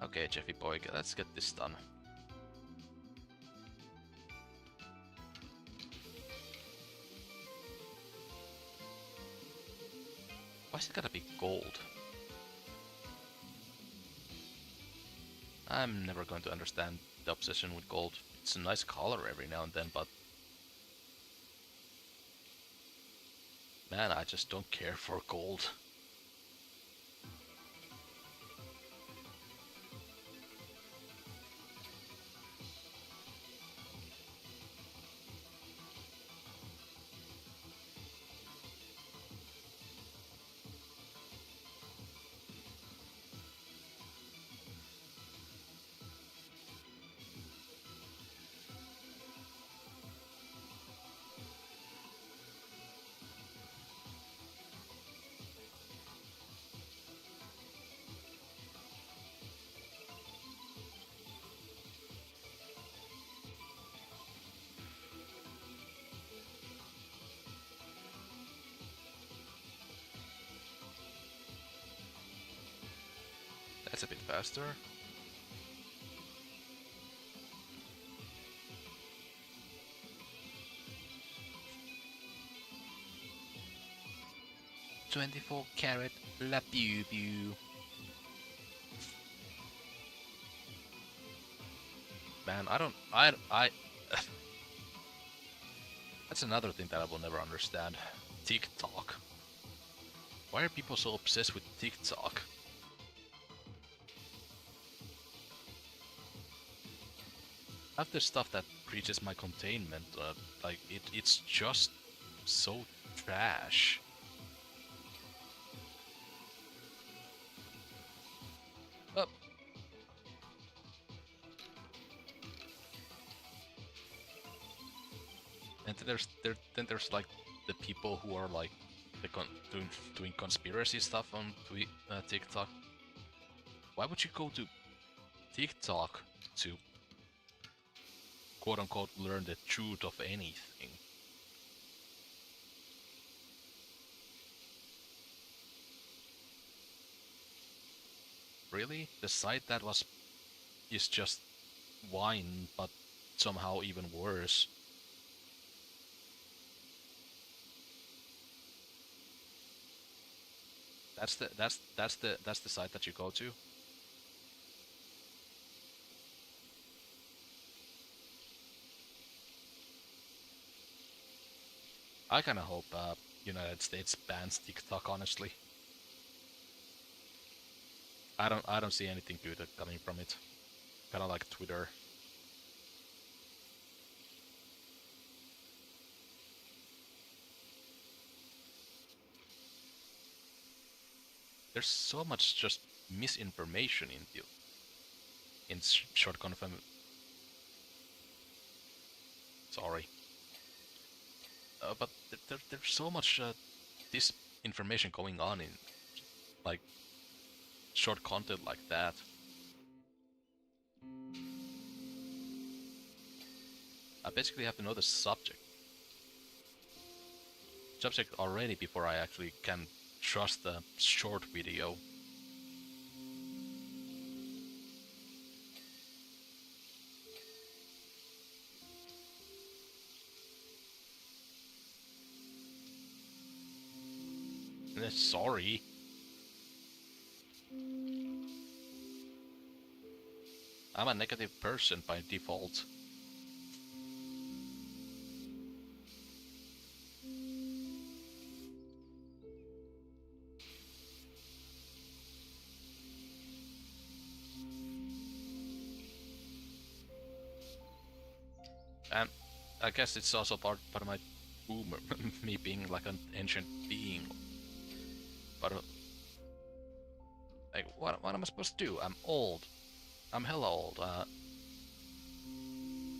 Okay, Jeffy boy, let's get this done. Why's it gotta be gold? I'm never going to understand the obsession with gold. It's a nice color every now and then, but man, I just don't care for gold. That's a bit faster. $24 la pew pew. Man, I that's another thing that I will never understand. TikTok. Why are people so obsessed with TikTok? Half the stuff that breaches my containment, like it's just so trash. Oh, and then there's like the people who are like doing conspiracy stuff on TikTok. Why would you go to TikTok to quote unquote learn the truth of anything? Really? The site that was is just wine, but somehow even worse. That's the site that you go to. I kind of hope United States bans TikTok. Honestly, I don't see anything good coming from it. Kind of like Twitter. there's so much just misinformation in short confirm. Sorry, but there's so much this information going on in like short content like that. I basically have to know the subject already before I actually can trust the short video. Sorry. I'm a negative person by default. And I guess it's also part of my boomer, me being like an ancient being. But like, what am I supposed to do? I'm old. I'm hella old.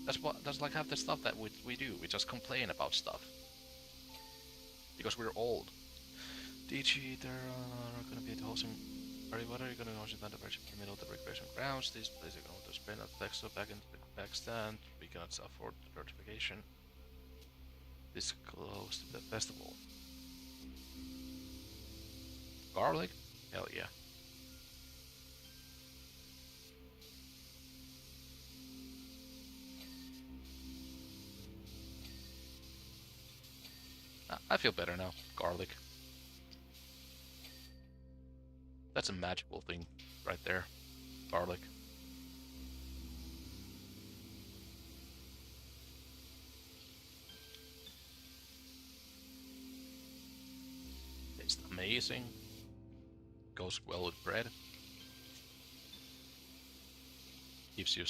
That's like half the stuff that we do. We just complain about stuff because we're old. DG, there are gonna be the hosting. What are you gonna host in the middle of the recreation grounds? This place is going to spin up text back into the back stand. We cannot afford the notification. This close to the festival. Garlic? Hell yeah. I feel better now. Garlic. That's a magical thing right there. Garlic. It's amazing. Goes well with bread. Keeps you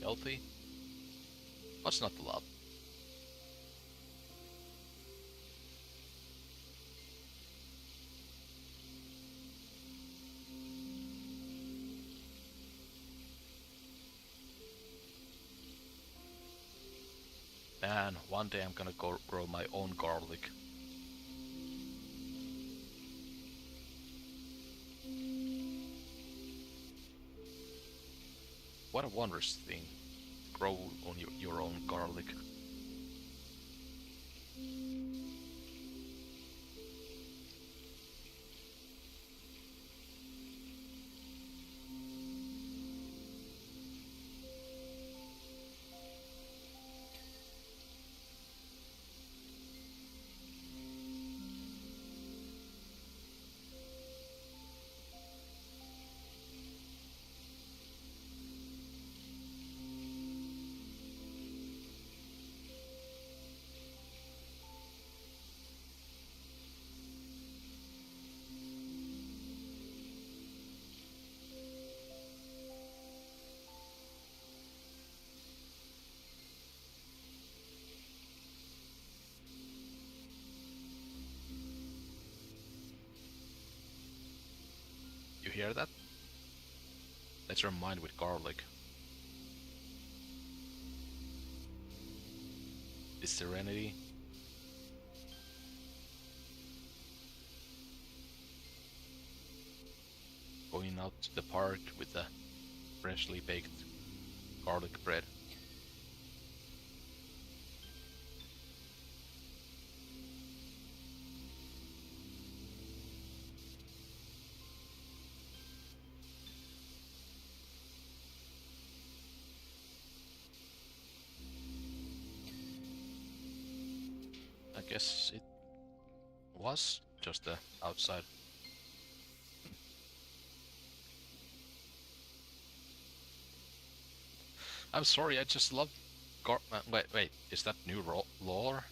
healthy. What's not to love? Man, one day I'm gonna grow my own garlic. What a wondrous thing. Grow on your own garlic. You hear that? That's your mind with garlic. This serenity. Going out to the park with the freshly baked garlic bread. I guess it was just the outside. I'm sorry, I just love wait, is that new lore?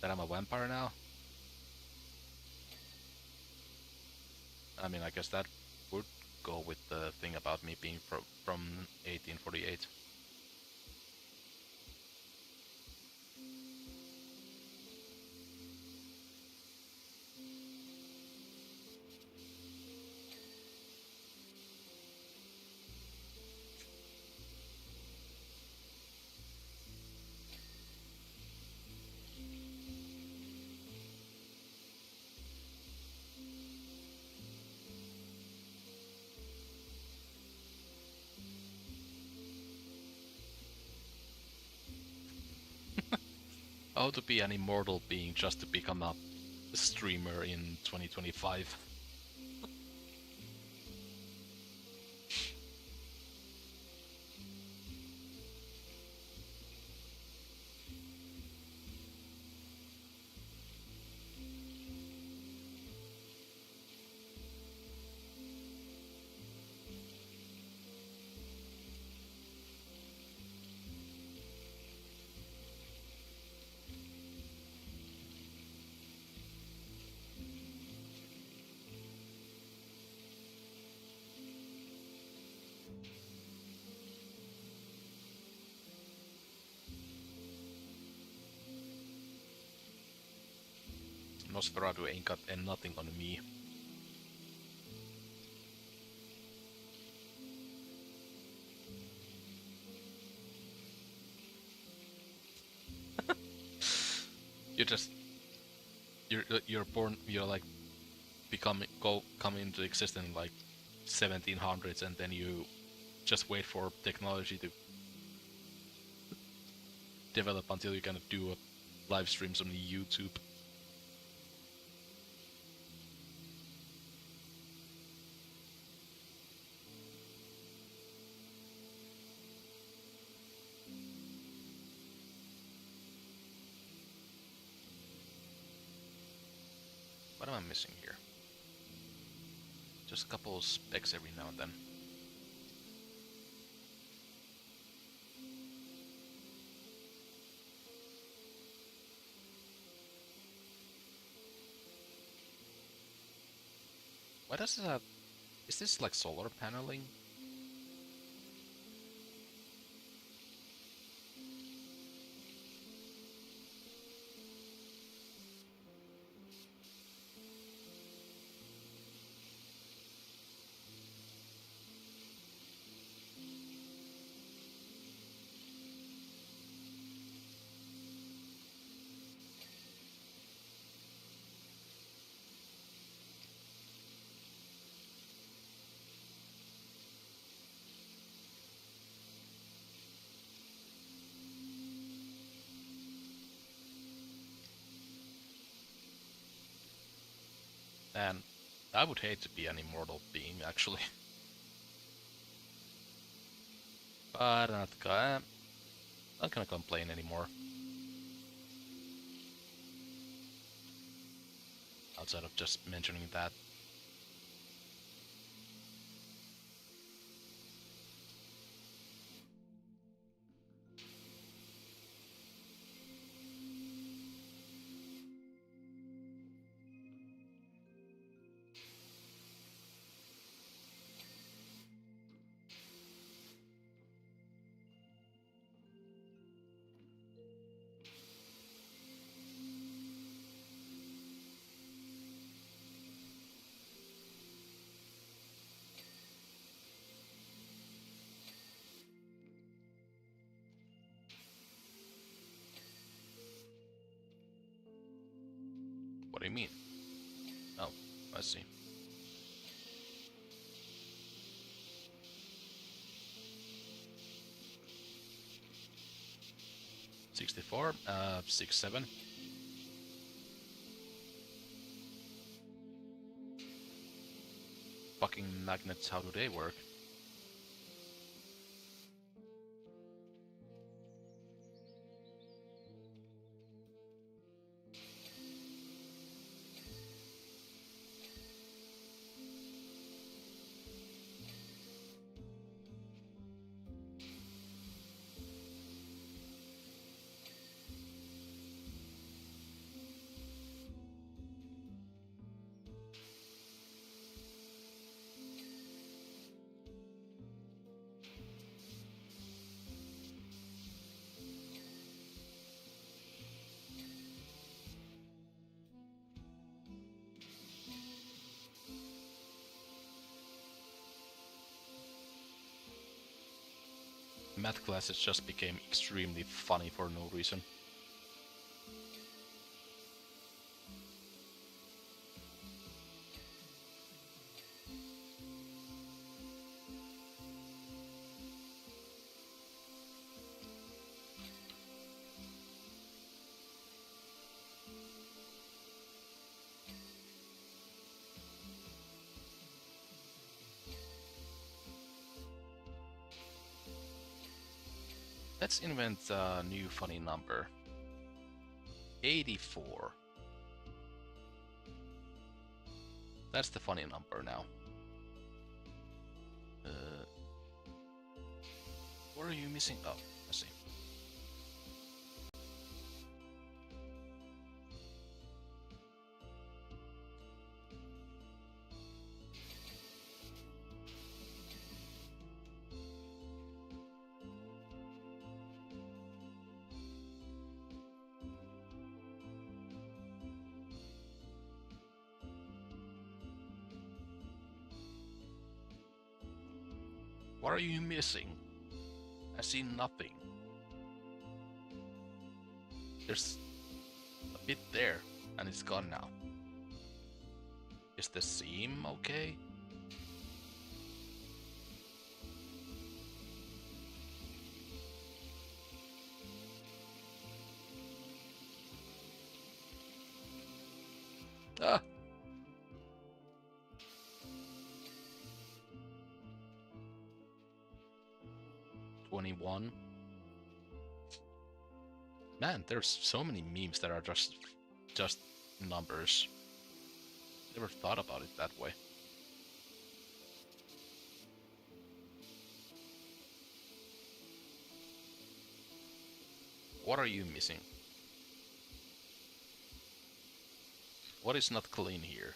That I'm a vampire now? I mean, I guess that would go with the thing about me being from 1848. How to be an immortal being just to become a streamer in 2025. Nosferatu ain't got nothing on me. You just you're born, you're like come into existence in like 1700s, and then you just wait for technology to develop until you can do live streams on YouTube. What am I missing here? Just a couple of specs every now and then. What is that? Is this like solar paneling? And I would hate to be an immortal being, actually. But I'm not gonna complain anymore. Outside of just mentioning that. What do you mean? Oh, I see. $64, 6-7. Fucking magnets, how do they work? Math classes just became extremely funny for no reason. Let's invent a new funny number. 84. That's the funny number now. What are you missing? Oh, I see. What are you missing? I see nothing. There's a bit there, and it's gone now. Is the seam okay? Ah! 21. Man, there's so many memes that are just numbers. Never thought about it that way. What are you missing? What is not clean here?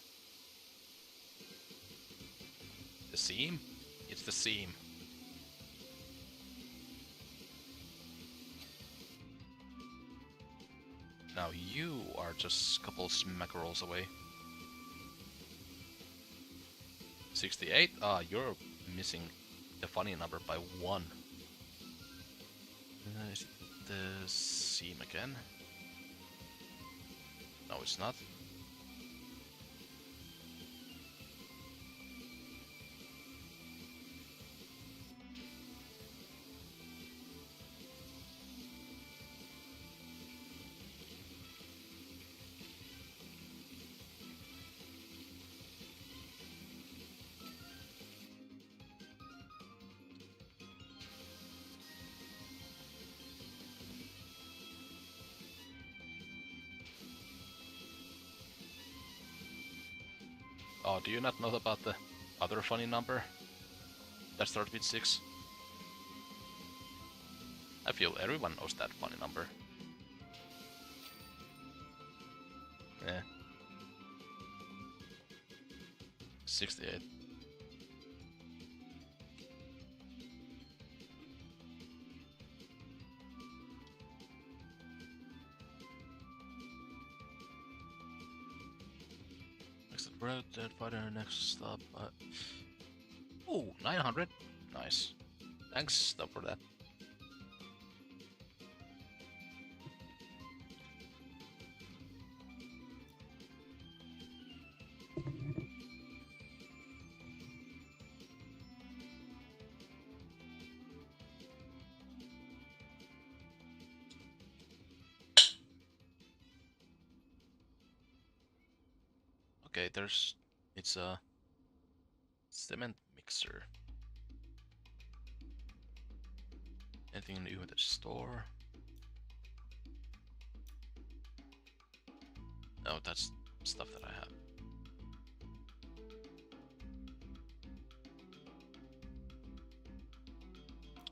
The seam? It's the seam. Now you are just a couple smackerels away. 68? Ah, you're missing the funny number by 1. Is it the seam again? No, it's not. Oh, do you not know about the other funny number that starts with 6? I feel everyone knows that funny number. Yeah. 68. Next road, dead fighter, next stop. Ooh, 900. Nice. Thanks, stop for that. Okay, it's a cement mixer. Anything new at the store? No, that's stuff that I have.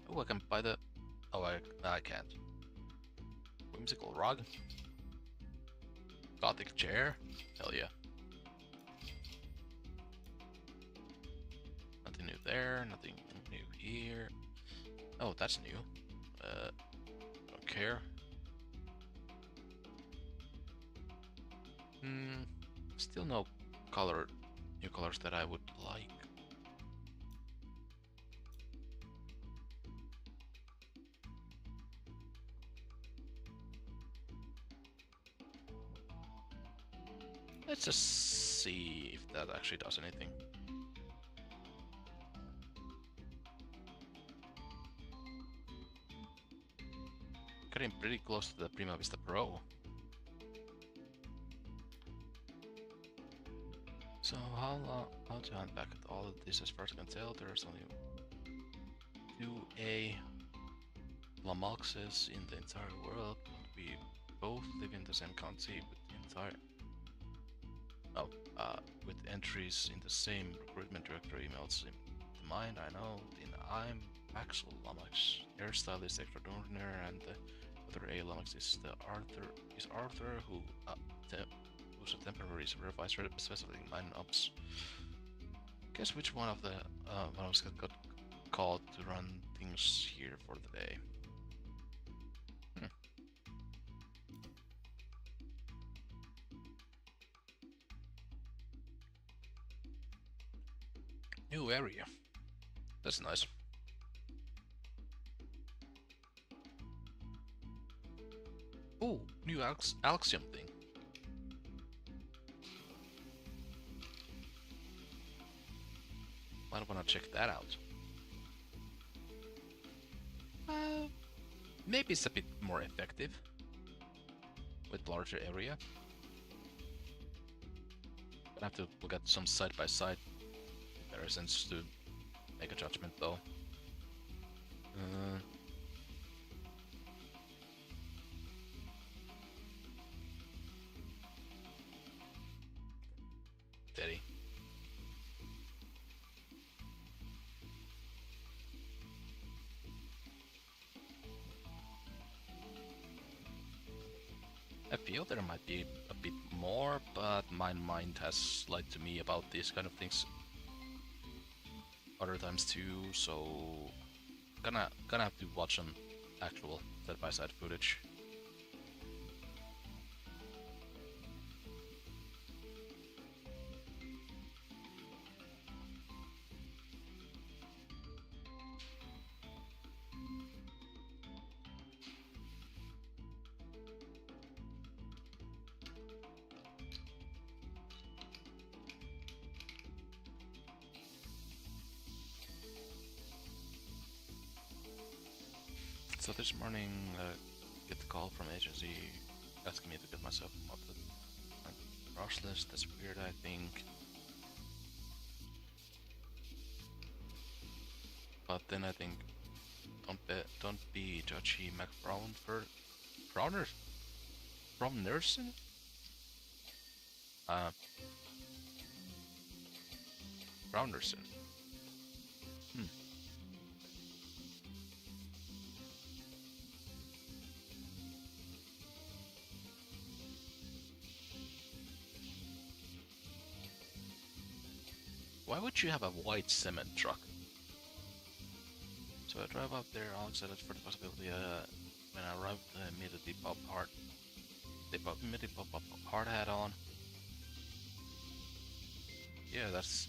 Oh, I can buy the... Oh, I can't. Whimsical rug? Gothic chair? Hell yeah. Nothing new there, nothing new here. Oh, that's new. Don't care. Still no new colors that I would like. Let's just see if that actually does anything. Getting pretty close to the Prima Vista Pro. So how to unpack all of this? As far as I can tell, there's only 2A Lamoxes in the entire world, but we both live in the same county with the entire oh, with entries in the same recruitment director emails in the mine. I know. Then I'm Axel Lamox, hairstylist extraordinaire, and the other A Lamox is the Arthur who who's a temporary supervisor specifically in mine ops. Guess which one of the one of us got called to run things here for the day. Hmm. New area. That's nice. Oh, new Alxium thing. Might wanna check that out. Maybe it's a bit more effective with larger area. Gonna have to look at some side-by-side comparisons to make a judgment though. Uh, Steady. I feel there might be a bit more, but my mind has lied to me about these kind of things other times too, so gonna have to watch some actual side-by-side footage. So this morning, get the call from agency asking me to get myself on the rush list. That's weird, I think. But then I think, don't be judgy, McBrown for Browner from nursing. Uh, Brownderson. Hmm. Why would you have a white cement truck? So I drive up there, all excited for the possibility. When I arrived, immediately pop hard hat on. Yeah, that's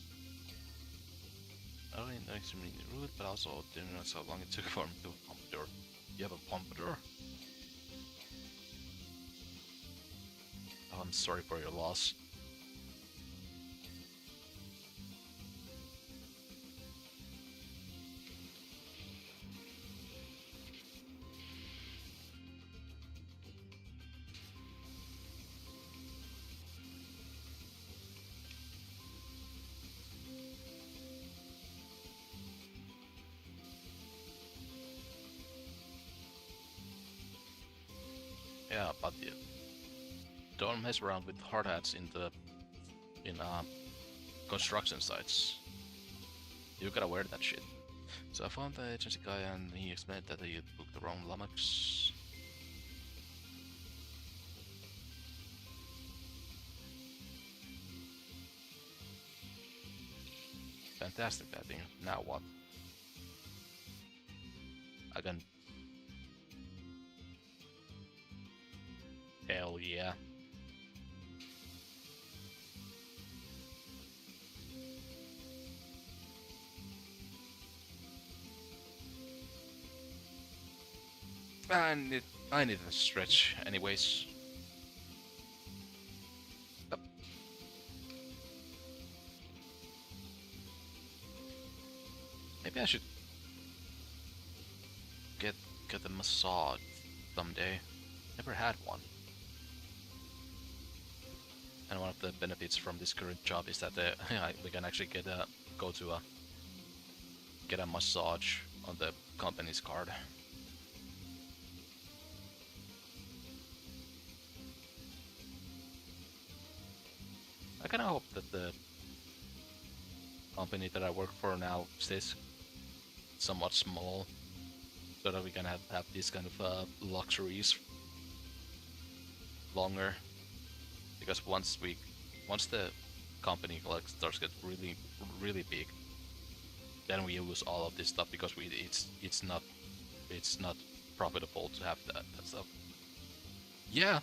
not only extremely rude, but also didn't realize how long it took for me to pump door. You have a pompadour? Oh, I'm sorry for your loss. Yeah, but don't mess around with hard hats in construction sites. You gotta wear that shit. So I found the agency guy and he explained that he booked the wrong Lummox. Fantastic that thing. Now what? I can... Hell yeah. I need a stretch anyways. Yep. Maybe I should get a massage someday. Never had one. And one of the benefits from this current job is that we can actually get a massage on the company's card. I kind of hope that the company that I work for now stays somewhat small, so that we can have these kind of luxuries longer. Because once the company like starts get really big, then we lose all of this stuff because it's not profitable to have that stuff. Yeah,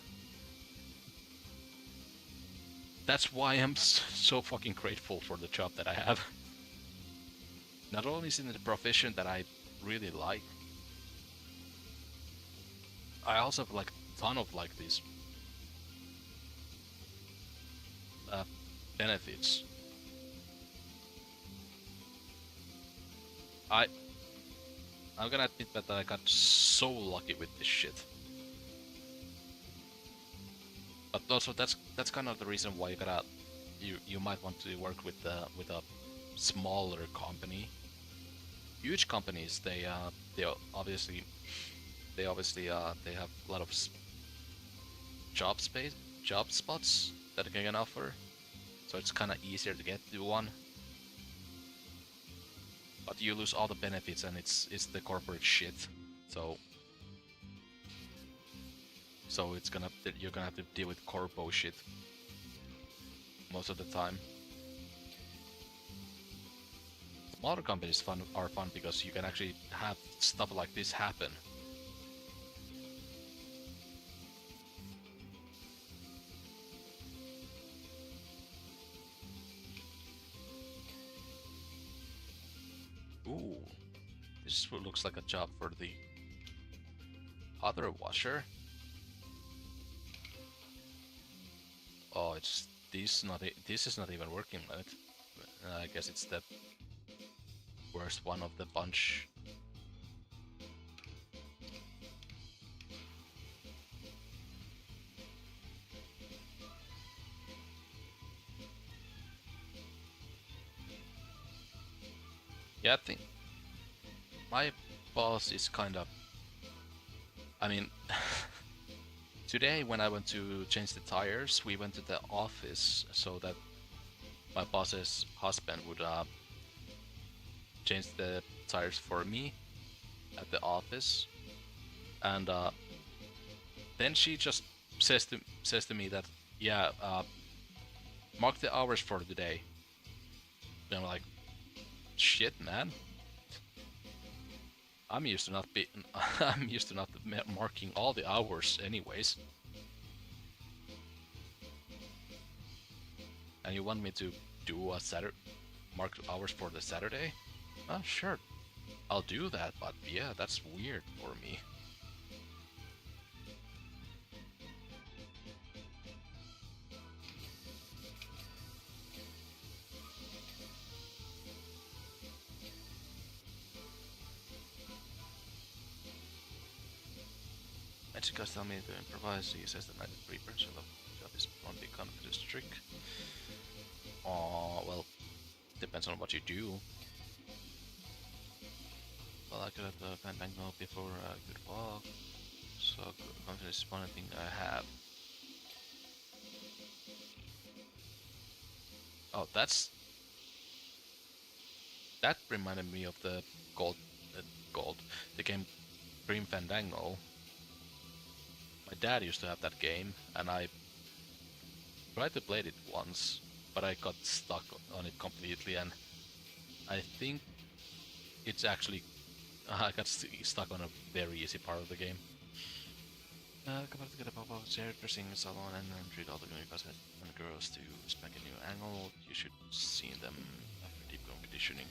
that's why I'm so fucking grateful for the job that I have. Not only is it a profession that I really like, I also have like a ton of like these uh, benefits. I I'm gonna admit that I got so lucky with this shit. But also that's kind of the reason why you might want to work with a smaller company. Huge companies they obviously they have a lot of job space job spots that they can offer, so it's kind of easier to get to one. But you lose all the benefits and it's the corporate shit. So it's gonna you're gonna have to deal with corpo shit most of the time. Smaller companies are fun because you can actually have stuff like this happen. Ooh, this looks like a job for the other washer. Oh, it's this is not even working on it. I guess it's the worst one of the bunch. Yeah, I think my boss is kind of. I mean, today when I went to change the tires, we went to the office so that my boss's husband would change the tires for me at the office, and then she just says to me that yeah, mark the hours for today. And I'm like, shit, man. I'm used to not be I'm used to not marking all the hours anyways. And you want me to do a Saturday mark hours for the Saturday? Oh, sure, I'll do that, but yeah, that's weird for me. Magica's tell me to improvise. He says that 93% of the job is on the confidence trick. Oh, well, depends on what you do. Well, I could have the Fandango before I could walk, so confidence is one thing I have. Oh, that reminded me of the gold, uh, gold, the game Grim Fandango. My dad used to have that game, and I tried to play it once, but I got stuck on it completely, and I think it's actually I got stuck on a very easy part of the game. Come out to get a pop-up chair dressing salon and treat all the new guys and girls to spank a new angle. You should see them after deep conditioning,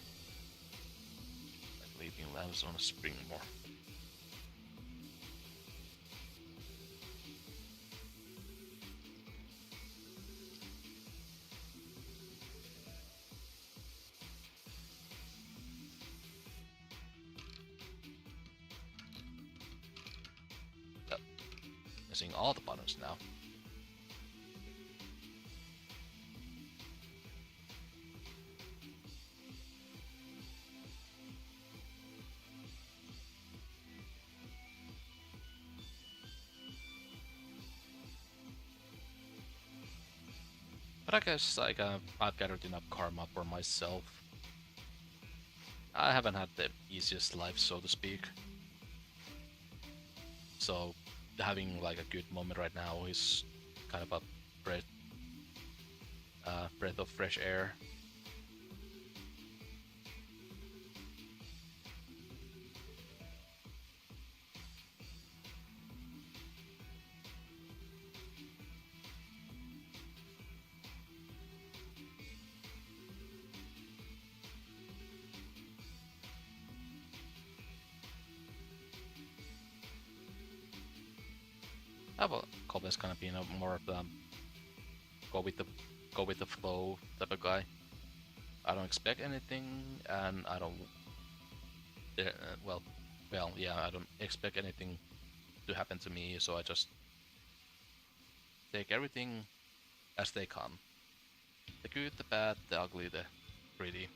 like leaving lamps on a spring more. Yep. Missing all the buttons now. But I guess like I've gathered enough karma for myself. I haven't had the easiest life, so to speak. So having like a good moment right now is kind of a breath, breath of fresh air. I've always kind of been a more of the go with the go with the flow type of guy. I don't expect anything, and I don't. Well, yeah, I don't expect anything to happen to me, so I just take everything as they come. The good, the bad, the ugly, the pretty.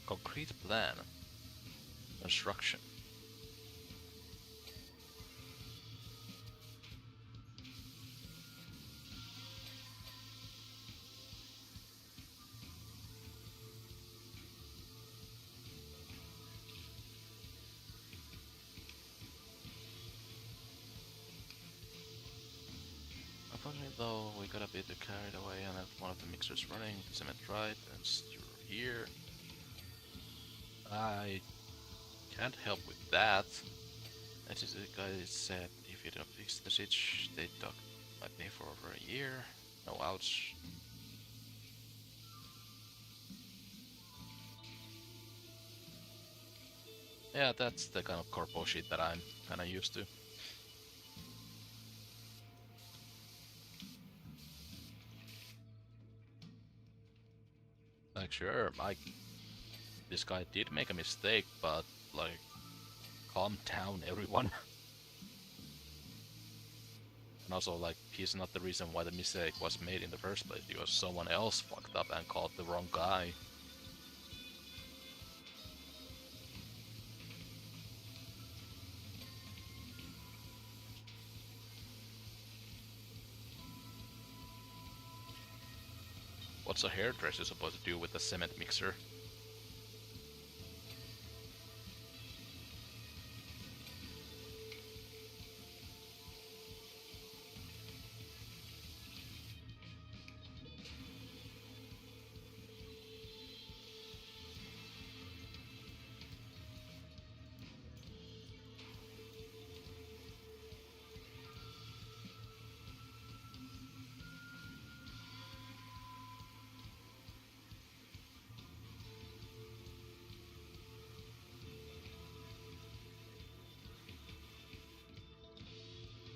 Concrete plan. Construction. Unfortunately though, we got a bit carried away and have one of the mixers running, the cement right, and you're here. I can't help with that. As the guy said, if you don't fix the switch, they talk at me for over a year. No ouch. Yeah, that's the kind of corpo shit that I'm kinda used to. Like sure, this guy did make a mistake, but like calm down everyone. And also like he's not the reason why the mistake was made in the first place, because someone else fucked up and called the wrong guy. What's a hairdresser supposed to do with a cement mixer?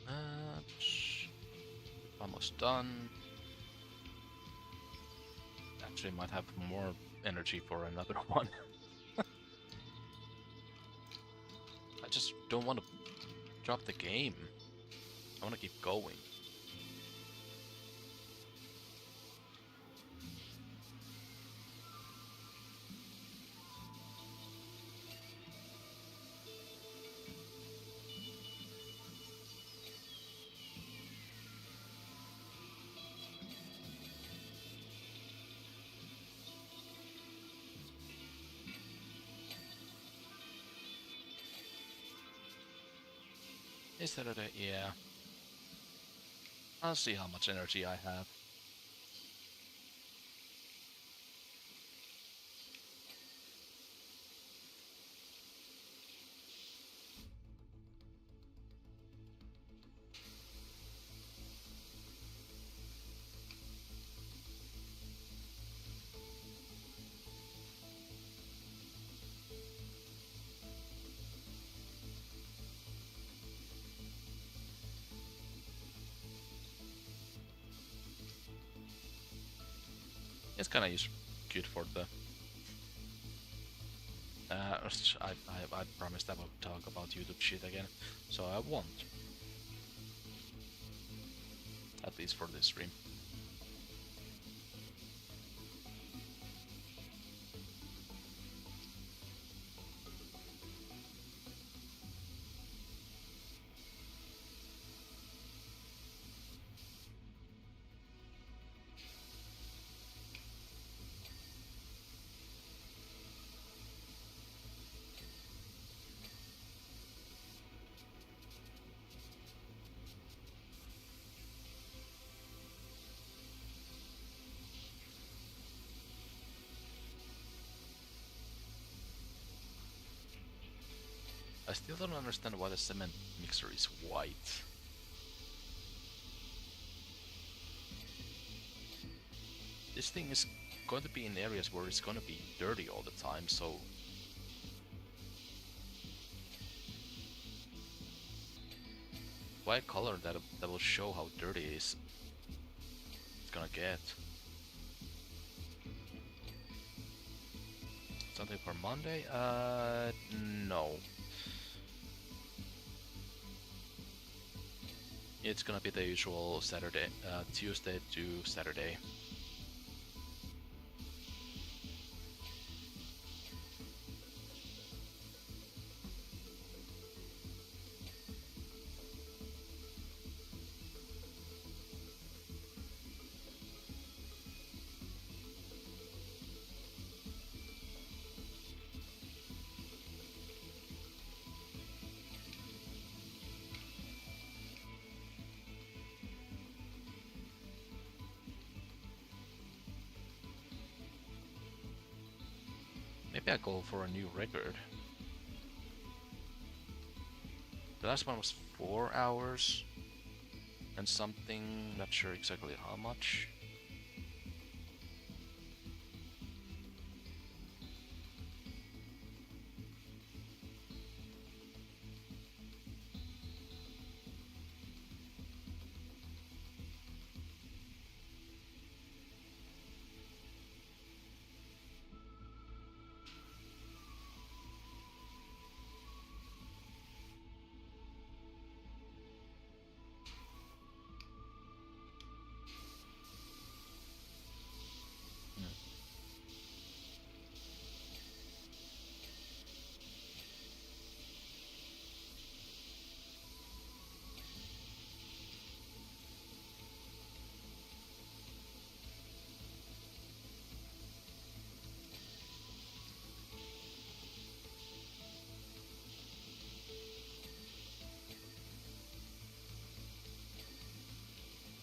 Uh, almost done. Actually, might have more energy for another one. I just don't want to drop the game. I want to keep going. Is that a yeah? I'll see how much energy I have. It's kind of good for the. I promised I would talk about YouTube shit again, so I won't. At least for this stream. I still don't understand why the cement mixer is white. This thing is going to be in areas where it's going to be dirty all the time, so... White color that will show how dirty it's gonna get. Something for Monday? No. It's gonna be the usual Saturday, Tuesday to Saturday. Maybe I go for a new record. The last one was 4 hours and something, not sure exactly how much.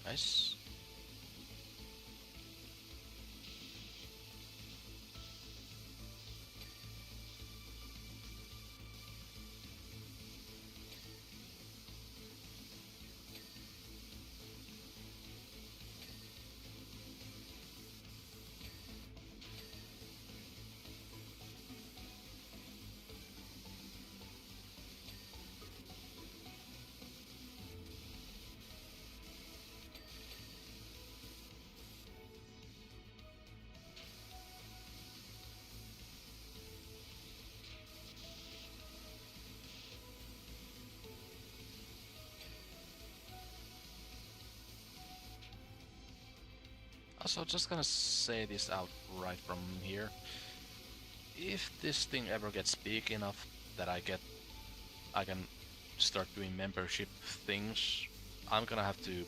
Nice. Also, just gonna say this out right from here. If this thing ever gets big enough that I can start doing membership things, I'm gonna have to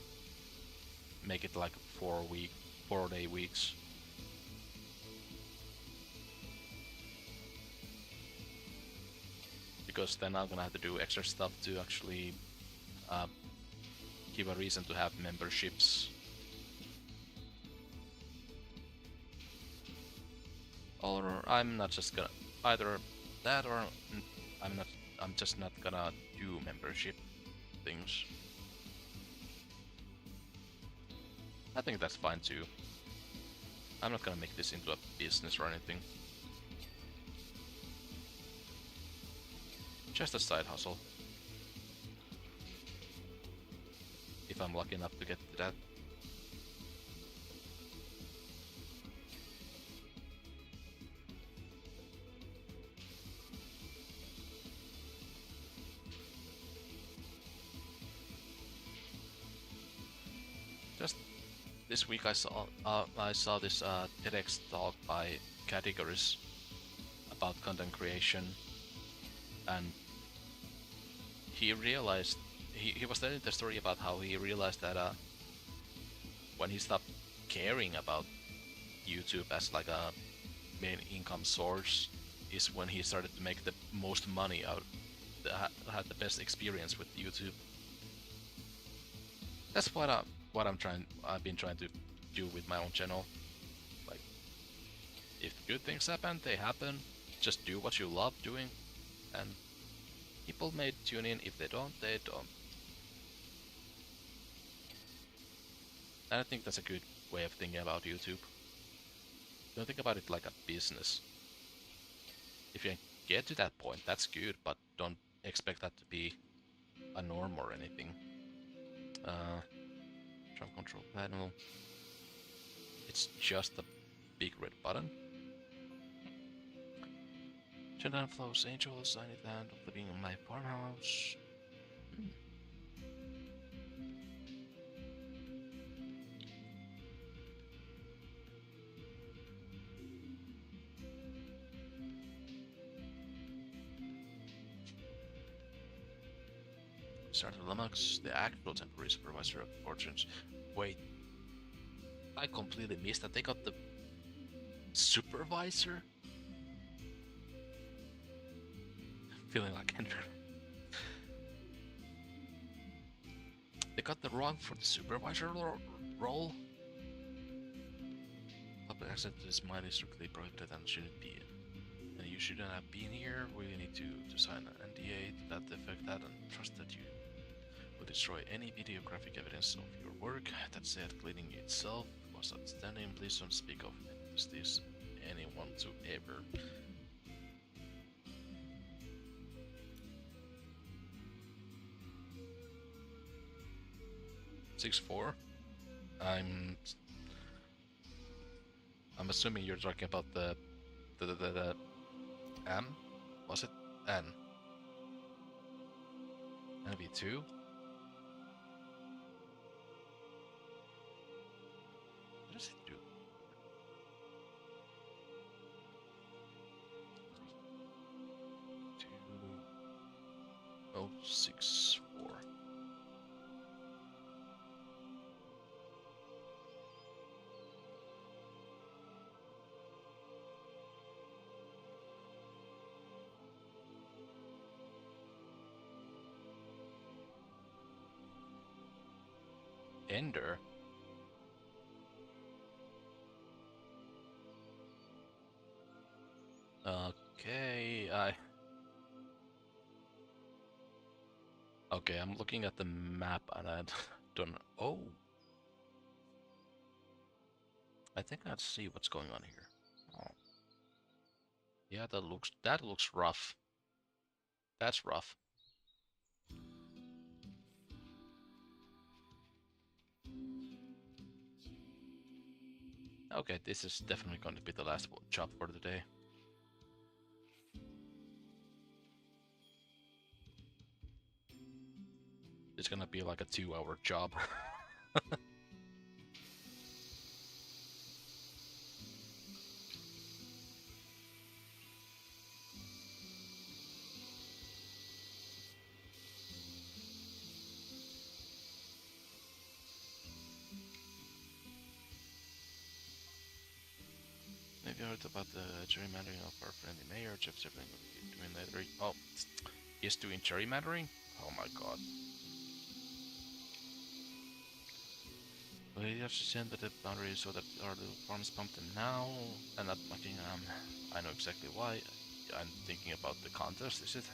make it like 4-day weeks. Because then I'm gonna have to do extra stuff to actually give a reason to have memberships. Or I'm not just gonna either that or I'm just not gonna do membership things. I think that's fine too. I'm not gonna make this into a business or anything. Just a side hustle. If I'm lucky enough to get to that. this week I saw this TEDx talk by categories about content creation, and he realized he was telling the story about how he realized that when he stopped caring about YouTube as like a main income source is when he started to make the most money out, had the best experience with YouTube. That's I've been trying to do with my own channel. Like, if good things happen, they happen. Just do what you love doing, and people may tune in. If they don't, they don't. And I think that's a good way of thinking about YouTube. Don't think about it like a business. If you get to that point, that's good, but don't expect that to be a norm or anything. Drum control panel. It's just a big red button. Shutdown flows, angels, I need land, living in my farmhouse. Started Lumux, the actual temporary supervisor of fortunes. Wait, I completely missed that. They got the supervisor? Feeling like Hendrik. They got the wrong for the supervisor role? Public access to this mine is strictly prohibited and shouldn't be. And you shouldn't have been here. We need to sign an NDA to that effect that and trust that you will destroy any videographic evidence of your work. That said, cleaning itself was outstanding. Please don't speak of this anyone to ever. $6.4. I'm assuming you're talking about the M? Was it N? NV2? What does it do? Oh, 6.4. Ender? Okay, Okay, I'm looking at the map and I don't... Oh! I think I'd see what's going on here. Oh. Yeah, that looks rough. That's rough. Okay, this is definitely going to be the last job for the day. It's gonna be like a 2-hour job. Have you heard about the gerrymandering of our friendly mayor, Jeff Sibling, doing later? Oh, he's doing gerrymandering? Oh my god. Well, you have to send the boundaries so that our little farms pump them now, and not mucking, I know exactly why. I'm thinking about the contest, is it?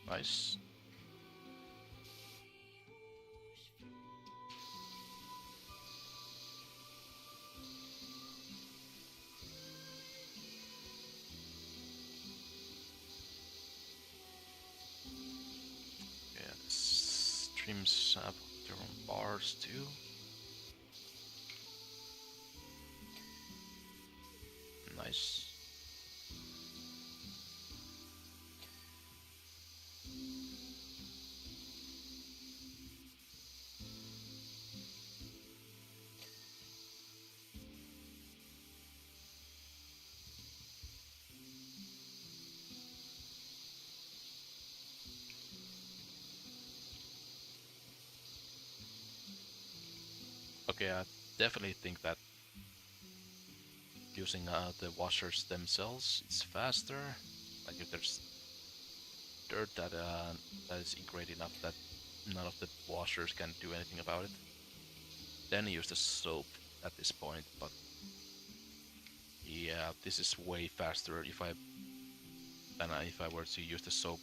Nice. games have their own bars too. Nice. Okay, I definitely think that using the washers themselves is faster. Like if there's dirt that is ingrained enough that none of the washers can do anything about it, then use the soap at this point. But yeah, this is way faster if I were to use the soap.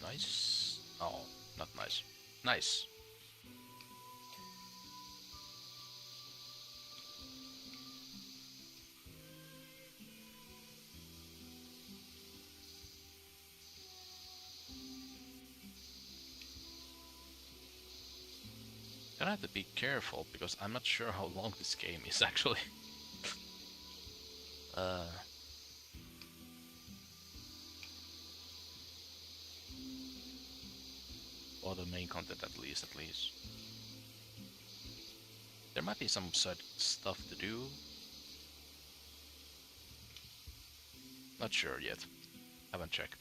Nice. Oh, not nice. Nice. Gonna have to be careful because I'm not sure how long this game is actually. uh, or the main content at least. There might be some side stuff to do. Not sure yet. Haven't checked.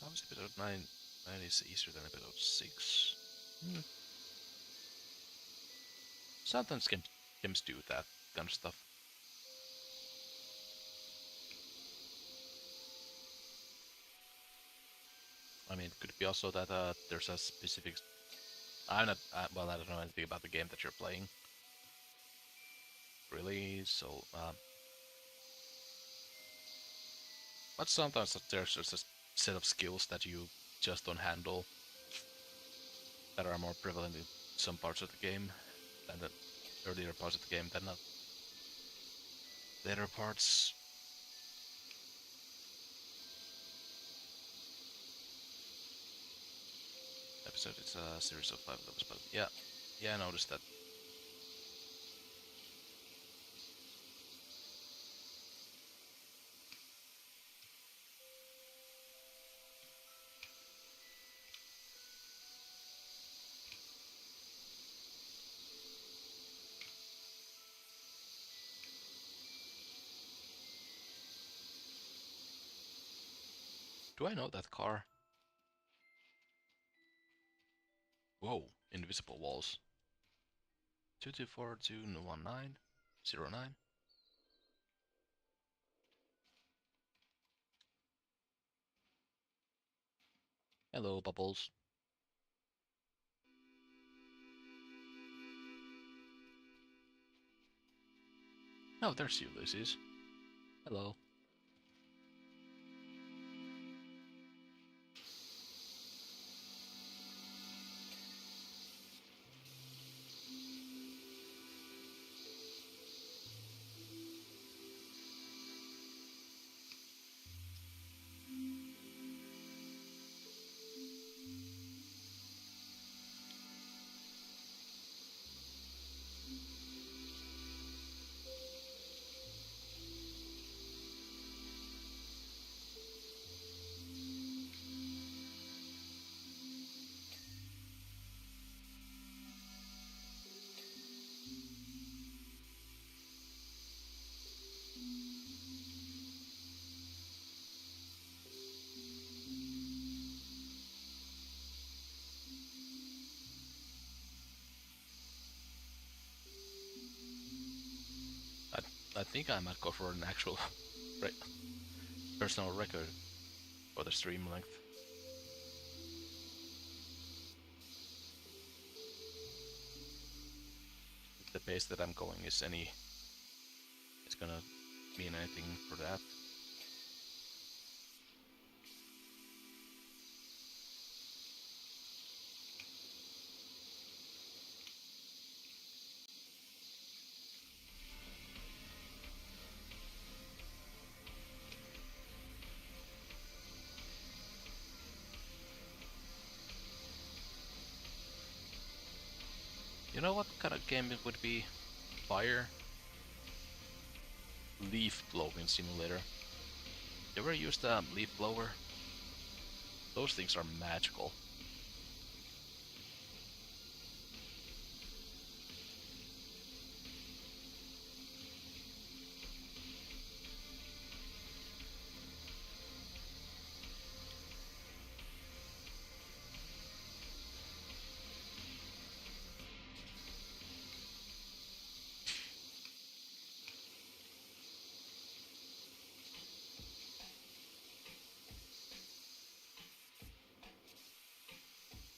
How is episode 9? 9 is easier than episode 6. Hmm. Sometimes games do that kind of stuff. I mean, it could be also that there's a specific. I'm not. Well, I don't know anything about the game that you're playing, really. So, but sometimes there's just a set of skills that you just don't handle that are more prevalent in some parts of the game than the earlier parts of the game than the later parts. Episode it's a series of 5 levels, but yeah, I noticed that. Do I know that car? Whoa, invisible walls. 224-219-09. Hello, Bubbles. Oh, there's Ulysses. Hello. I think I might go for an actual personal record for the stream length. If the pace that I'm going is gonna mean anything for that. You know what kind of game it would be? Fire? Leaf blowing simulator. You ever used a leaf blower? Those things are magical.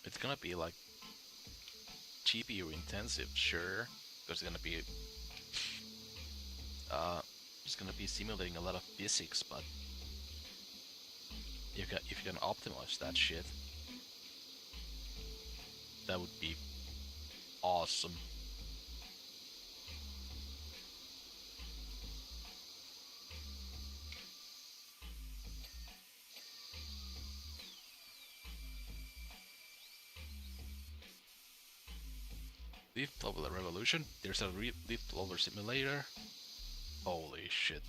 It's gonna be like GPU intensive, sure, because uh, it's gonna be simulating a lot of physics, but if you can optimize that shit, that would be awesome. Leaf blower revolution. There's a leaf blower simulator. Holy shit.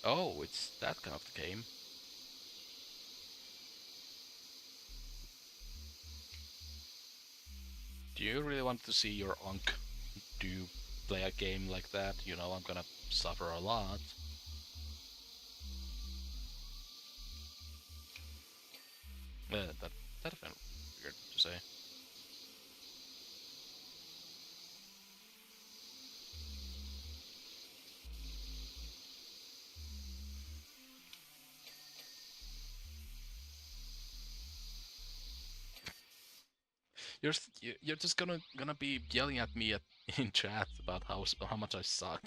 Oh, it's that kind of game. Do you really want to see your unk do play a game like that? You know, I'm gonna suffer a lot. That felt weird to say. You're just gonna be yelling at me in chat about how much I suck.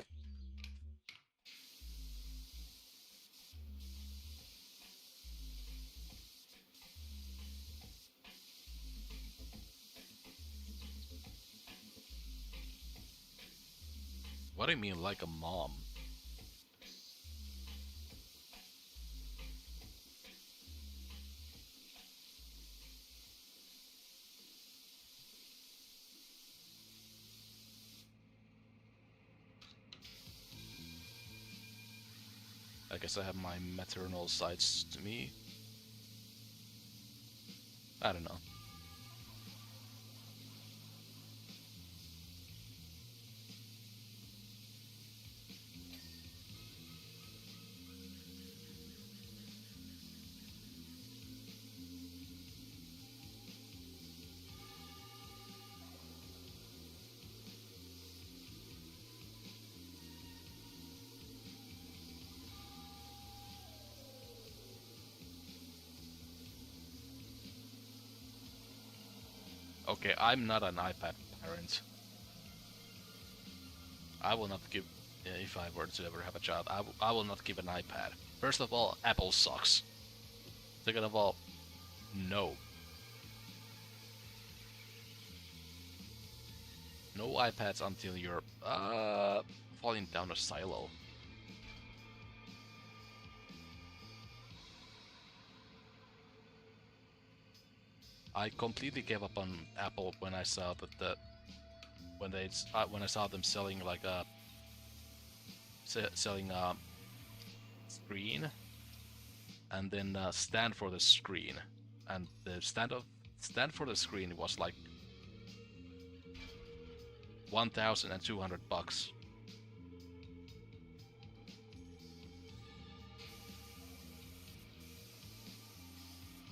What do you mean, like a mom? I guess I have my maternal sides to me. I don't know. Okay, I'm not an iPad parent. I will not give, if I were to ever have a child, I will not give an iPad. First of all, Apple sucks. Second of all, no. No iPads until you're falling down a silo. I completely gave up on Apple when I saw that when I saw them selling like a selling a screen and then stand for the screen, and the stand for the screen was like $1,200.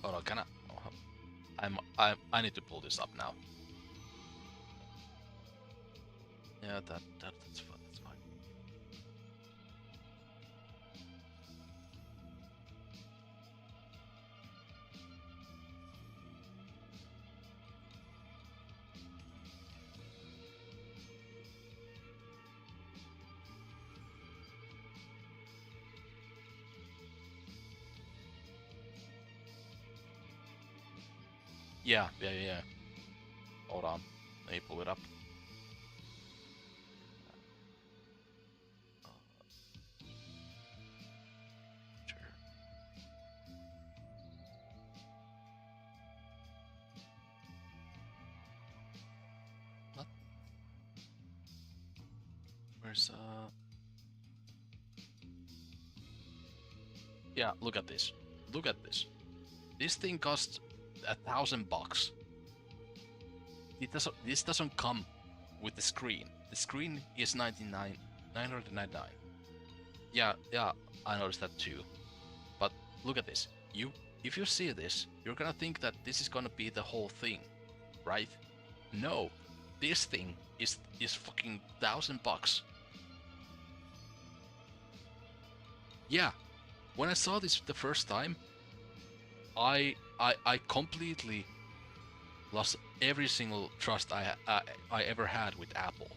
Hold on, can I? I need to pull this up now. Yeah, that's fine. That's fine. Yeah. Hold on. Let me pull it up. Uh, sure. What? Where's Yeah, look at this. Look at this. This thing costs $1,000. This doesn't come with the screen. The screen is 999. Yeah, I noticed that too. But look at this. If you see this, you're gonna think that this is gonna be the whole thing, right? No, this thing is fucking $1,000. Yeah, when I saw this the first time, I completely lost every single trust I ever had with Apple.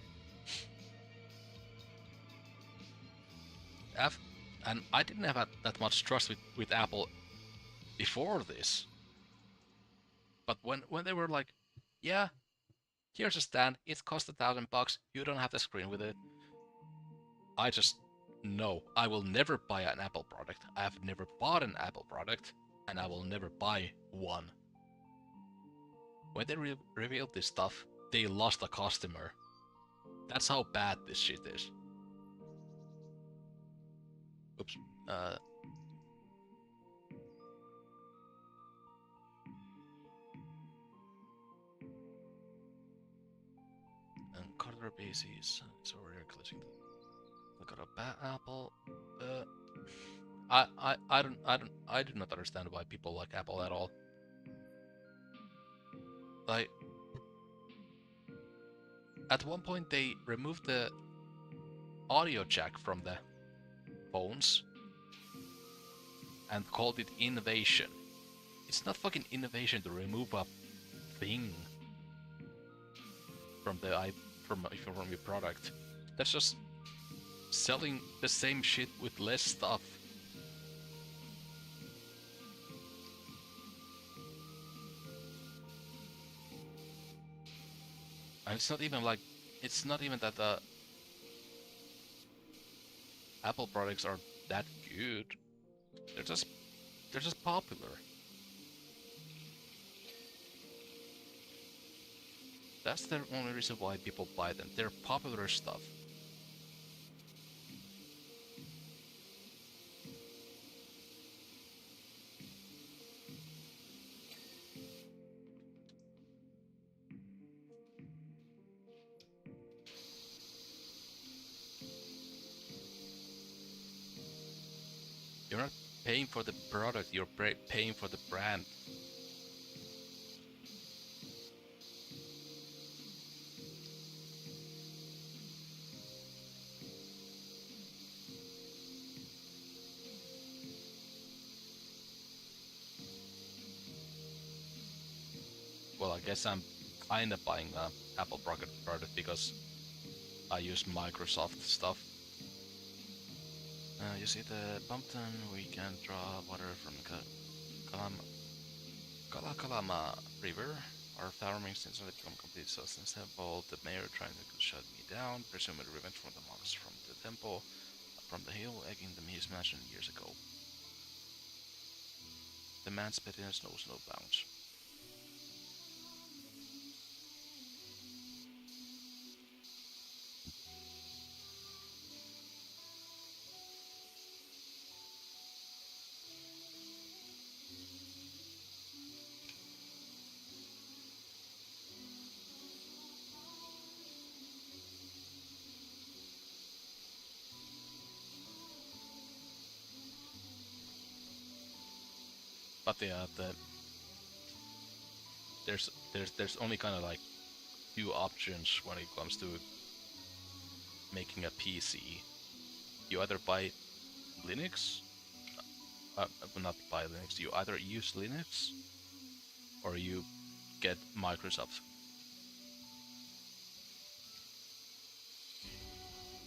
F, and I didn't have that much trust with Apple before this. But when they were like, yeah, here's a stand, it costs $1,000, you don't have the screen with it. I just no, I will never buy an Apple product. I have never bought an Apple product, and I will never buy one. When they revealed this stuff, they lost a customer. That's how bad this shit is. Oops. Uh, and Carter bases. So we're clicking. Look at a bad Apple. Uh, I do not understand why people like Apple at all. Like, at one point they removed the audio jack from the phones and called it innovation. It's not fucking innovation to remove a thing from from your product. That's just selling the same shit with less stuff. And it's not even that Apple products are that good. They're just they're just popular. That's the only reason why people buy them. They're popular stuff. You're not paying for the product, you're paying for the brand. Well, I guess I'm kinda buying a Apple product because I use Microsoft stuff. You see the Bumpton, we can draw water from the Kalakalama River. Our farming since I become complete sustenance temple. The mayor trying to shut me down, presumably revenge from the monks from the temple, from the hill, egging them his mansion years ago. The man's pettiness knows no bounds. But yeah, there's only kind of like few options when it comes to making a PC. You either buy Linux, not buy Linux. You either use Linux or you get Microsoft.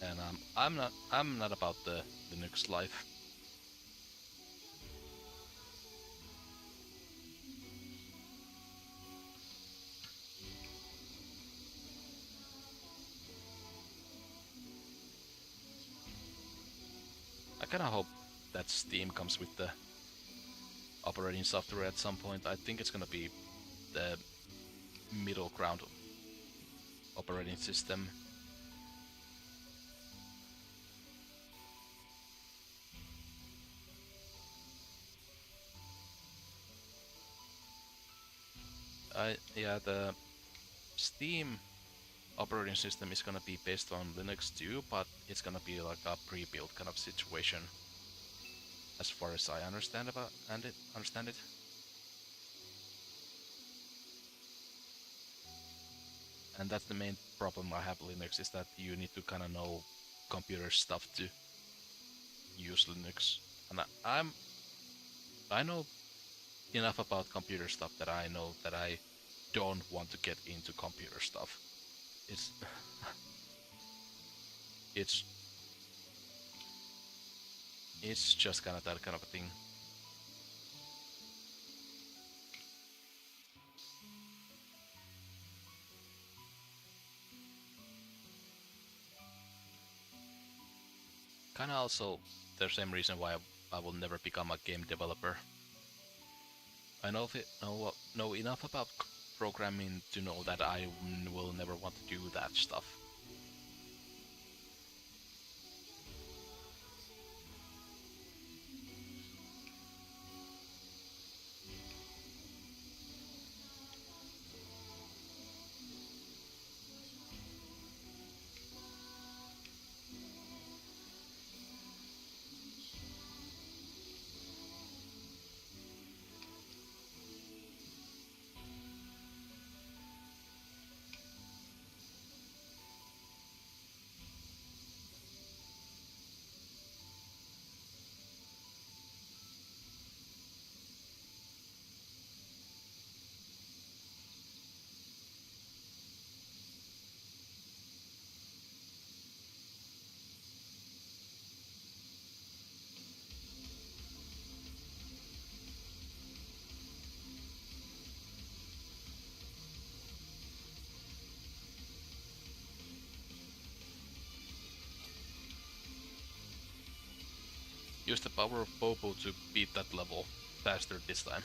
And I'm not about the Linux life. I kind of hope that Steam comes with the operating software at some point. I think it's gonna be the middle ground operating system. Yeah, the Steam operating system is gonna be based on Linux too, but it's gonna be like a pre-built kind of situation, as far as I understand it. And that's the main problem I have with Linux is that you need to kind of know computer stuff to use Linux. And I know enough about computer stuff that I know that I don't want to get into computer stuff. It's it's it's just kind of that kind of a thing. Kind of also the same reason why I will never become a game developer. I know enough about programming to know that I will never want to do that stuff. Use the power of Popo to beat that level faster this time.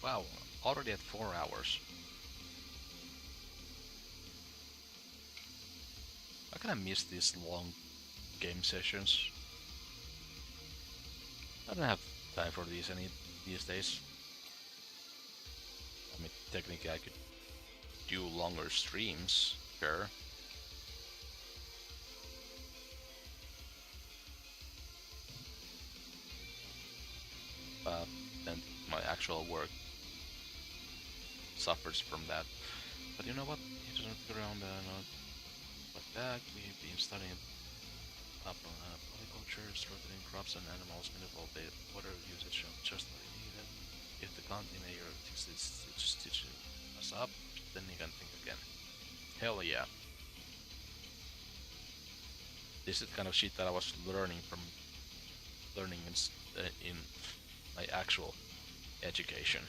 Wow, already at 4 hours. I kinda miss these long game sessions. I don't have time for these days. I mean, technically I could do longer streams, sure. But then my actual work suffers from that. But you know what? You just get around like that. We've been studying up on polycultures, rotating crops and animals, minimal water usage of just what needed. If the contaminator stitches us up, then you can think again. Hell yeah. This is the kind of shit that I was learning in my actual education.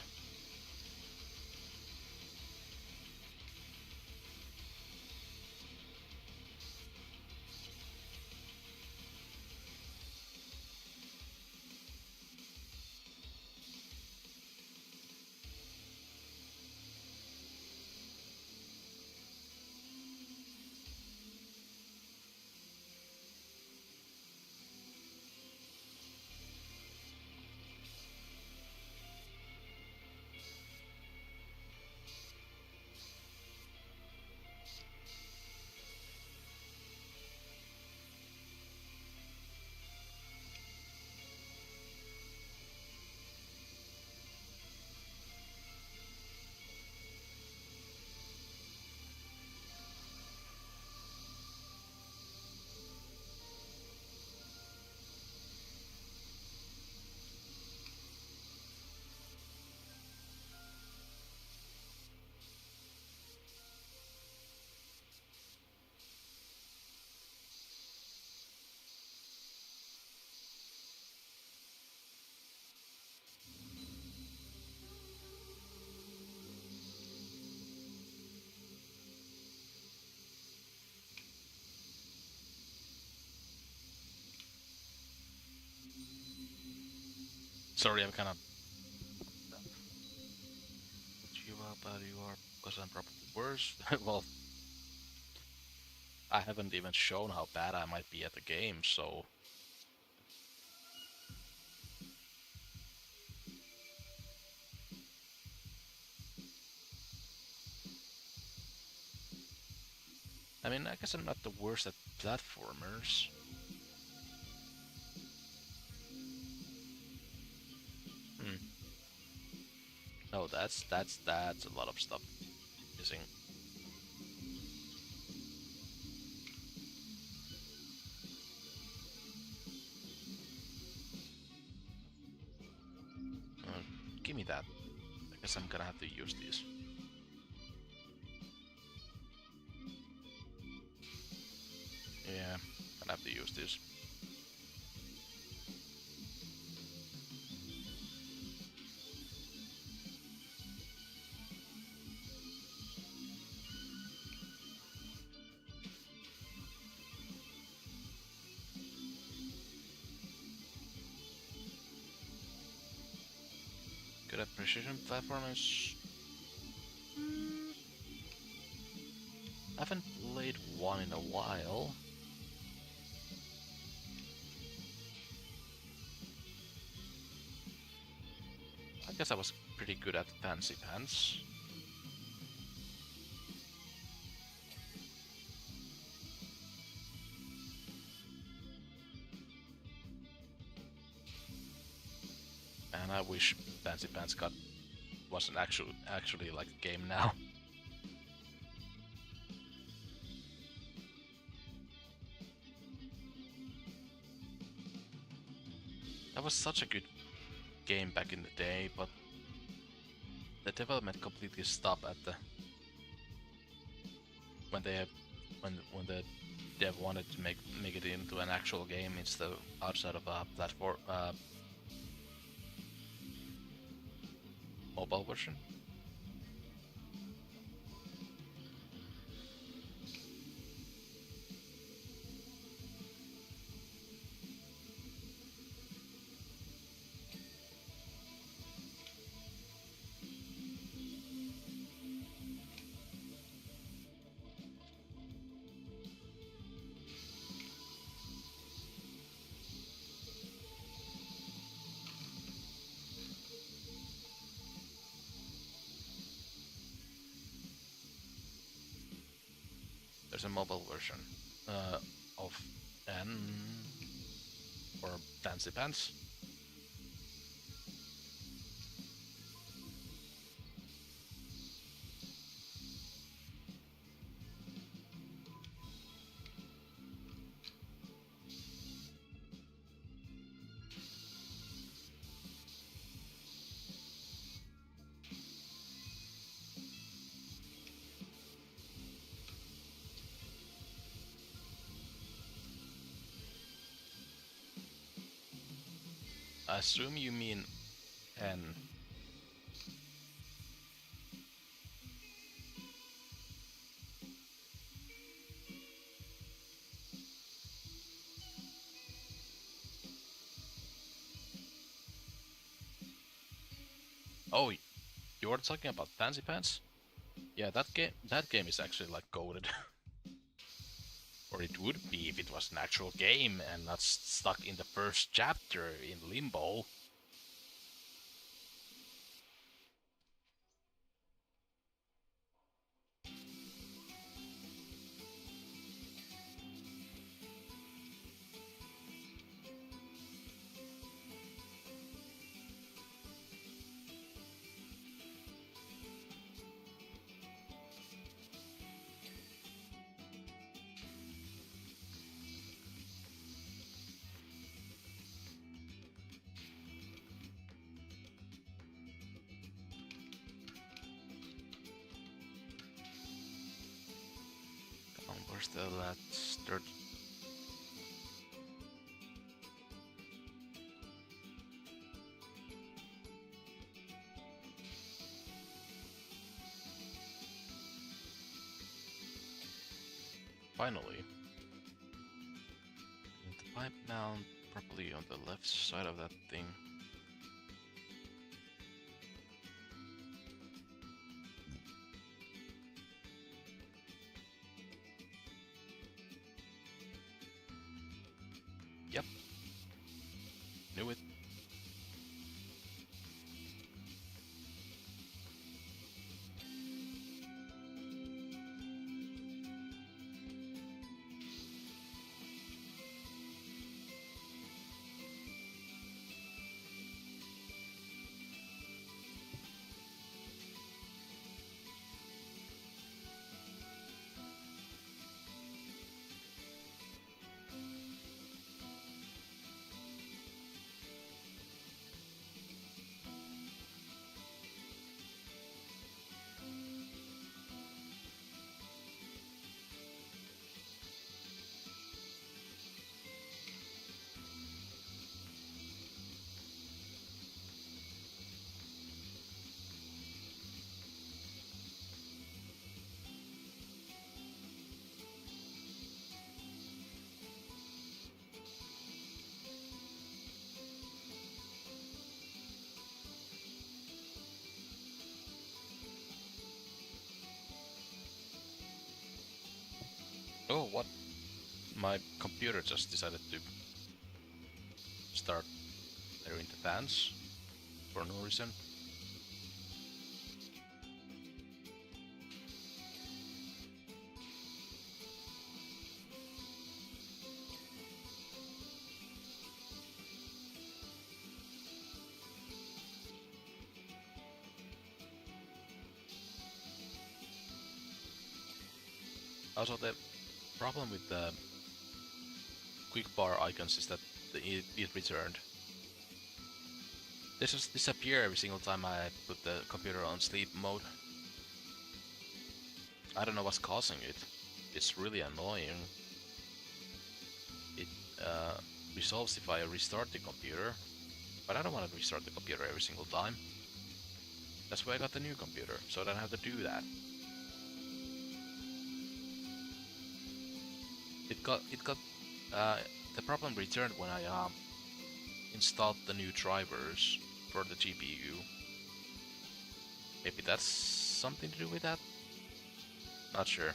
Sorry, I'm kind of you are bad you are because I'm probably worse. Well, I haven't even shown how bad I might be at the game, so I mean, I guess I'm not the worst at platformers. Hmm. No, that's a lot of stuff missing. Uh, Give me that. I guess I'm gonna have to use these. Yeah, gonna have to use these. Good at precision platformers. I haven't played one in a while. I guess I was pretty good at Fancy Pants. And I wish Fancy Pants got wasn't actually like a game now. That was such a good game back in the day, but the development completely stopped at the when they when the dev wanted to make it into an actual game instead of outside of a platform mobile version. a mobile version uh, of N or Fancy Pants. I assume you mean N. Oh, you're talking about Fancy Pants? Yeah, that game is actually like coded. Or it would be if it was an actual game and not stuck in the first chapter in limbo. Where's the last third? Finally. The pipe mount properly on the left side of that thing. Yep. Knew it. Oh, what? My computer just decided to start airing the fans for no reason. Also, the problem with the quick bar icons is that it returned. They just disappear every single time I put the computer on sleep mode. I don't know what's causing it. It's really annoying. It resolves if I restart the computer, but I don't want to restart the computer every single time. That's why I got the new computer, so I don't have to do that. It got uh, the problem returned when I installed the new drivers for the GPU. Maybe that's something to do with that? Not sure.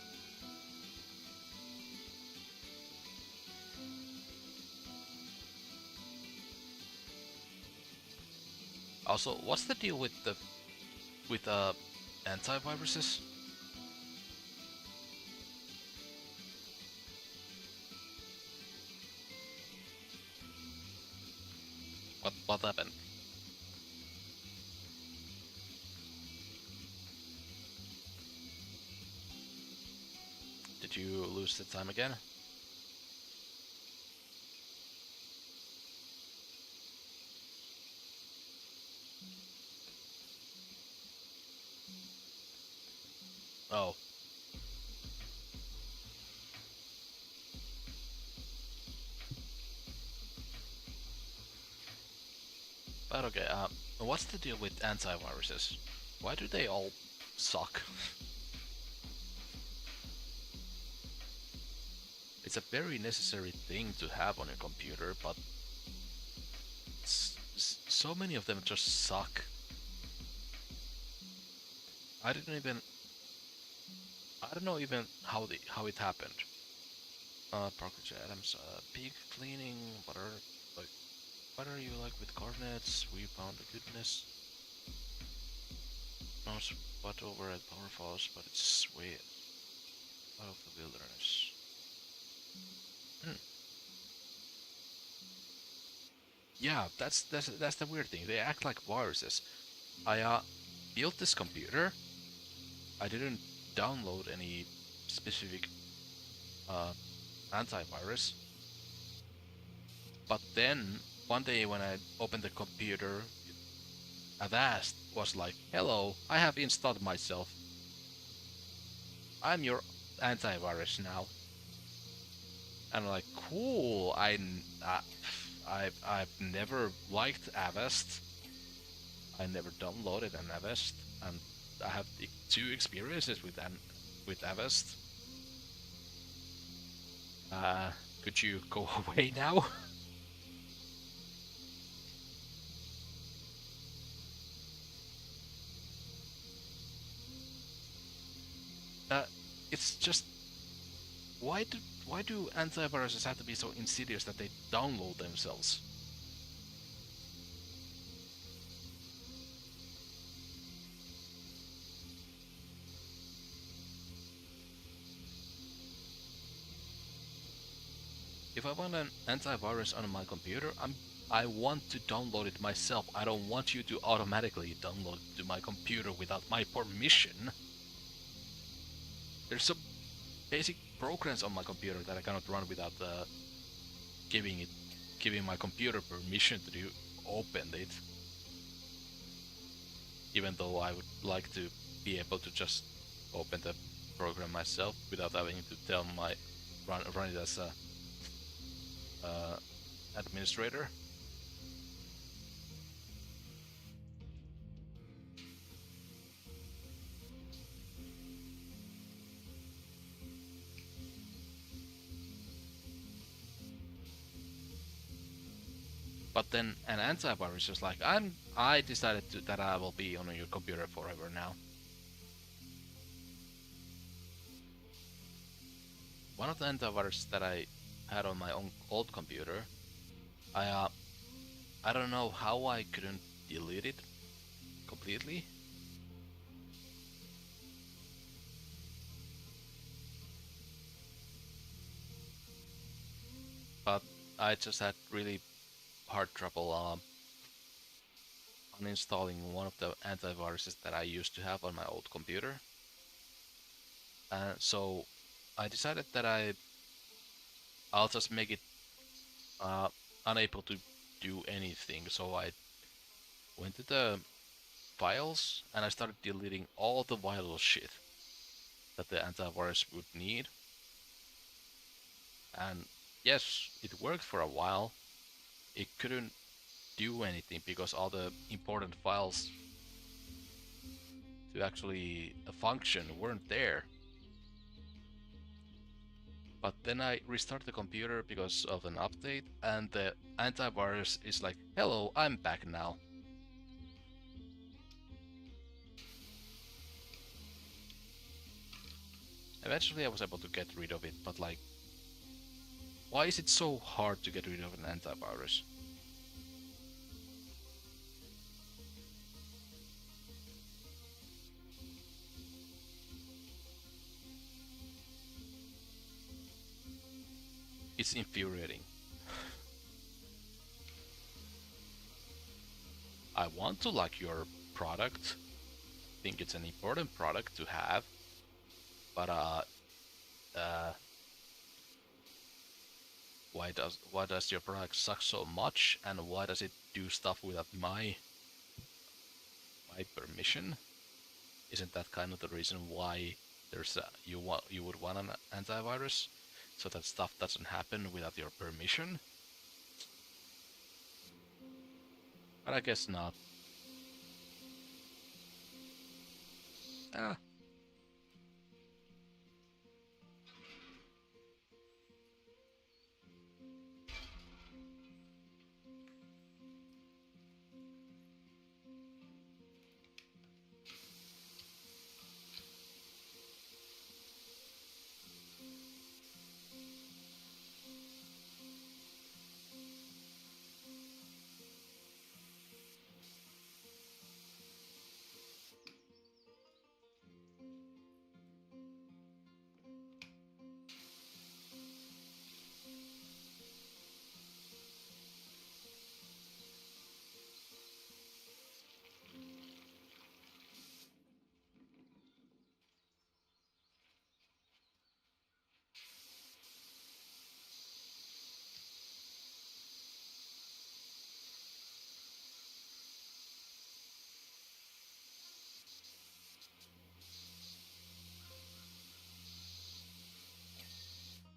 Also, what's the deal with the antiviruses? What happened? Did you lose the time again? Oh, but okay. What's the deal with antiviruses? Why do they all suck? It's a very necessary thing to have on your computer, but so many of them just suck. I didn't even. I don't know even how it happened. Parker Adams, pig cleaning. Like? What are you like with coordinates? We found the goodness. No spot over at Powerwash, but it's way out of the wilderness. Hmm. Yeah, that's the weird thing. They act like viruses. I built this computer. I didn't download any specific uh, antivirus, but then one day when I opened the computer, Avast was like, "Hello, I have installed myself. I'm your antivirus now." And I'm like, "Cool. I've never liked Avast. I never downloaded an Avast, and I have two experiences with Avast. Uh, could you go away now?" uh, it's just why do why do antiviruses have to be so insidious that they download themselves? If I want an antivirus on my computer, I want to download it myself. I don't want you to automatically download it to my computer without my permission. There's some basic programs on my computer that I cannot run without giving it giving my computer permission to open it. Even though I would like to be able to just open the program myself without having to tell my run it as a uh, administrator. But then an antivirus is like, I decided that I will be on your computer forever now. One of the antivirus that I had on my own old computer, I I don't know how I couldn't delete it completely, but I just had really hard trouble uninstalling one of the antiviruses that I used to have on my old computer. And so I decided that I'll just make it uh, unable to do anything. So I went to the files and I started deleting all the vital shit that the antivirus would need. And yes, it worked for a while. It couldn't do anything because all the important files to actually function weren't there. But then I restarted the computer because of an update, and the antivirus is like, "Hello, I'm back now." Eventually, I was able to get rid of it, but like, why is it so hard to get rid of an antivirus? It's infuriating. I want to like your product. Think it's an important product to have, but uh, why does your product suck so much, and why does it do stuff without my permission? Isn't that kind of the reason why you would want an antivirus, so that stuff doesn't happen without your permission? But I guess not. Ah,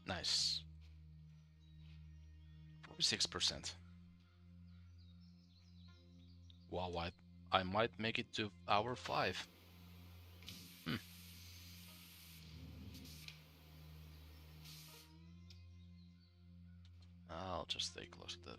nice. 46%. Wow, I might make it to hour 5. Hmm. I'll just stay close to that.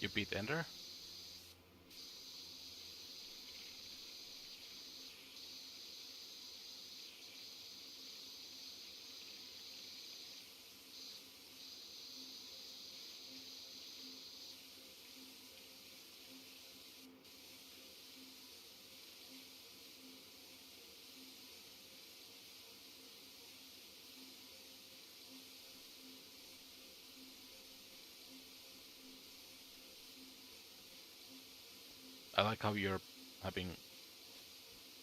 You beat Ender? I like how you're having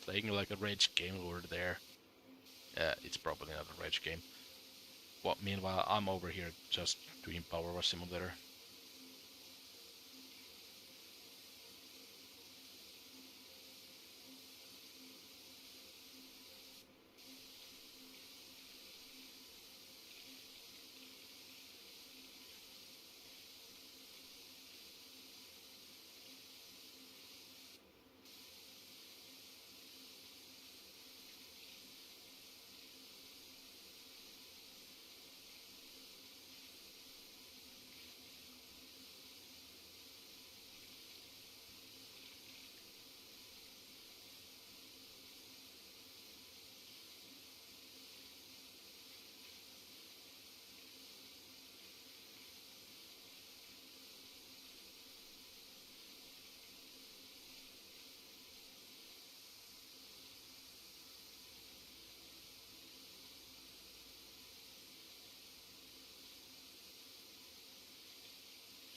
playing like a rage game over there. It's probably not a rage game. Well, meanwhile, I'm over here just doing Powerwash Simulator.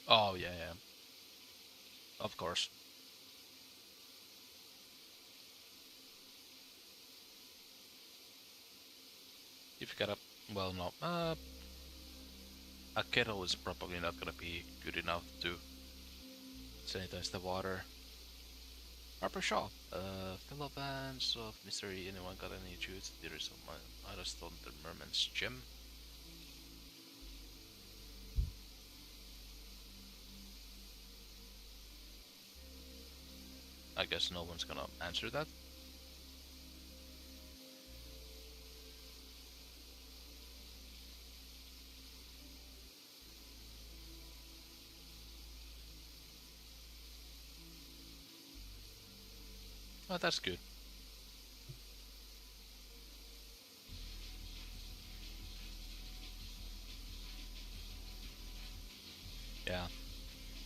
Oh yeah, yeah, of course. If you got a well, no, a kettle is probably not gonna be good enough to sanitize the water. Harper Shaw. Fellow bands of mystery. Anyone got any juice? There is of my I just the merman's gem. I guess no one's gonna answer that. Oh, that's good.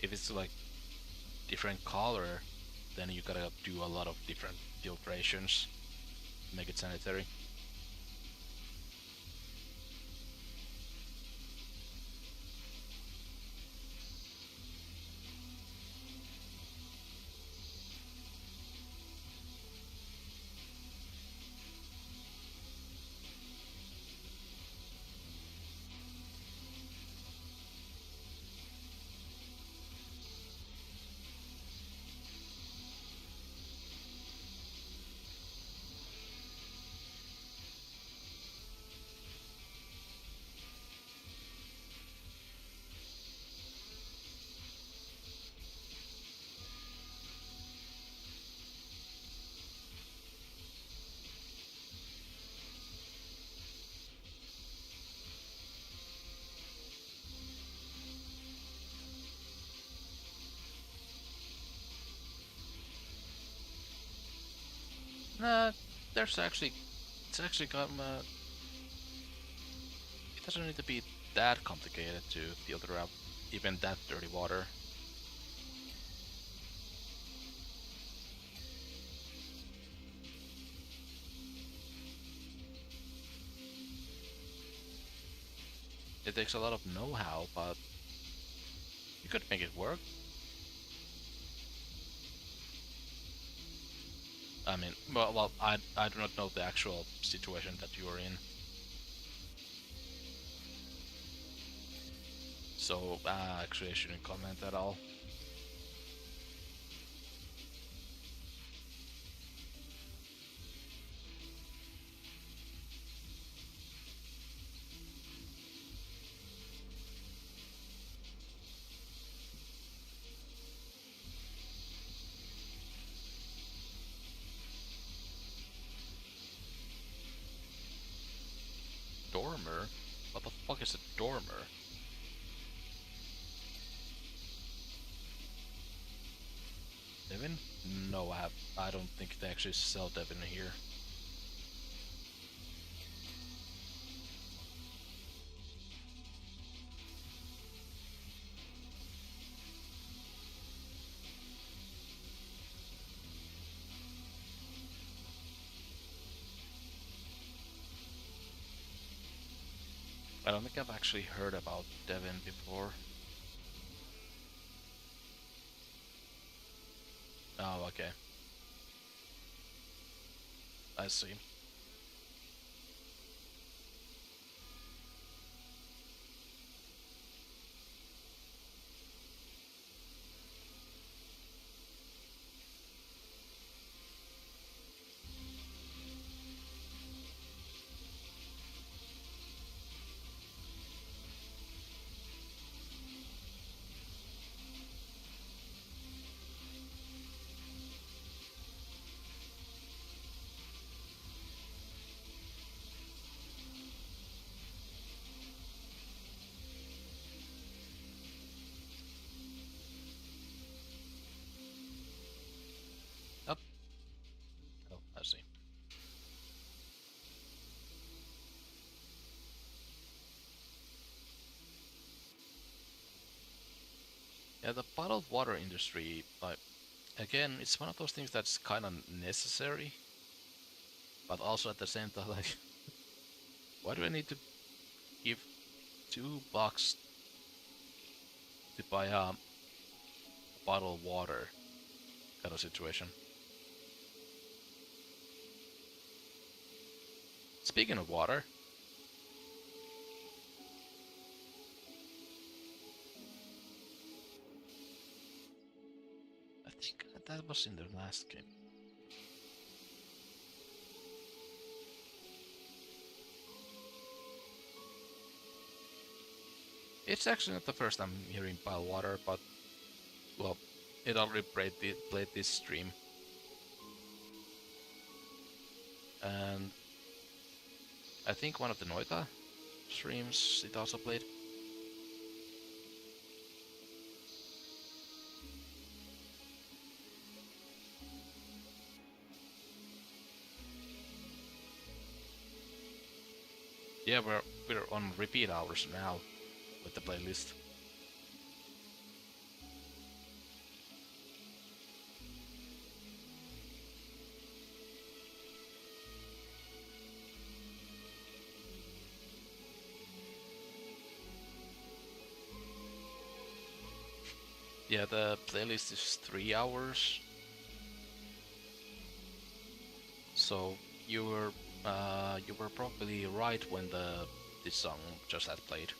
if it's like different color, then you gotta do a lot of different filtrations to make it sanitary. Nah, there's actually it's actually got it doesn't need to be that complicated to filter out even that dirty water. It takes a lot of know-how, but you could make it work. I mean, well, I do not know the actual situation that you are in, so actually I shouldn't comment at all. Dormer? What the fuck is a dormer? Devin? No, I don't think they actually sell Devin here. I don't think I've actually heard about Devin before. Oh, okay. I see. Up. Oh, I see. Yeah, the bottled water industry, like, again, it's one of those things that's kind of necessary, but also at the same time, like, why do I need to give $2 to buy a bottle of water kind of situation? Speaking of water, I think that was in the last game. It's actually not the first time I'm hearing bottled water, but, well, it already played this stream. And I think one of the Noita streams it also played. Yeah, we're on repeat hours now with the playlist. Yeah, the playlist is 3 hours. So you were probably right when this song just had played.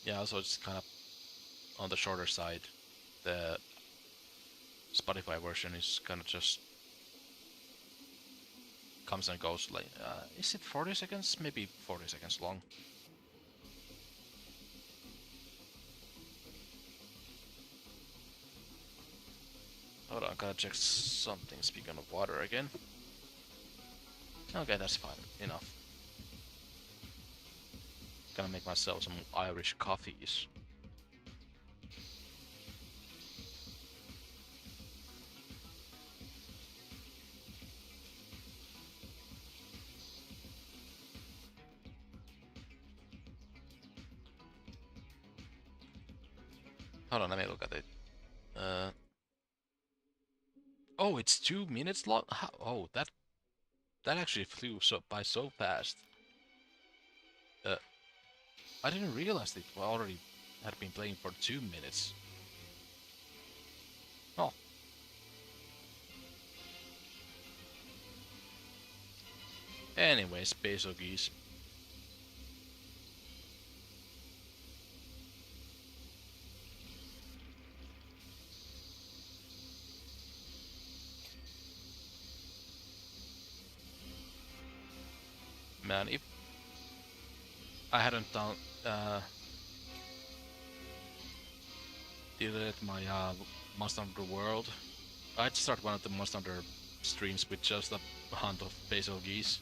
Yeah, so it's kind of on the shorter side. The Spotify version is kind of just comes and goes. Like, is it 40 seconds? Maybe 40 seconds long. Hold on, gotta check something. Speaking of water again. Okay, that's fine. Enough. Gonna make myself some Irish coffees. Hold on, let me look at it. Uh, oh, it's 2 minutes long. Oh, that actually flew by so fast. Uh, I didn't realize it already had been playing for 2 minutes. Oh, anyway, Space Ogies. Man, if I hadn't done deleted my Monster Hunter World, I'd start one of the Monster Hunter streams with just a hunt of Basil geese.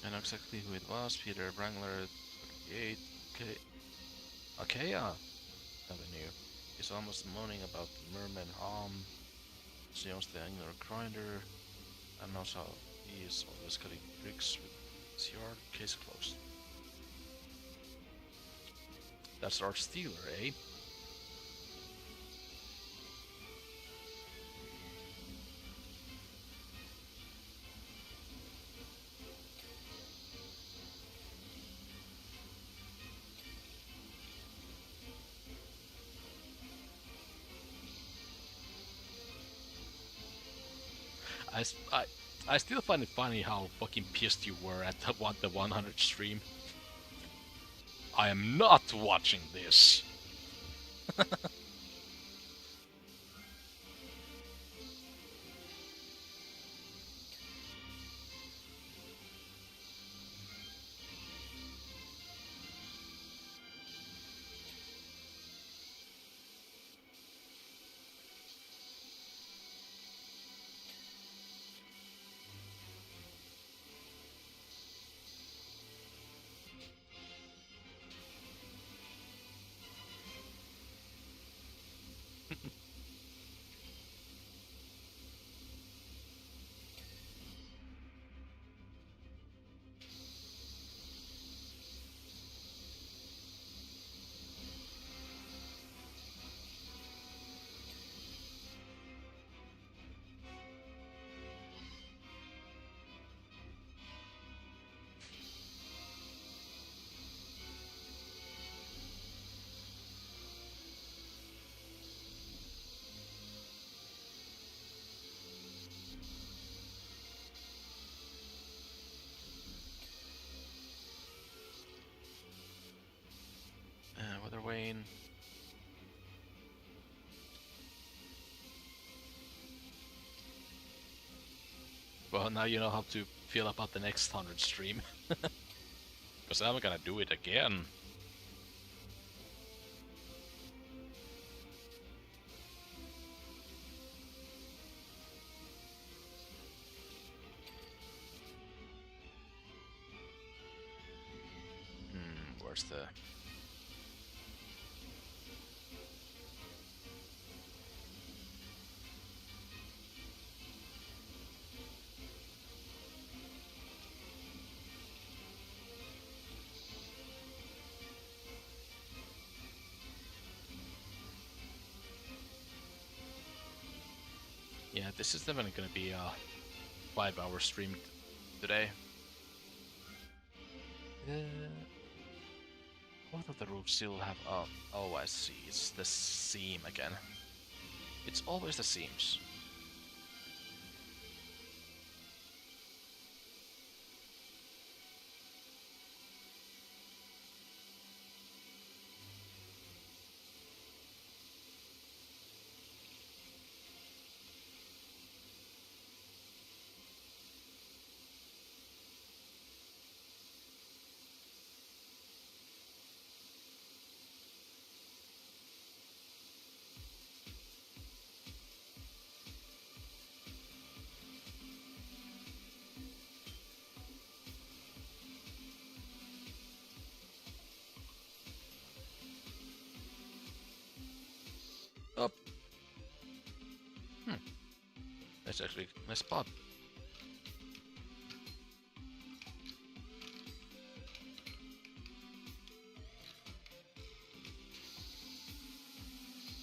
I know exactly who it was. Peter Wrangler, 38. Okay. Okay, Avenue. He's almost moaning about the merman harm. She owns the angular grinder and knows how he is always cutting bricks with his yard. Case closed. That's our stealer, eh? I, I, I still find it funny how fucking pissed you were at the 100 stream. I am not watching this. Weather Wayne. Well, now you know how to feel about the next 100 stream. Because I'm gonna do it again. Where's the... Yeah, this is definitely gonna be a 5-hour stream today. What other roofs still have? Oh, I see. It's the seam again. It's always the seams. Up. That's actually a nice spot.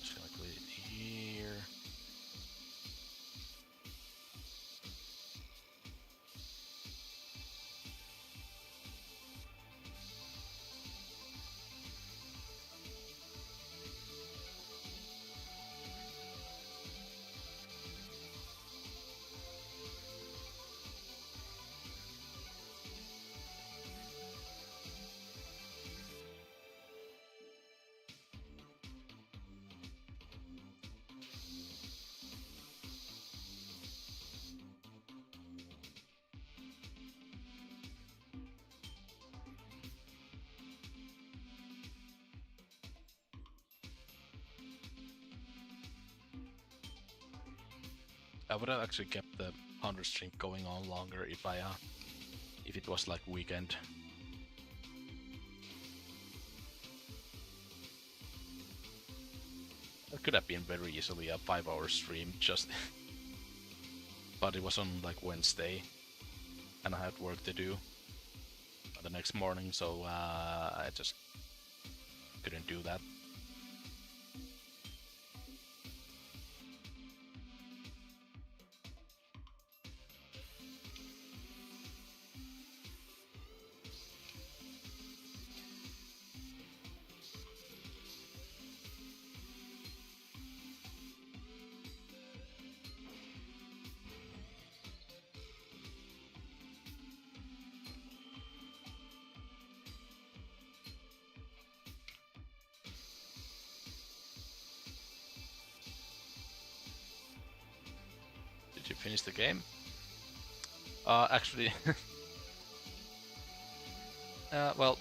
Just gonna put it here. I would have actually kept the 100 stream going on longer if it was like weekend. It could have been very easily a 5-hour stream, just but it was on like Wednesday, and I had work to do the next morning, so I just couldn't do that. Did you finish the game? Actually, well,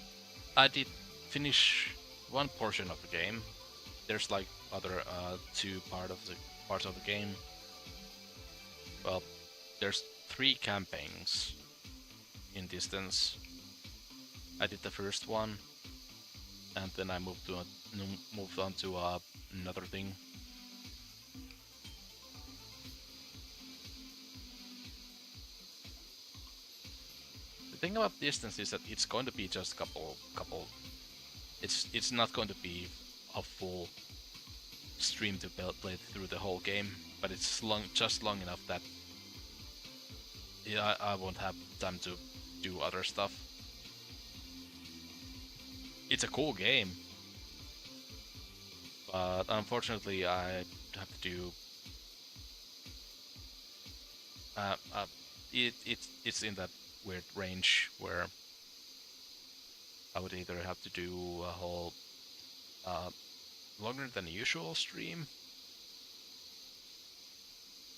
I did finish one portion of the game. There's like other two parts of the game. Well, there's 3 campaigns in distance. I did the first one, and then I moved on to another thing. The thing about distance is that it's going to be just a couple. It's not going to be a full stream to play through the whole game, but it's just long enough that yeah, I won't have time to do other stuff. It's a cool game, but unfortunately I have to do it's in that weird range where I would either have to do a whole longer than usual stream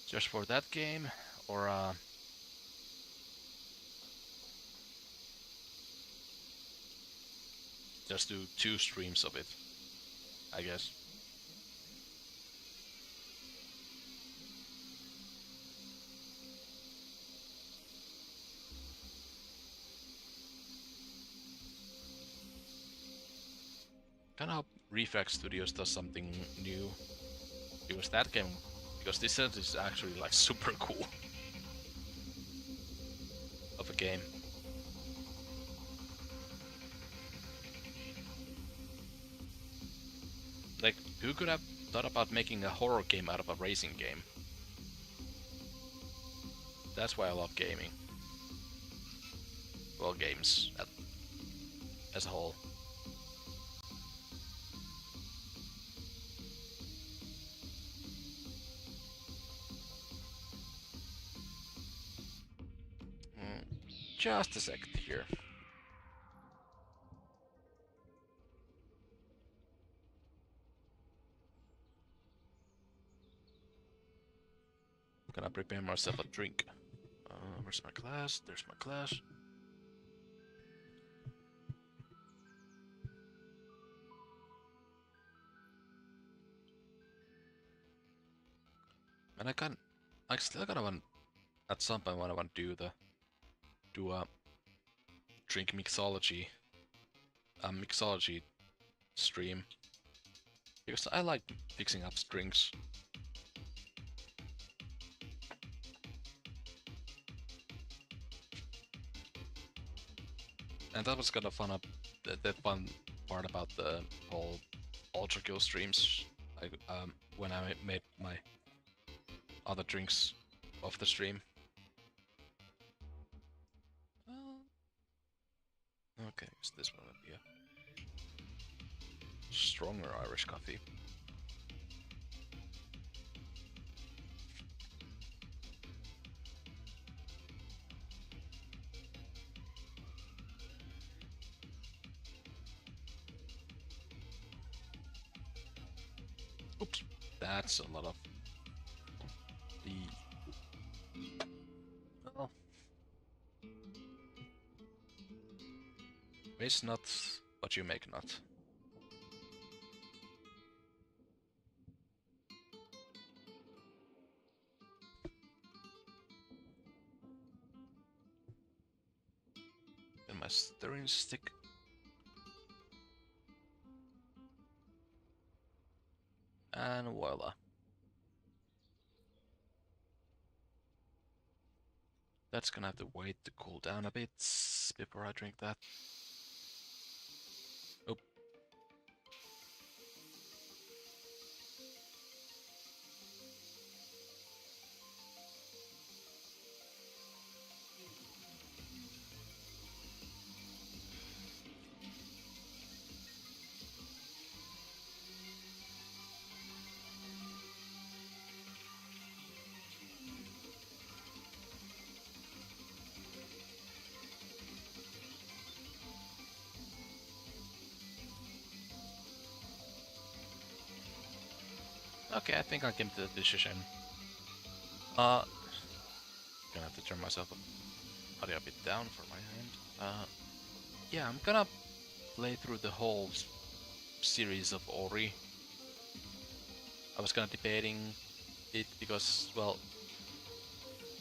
just for that game, or just do 2 streams of it, I guess. Kinda hope Reflex Studios does something new, because that game, because this set is actually like super cool of a game. Like, who could have thought about making a horror game out of a racing game? That's why I love gaming. Well, games as a whole. Just a second here. I'm gonna prepare myself a drink. Where's my glass? There's my glass. And I still gotta want, at some point when I want to do a drink mixology stream, because I like fixing up drinks. And that was kind of fun. The fun part about the whole Ultra Kill streams. Like when I made my other drinks off the stream. Okay, so this one would be a stronger Irish coffee. Oops, that's a lot of the. Well, waste not what you make not. And my stirring stick. And voila. That's gonna have to wait to cool down a bit before I drink that. Oh. Okay, I think I came to the decision. Gonna have to turn myself audio a bit down for my hand. Yeah, I'm gonna play through the whole series of Ori. I was kinda debating it because, well,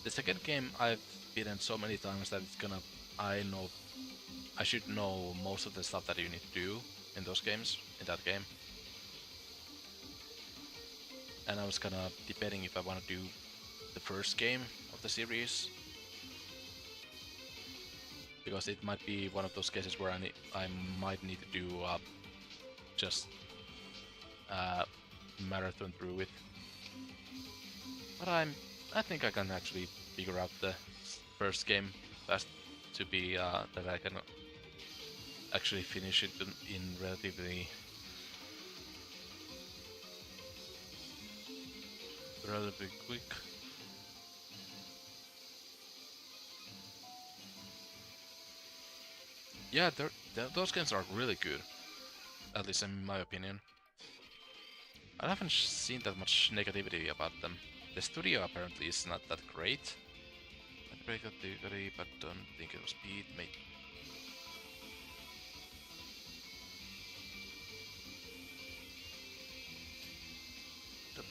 the second game I've beaten so many times that it's gonna, I should know most of the stuff that you need to do in those games, in that game. And I was kinda debating if I wanna do the first game of the series, because it might be one of those cases where I might need to do just marathon through it. But I think I can actually figure out the first game fast to be that I can actually finish it in relatively quick. Yeah, those games are really good, at least in my opinion. I haven't seen that much negativity about them. The studio apparently is not that great. But don't think it was beat.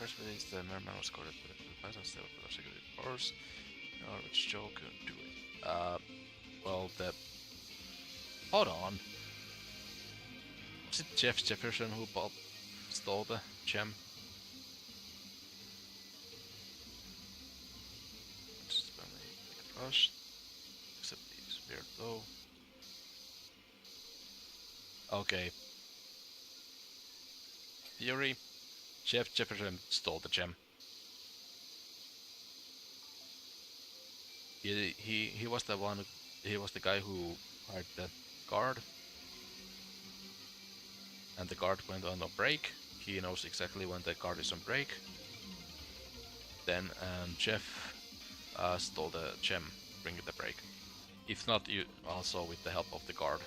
first place, the merman was caught with the pass and still prosecuted force. No, which Joe couldn't do it. Well, the. Hold on. Was it Jeff Jefferson who stole the gem? Just make a rush. Except he's weird though. Okay. Theory. Jeff Jefferson stole the gem. He was the one. He was the guy who hired the guard, and the guard went on a break. He knows exactly when the guard is on break. Then Jeff stole the gem during the break. If not, you also with the help of the guard.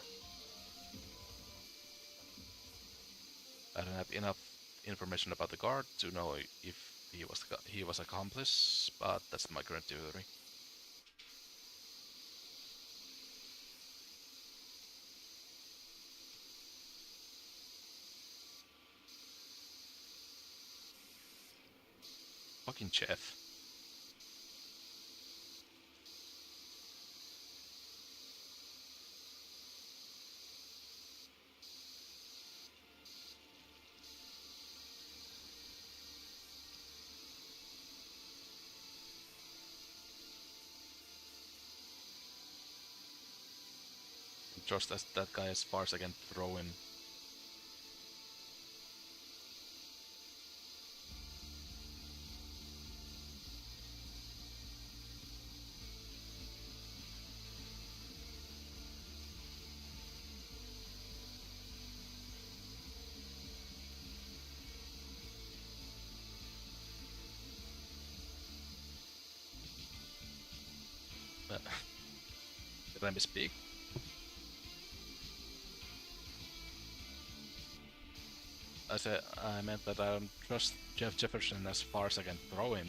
I don't have enough information about the guard to know if he was accomplice, but that's my current theory. Fucking Jeff. Just as that guy as far as I can throw him. Did I misspeak? I meant that I don't trust Jeff Jefferson as far as I can throw him.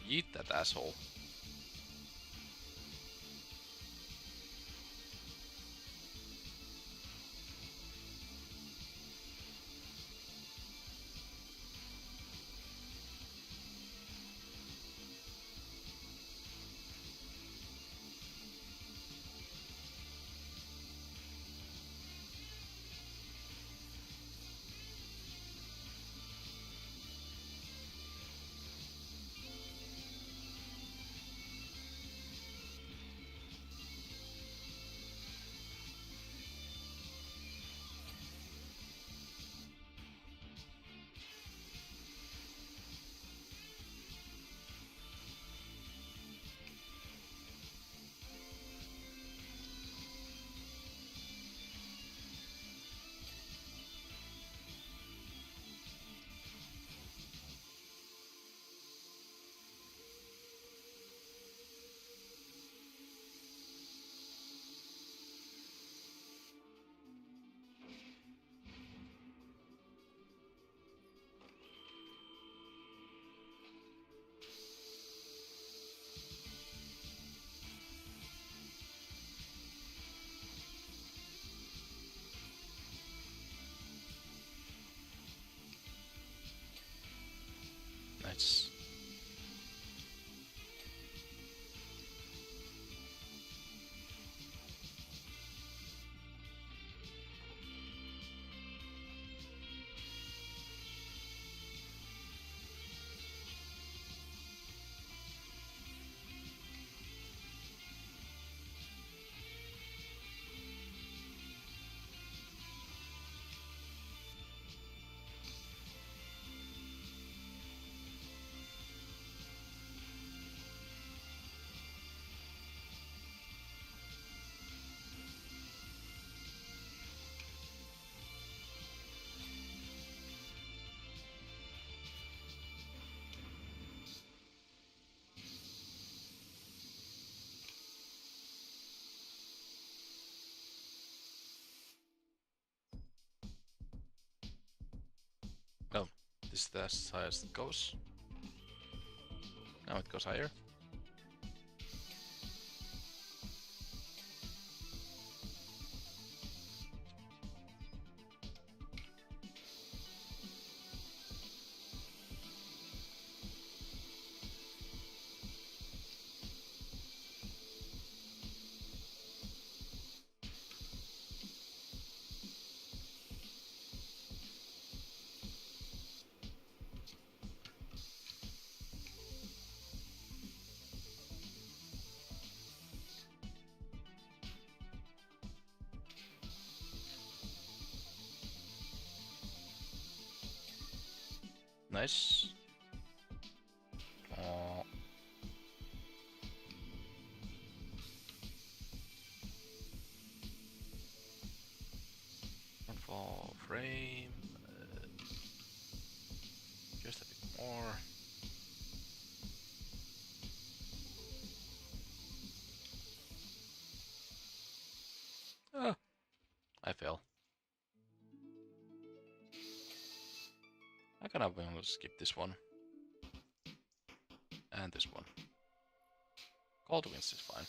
Yeet that asshole. Nice. Oh, this is as high as it goes. Now it goes higher. Nice. Oh. Fall frame. Just a bit more. Ah, I fell. I kind of want to skip this one. And this one. Cold winds is fine.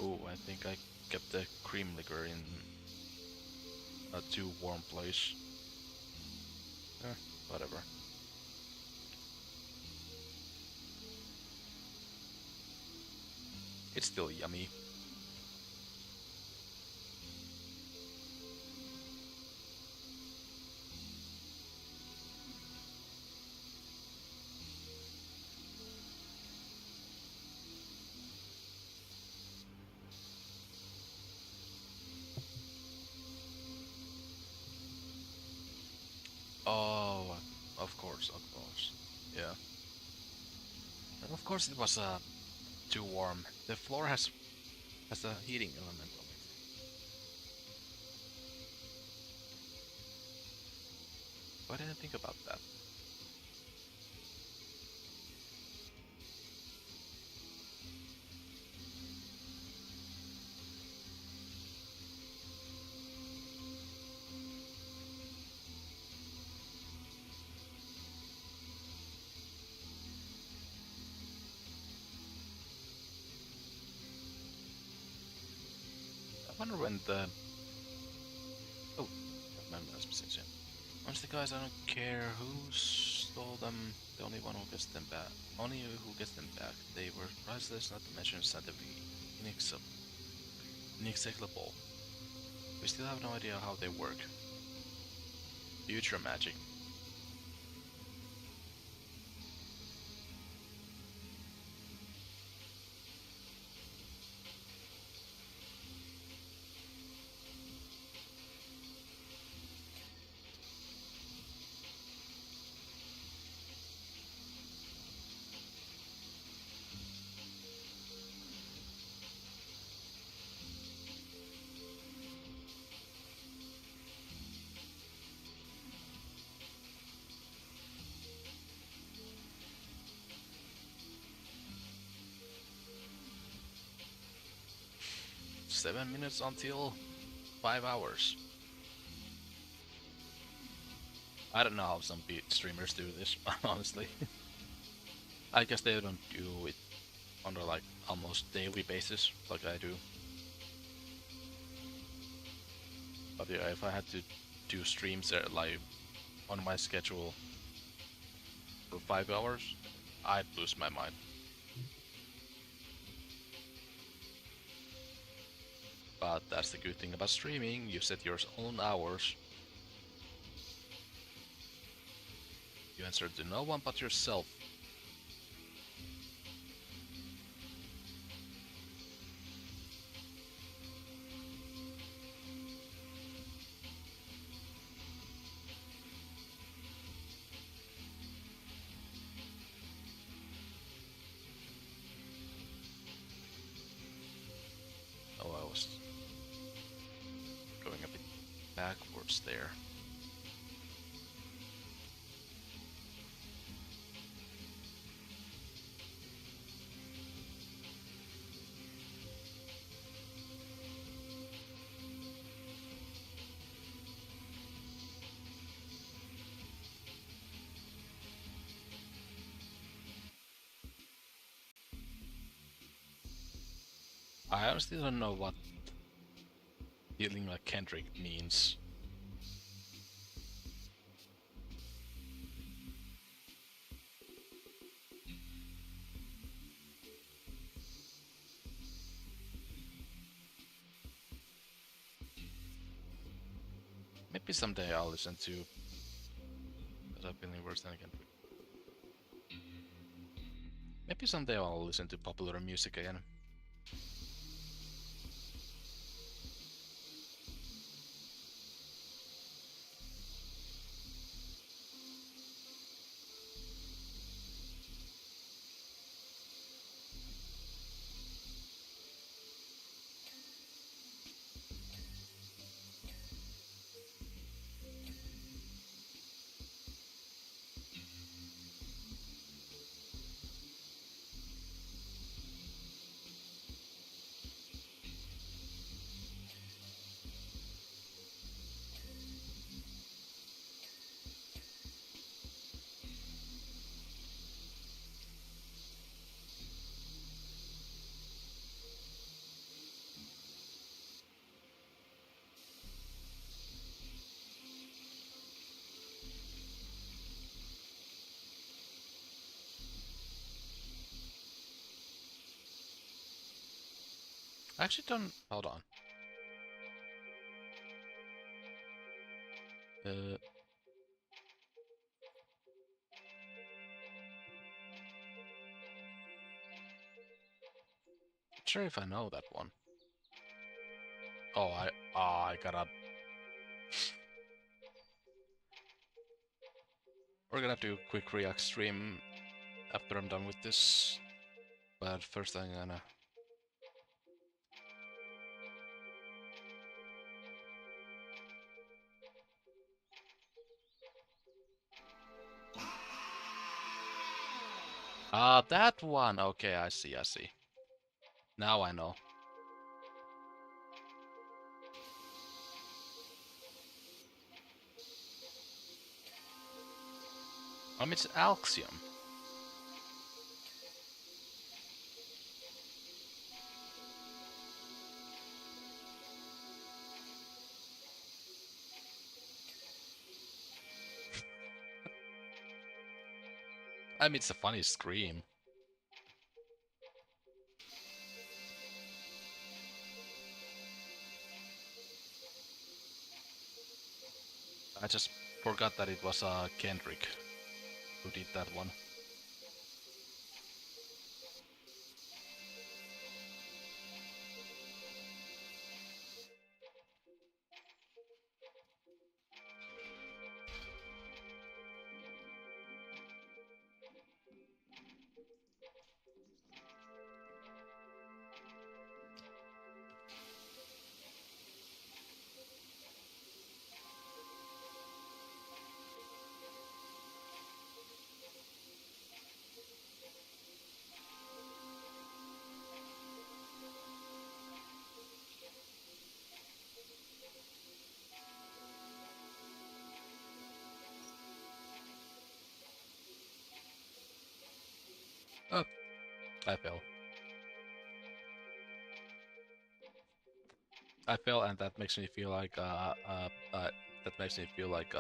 Oh, I think I kept the cream liquor in a too warm place. Whatever. It's still yummy. Oh, of course, of course. Yeah. And of course it was too warm. The floor has a heating element on it. Why didn't I think about that? I wonder when the... Oh, that's missing. Once the guys, I don't care who stole them, the only one who gets them back. Only who gets them back. They were priceless, not to mention scientifically inexplicable. We still have no idea how they work. Future magic. Seven minutes until 5 hours. I don't know how some streamers do this, honestly. I guess they don't do it on a like almost daily basis like I do. But yeah, if I had to do streams like on my schedule for 5 hours, I'd lose my mind. But that's the good thing about streaming, you set your own hours. You answer to no one but yourself. Oh, I was going a bit backwards there. I honestly don't know what feeling like Kendrick means. Maybe someday I'll listen to. Because I'm feeling worse than again. Maybe someday I'll listen to popular music again. I actually don't. Hold on. Uh, Not sure if I know that one. Oh, I gotta. We're gonna do a quick react stream after I'm done with this. But first I'm gonna. Ah, that one. Okay, I see. I see. Now I know. It's Alxium. It's a funny scream. I just forgot that it was Kendrick who did that one. Oh, I fell. I fell, and that makes me feel like that makes me feel like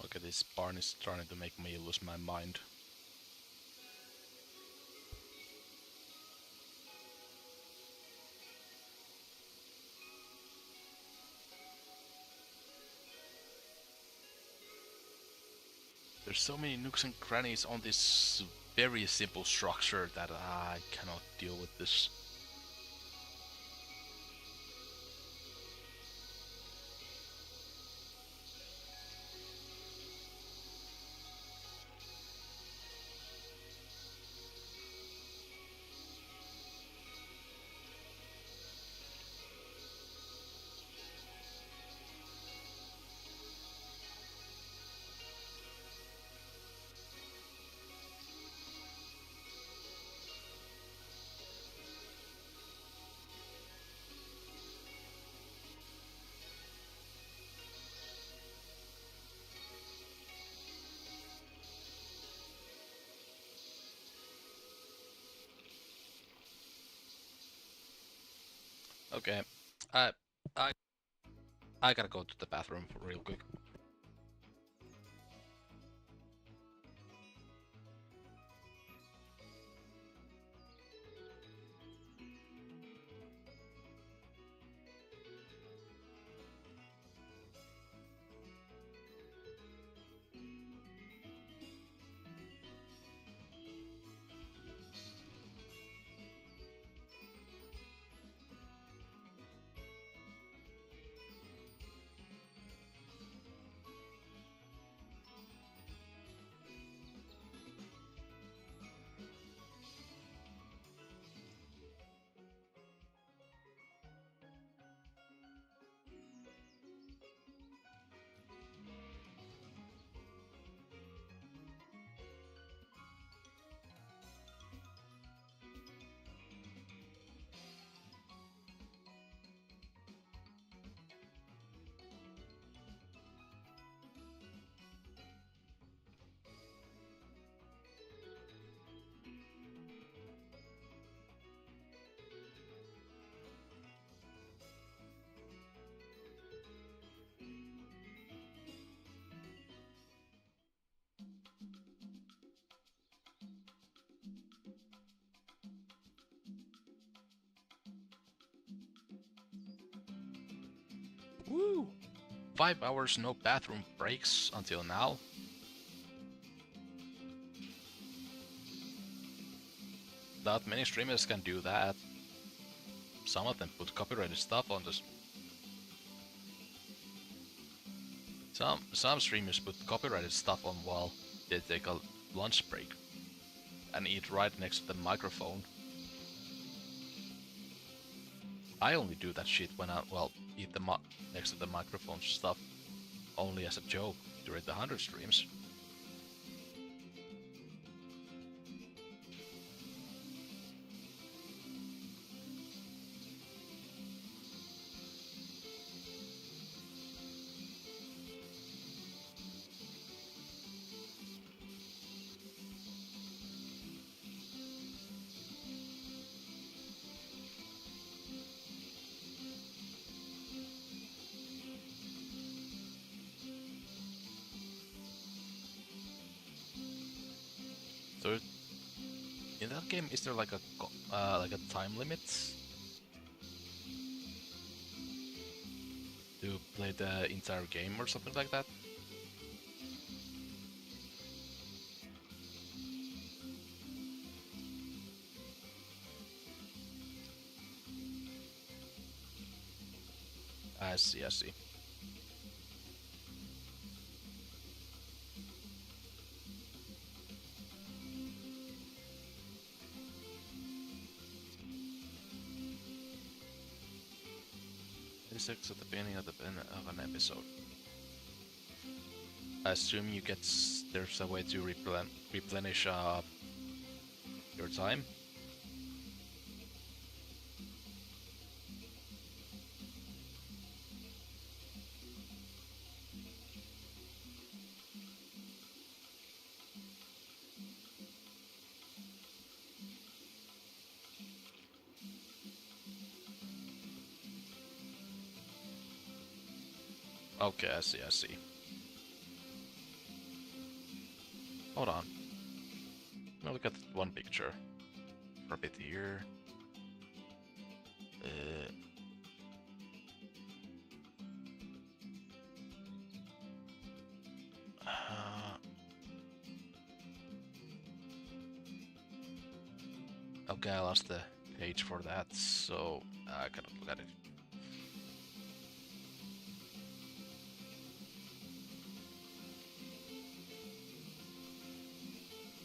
okay, this barn is trying to make me lose my mind. There's so many nooks and crannies on this very simple structure that I cannot deal with this. Okay, I I I gotta go to the bathroom for real quick. Woo! 5 hours no bathroom breaks until now. Not many streamers can do that. Some of them put copyrighted stuff on this. Some streamers put copyrighted stuff on while they take a lunch break and eat right next to the microphone. I only do that shit when I eat next to the microphone stuff only as a joke during the 100 streams. So in that game, is there like a time limit to play the entire game or something like that? I see, I see. Six at the beginning of an episode. I assume there's a way to replenish your time. Okay, I see, I see. Hold on. Now look at one picture. For a bit here. Uh, Okay, I lost the page for that, so I cannot look at it.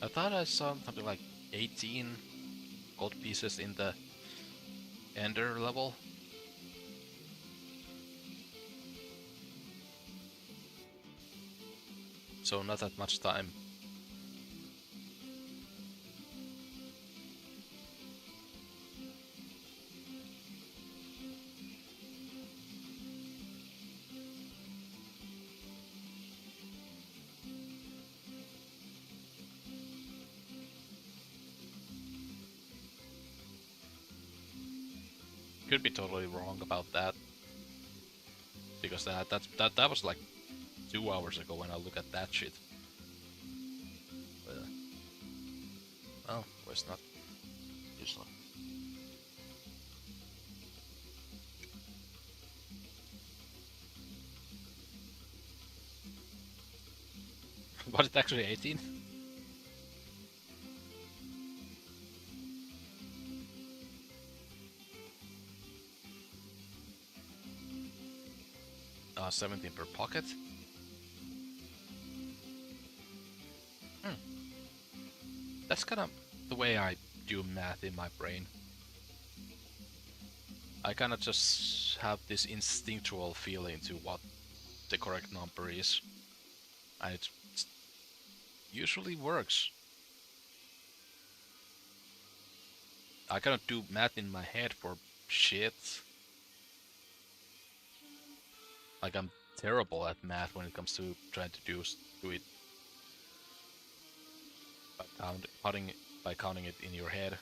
I thought I saw something like 18 gold pieces in the Ender level. So not that much time. Could be totally wrong about that, because that was like 2 hours ago when I look at that shit. Uh, oh, it's not useless. Was it actually 18? 17 per pocket. Hmm. That's kind of the way I do math in my brain. I kind of just have this instinctual feeling to what the correct number is, and it usually works. I cannot do math in my head for shit. Like, I'm terrible at math when it comes to trying to do it by counting it in your head.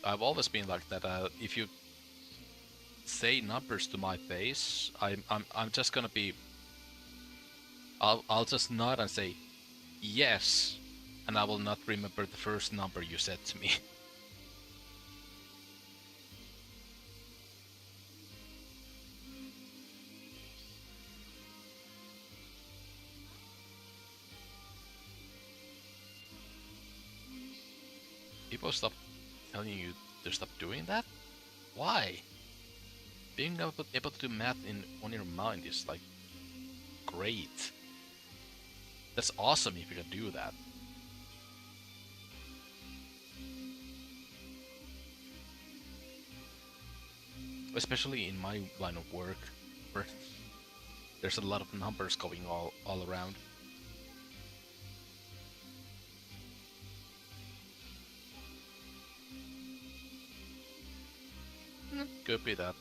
I've always been like that. If you say numbers to my face, I'm just gonna be. I'll just nod and say yes, and I will not remember the first number you said to me. People stop telling you to stop doing that. Why? Being able to do math on your mind is like great. That's awesome if you can do that. Especially in my line of work, where there's a lot of numbers going all around. Could be that.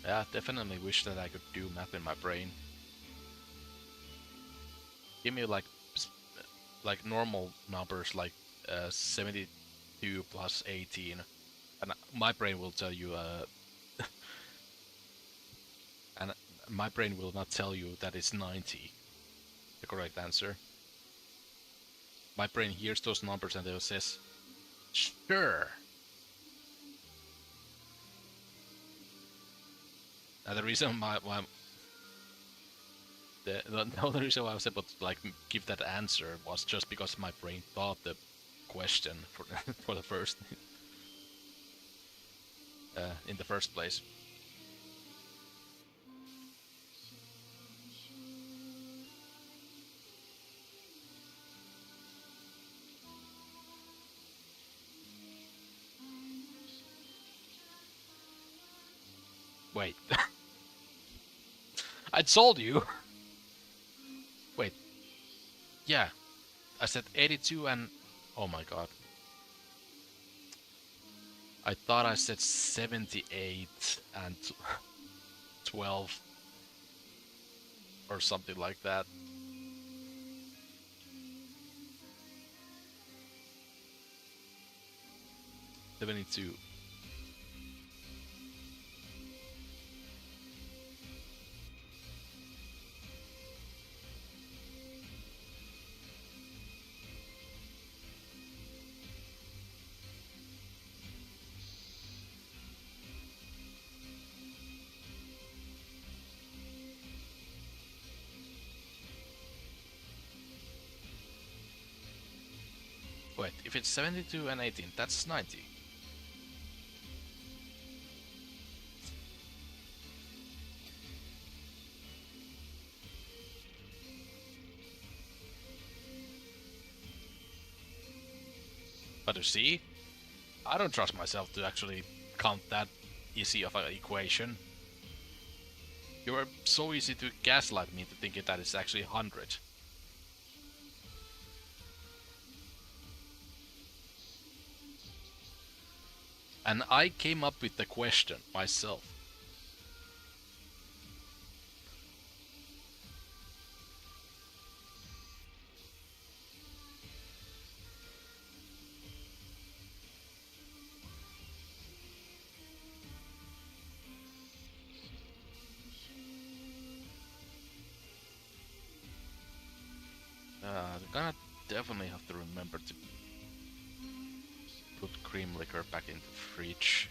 Yeah, definitely wish that I could do math in my brain. Give me like normal numbers like 72 plus 18, and my brain will tell you and my brain will not tell you that it's 90, the correct answer. My brain hears those numbers and it says, sure. And the reason why the only reason why I was able to like give that answer was just because my brain thought the question for for the first in the first place. Wait, I told you. Wait, yeah, I said 82 and oh my god, I thought I said 78 and 12 or something like that. 72. Wait, if it's 72 and 18, that's 90. But you see, I don't trust myself to actually count that easy of an equation. You are so easy to gaslight me to thinking that it's actually 100. And I came up with the question myself. I'm gonna definitely have to remember to put cream liquor back in the fridge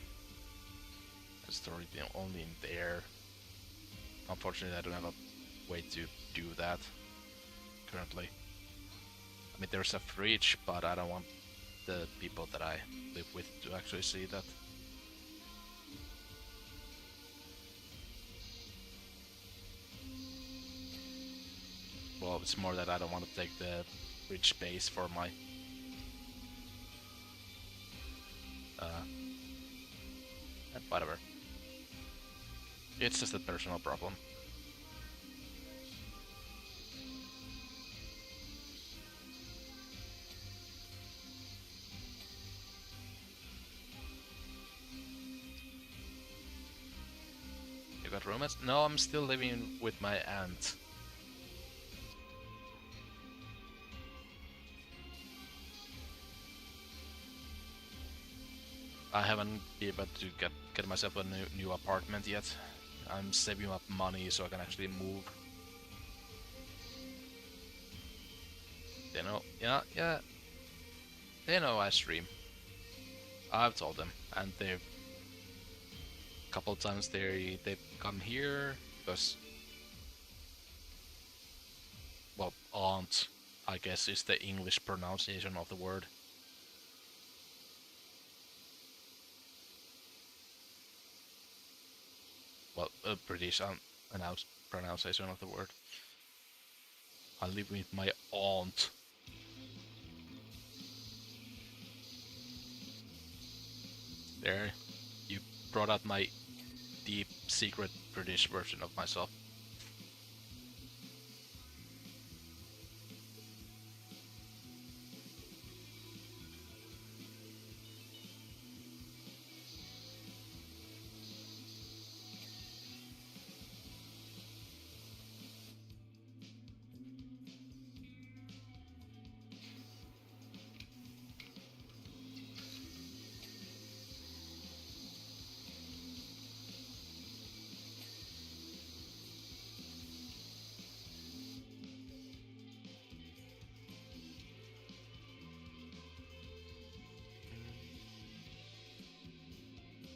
and store it only in there. Unfortunately, I don't have a way to do that currently. I mean, there's a fridge, but I don't want the people that I live with to actually see that. Well, it's more that I don't want to take the fridge space for my whatever. It's just a personal problem. You got roommates? No, I'm still living with my aunt. I haven't been able to get myself a new apartment yet. I'm saving up money so I can actually move. They know, yeah. They know I stream. I've told them, and they've a couple of times they've come here because, well, aunt, I guess, is the English pronunciation of the word. Well, a British pronunciation of the word. I live with my aunt. There, you brought out my deep secret British version of myself.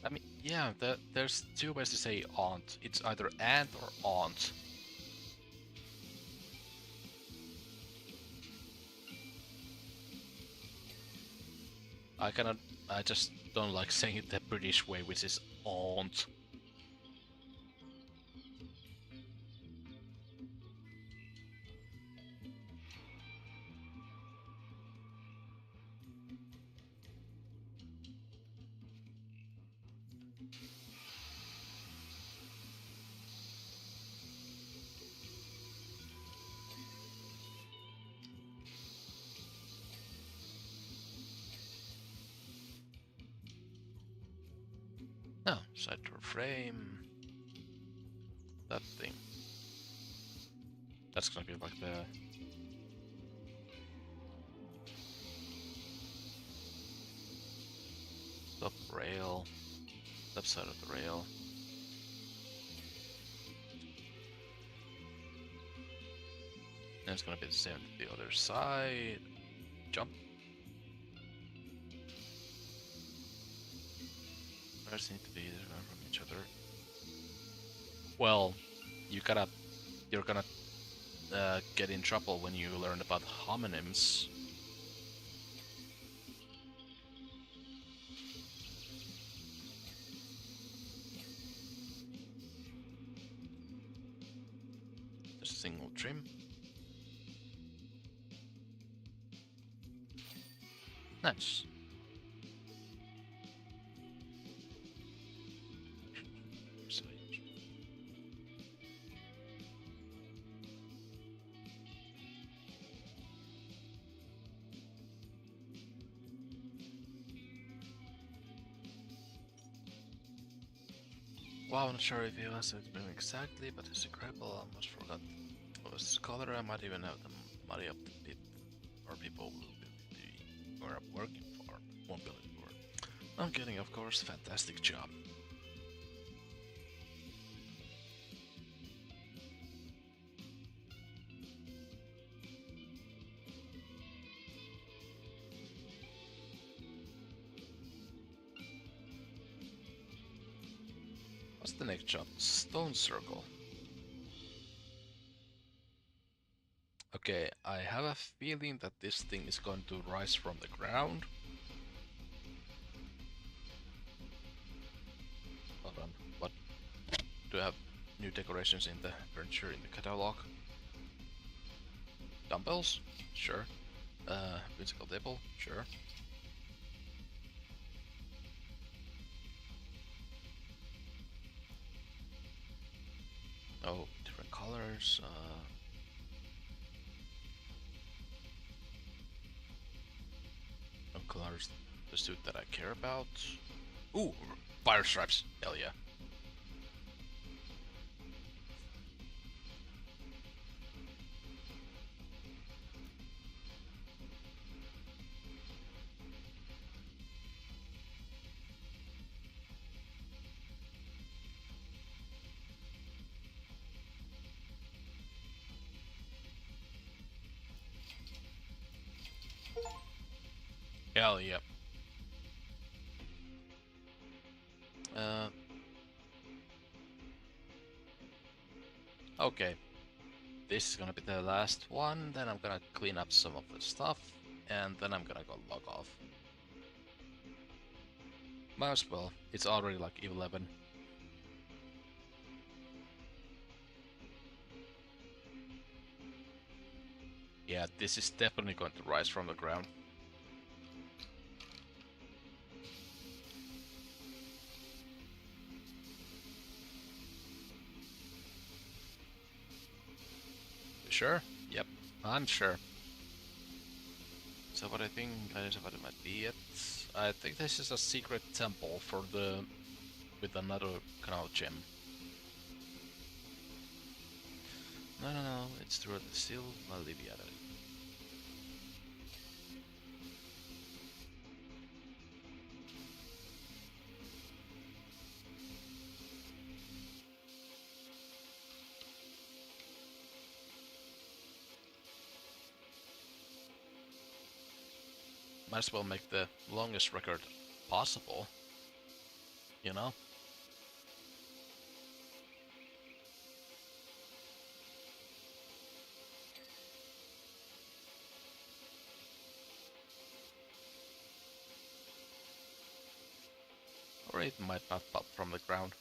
I mean, yeah, there's two ways to say aunt. It's either aunt or aunt. I cannot. I just don't like saying it the British way, which is aunt. No, side door frame. That thing. That's gonna be like the top rail, left side of the rail. And it's gonna be the same to the other side. Jump. Where's need to be from each other? Well, you're gonna get in trouble when you learn about homonyms. stream. Nice. Wow, I'm not sure if it was explained exactly, but it's incredible. I almost forgot. I was a scholar. I might even have the money up the bit, or people will be where I'm working for. Won't be for. I'm kidding, of course. Fantastic job. What's the next job? Stone circle. Okay, I have a feeling that this thing is going to rise from the ground. Hold on, what? Do I have new decorations in the furniture in the catalog? Dumbbells? Sure. Musical table? Sure. Oh, different colors. No colors. The suit that I care about. Ooh, fire stripes. Hell yeah. Hell yeah. Uh, okay. This is gonna be the last one. Then I'm gonna clean up some of the stuff, and then I'm gonna go log off. Might as well. It's already like 11. Yeah, this is definitely going to rise from the ground. Sure? Yep, I'm sure. So what I think that is what it might be it. I think this is a secret temple for the with another canal gem. No, it's through the still Malivia. Might as well make the longest record possible, you know? Or it might not pop from the ground.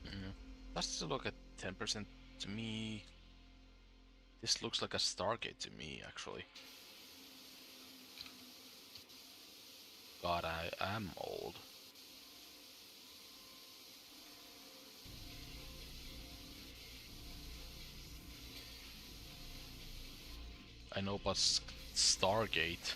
Mm. Let's look at 10% to me. This looks like a Stargate to me, actually. God, I am old. I know about Stargate.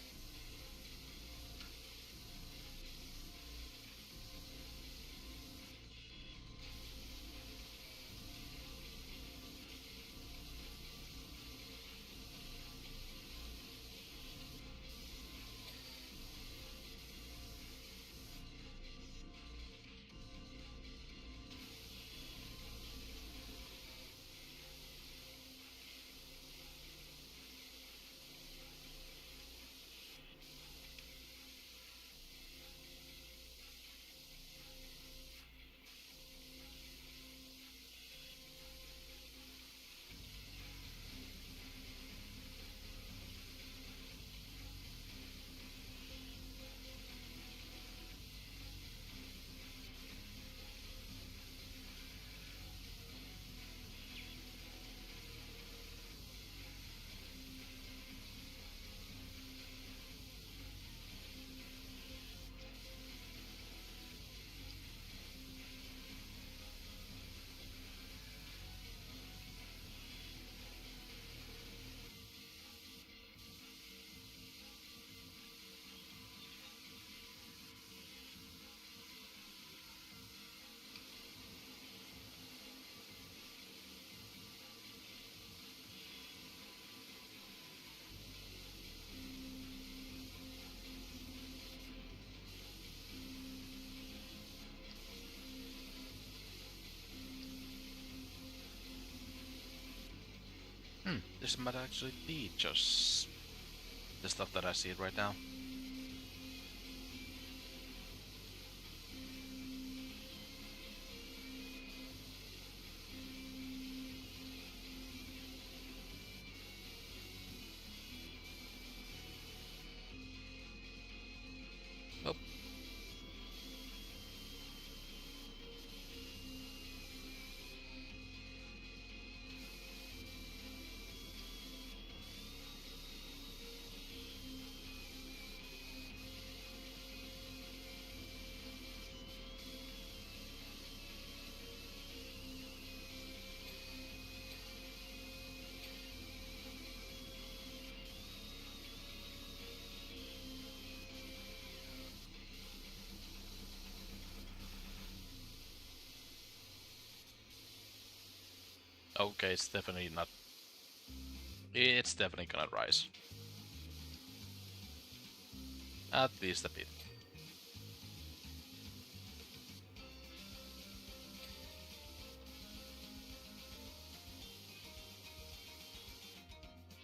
This might actually be just the stuff that I see right now. Oh, okay, it's definitely not. It's definitely gonna rise. At least a bit.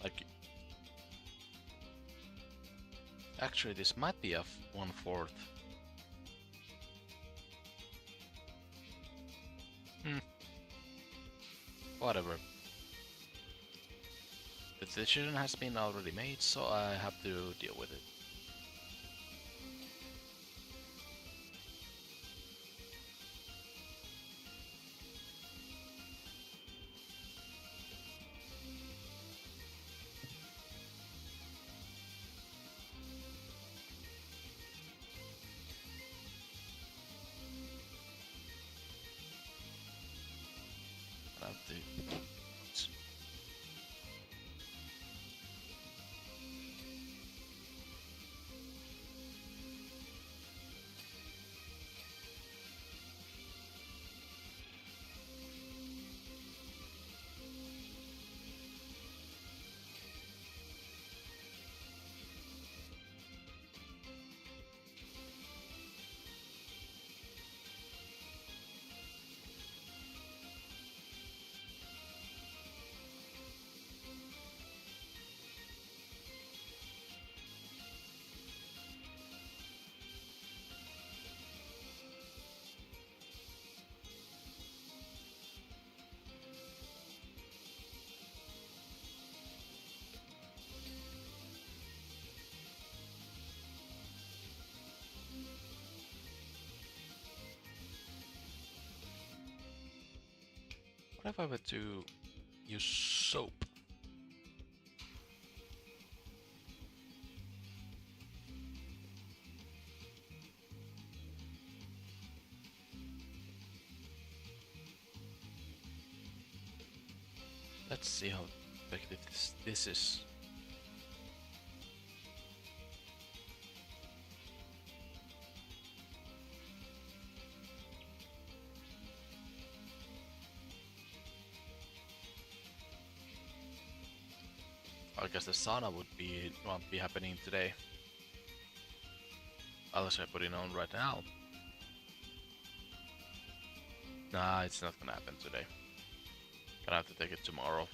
Like, actually, this might be a 1/4. Hmm, whatever. The decision has been already made, so I have to deal with it. I have to. What if I were to use soap? Let's see how effective this is. I guess the sauna would be won't be happening today unless I put it on right now. Nah, it's not gonna happen today. Gonna have to take it tomorrow.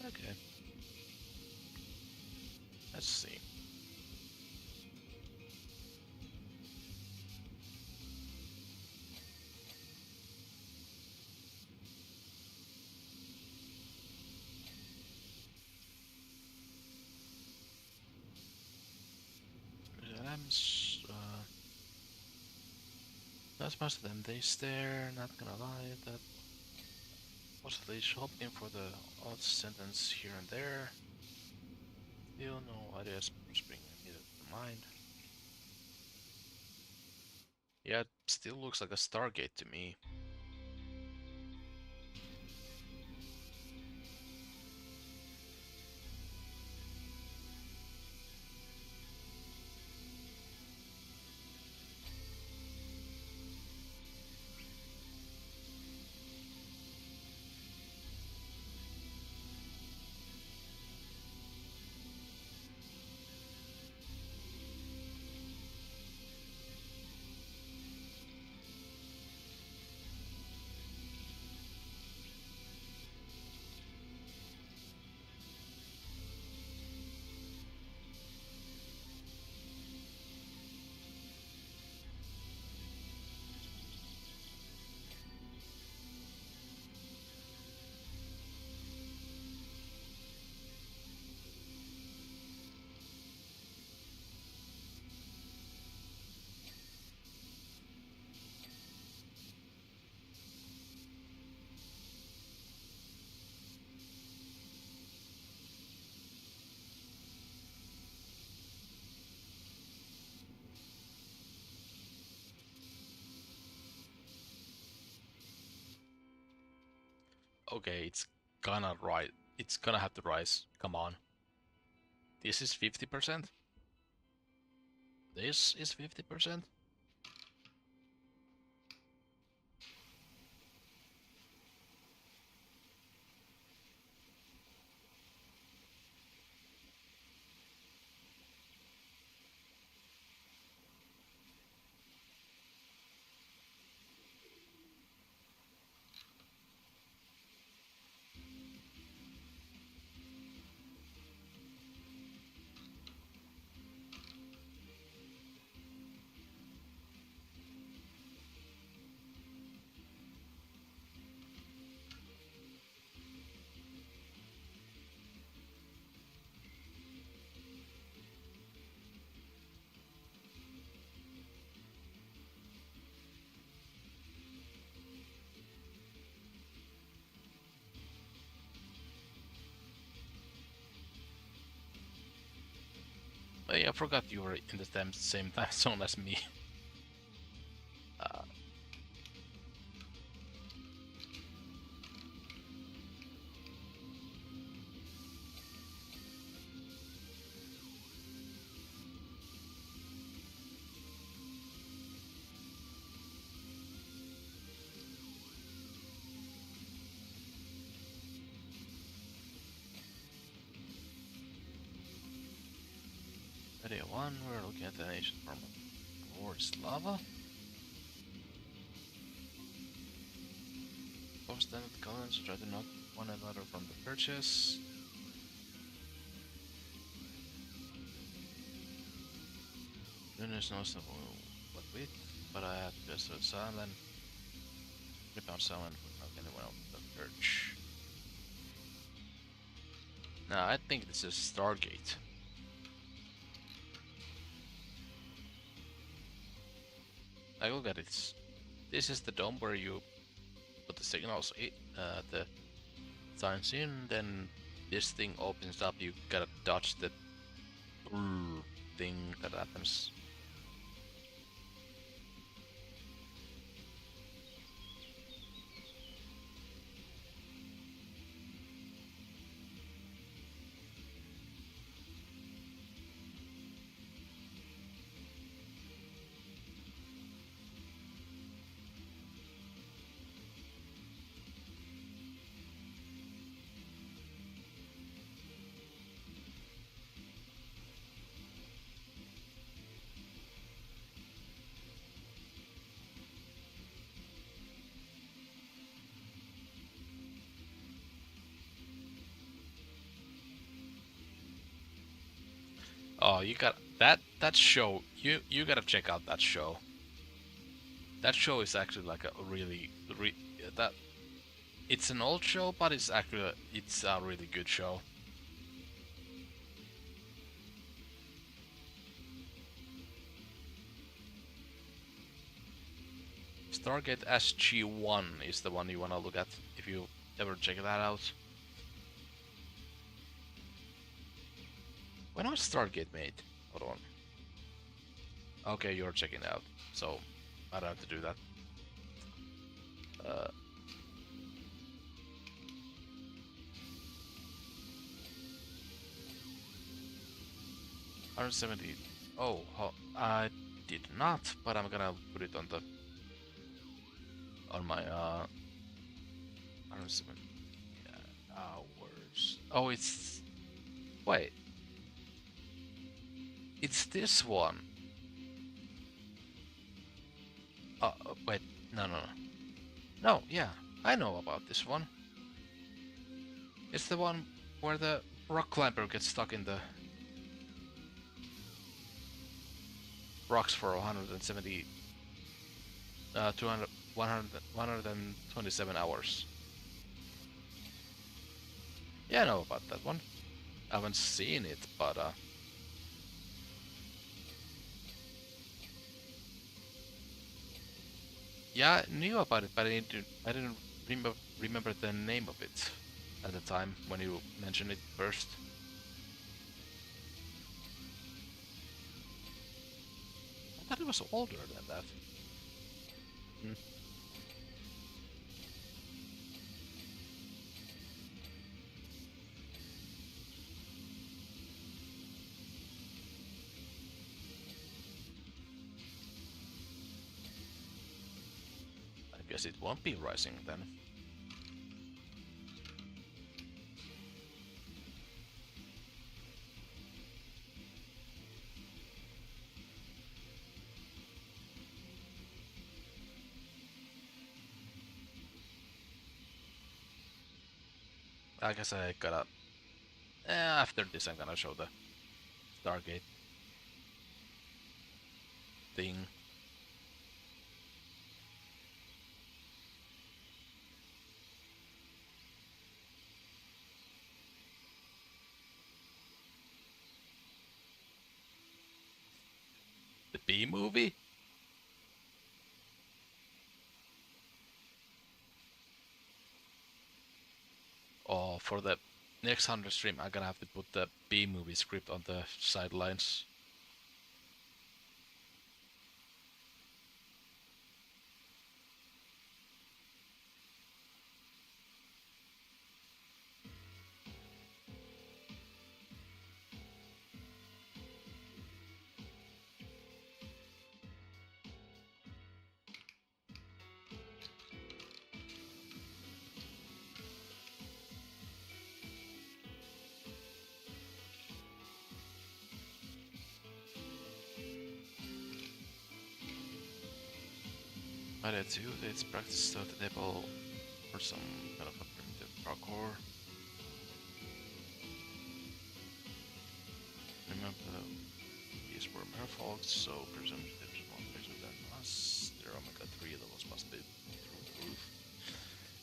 Okay, let's see. That's most of them. They stare, not gonna lie, that was at least hoping for the odd sentence here and there. Still no ideas springing immediately to mind. Yeah, it still looks like a Stargate to me. Okay, it's gonna rise. It's gonna have to rise. Come on. This is 50%? This is 50%? Hey, I forgot you were in the same time zone as me. Uh, Video 1, we're looking at the ancient form of war is lava. Both standard columns try to knock one another from the perches. Nunes knows what with, but I had to just silent. Rip out silent without anyone on the perch. Now I think this is Stargate. Like, look at it. This is the dome where you put the signals, the signs in, then this thing opens up, you gotta dodge the thing that happens. Oh, you got that show. You gotta check out that show. That show is actually like a really that it's an old show, but it's actually it's a really good show. Stargate SG-1 is the one you wanna look at if you ever check that out. When was Stargate made? Hold on. Okay, you're checking it out, so I don't have to do that. 170. Oh, I did not, but I'm gonna put it on the my 170 hours. Oh, it's wait. It's this one. Wait, no. No, yeah, I know about this one. It's the one where the rock climber gets stuck in the rocks for 170, 200, 127 hours. Yeah, I know about that one. I haven't seen it, but yeah, I knew about it, but I didn't remember the name of it at the time when you mentioned it first. I thought it was older than that. Hmm. I guess it won't be rising then. I guess I gotta. After this, I'm gonna show the Stargate thing. The B movie? Oh, for the next 100 stream, I'm gonna have to put the B movie script on the sidelines. Idea 2, it's practice at the table for some kind of a primitive parkour. Remember, these were merfolks, so presumably there's more players than us. Their omega-3 levels must be through the roof.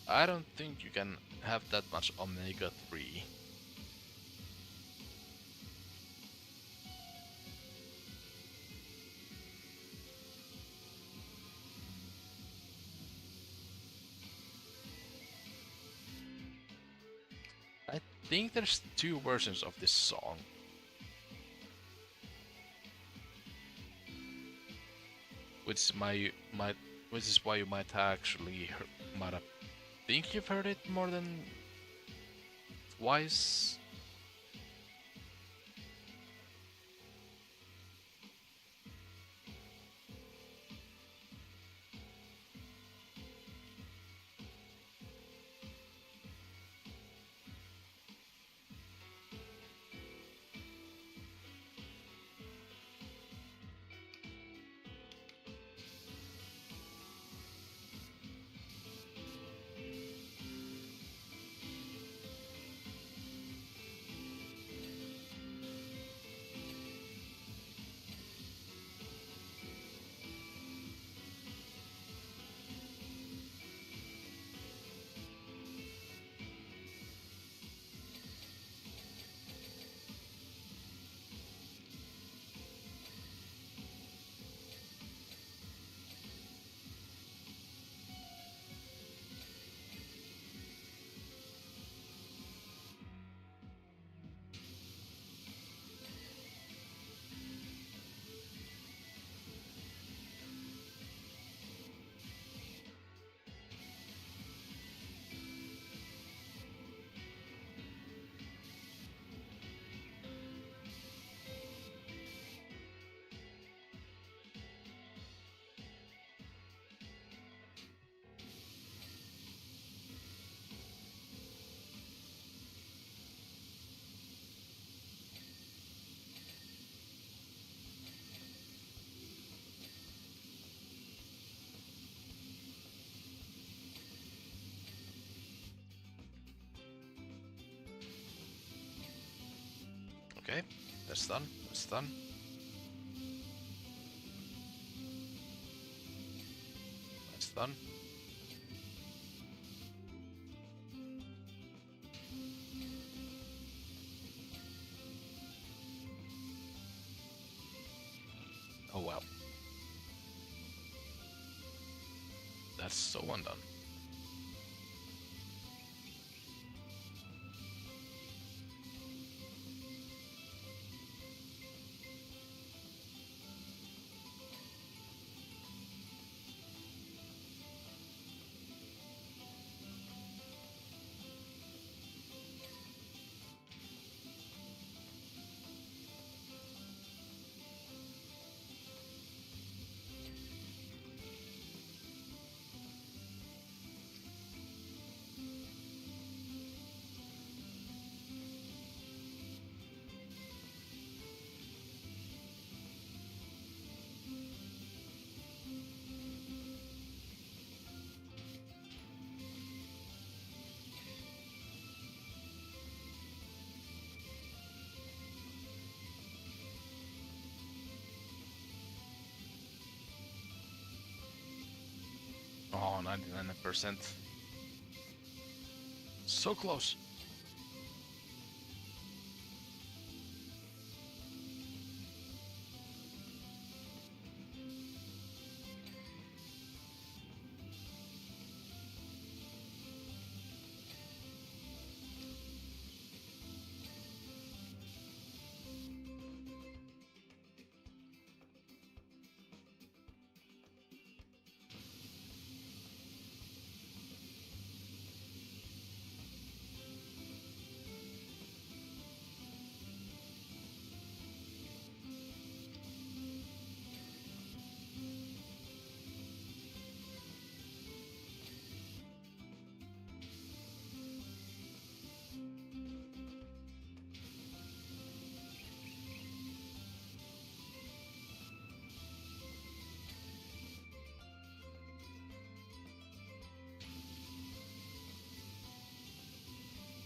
I don't think you can have that much omega-3. I think there's two versions of this song. Which which is why you might actually might have think you've heard it more than twice. Okay, that's done. That's done. That's done. Oh wow. That's so undone. Oh, 99%. So close.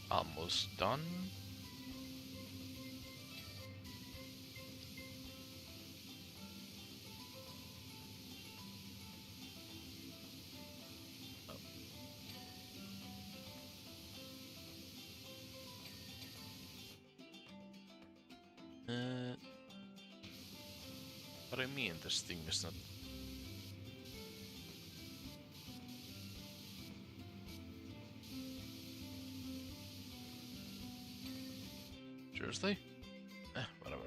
Almost done. Uh, what do you mean this thing is not... Seriously? Whatever.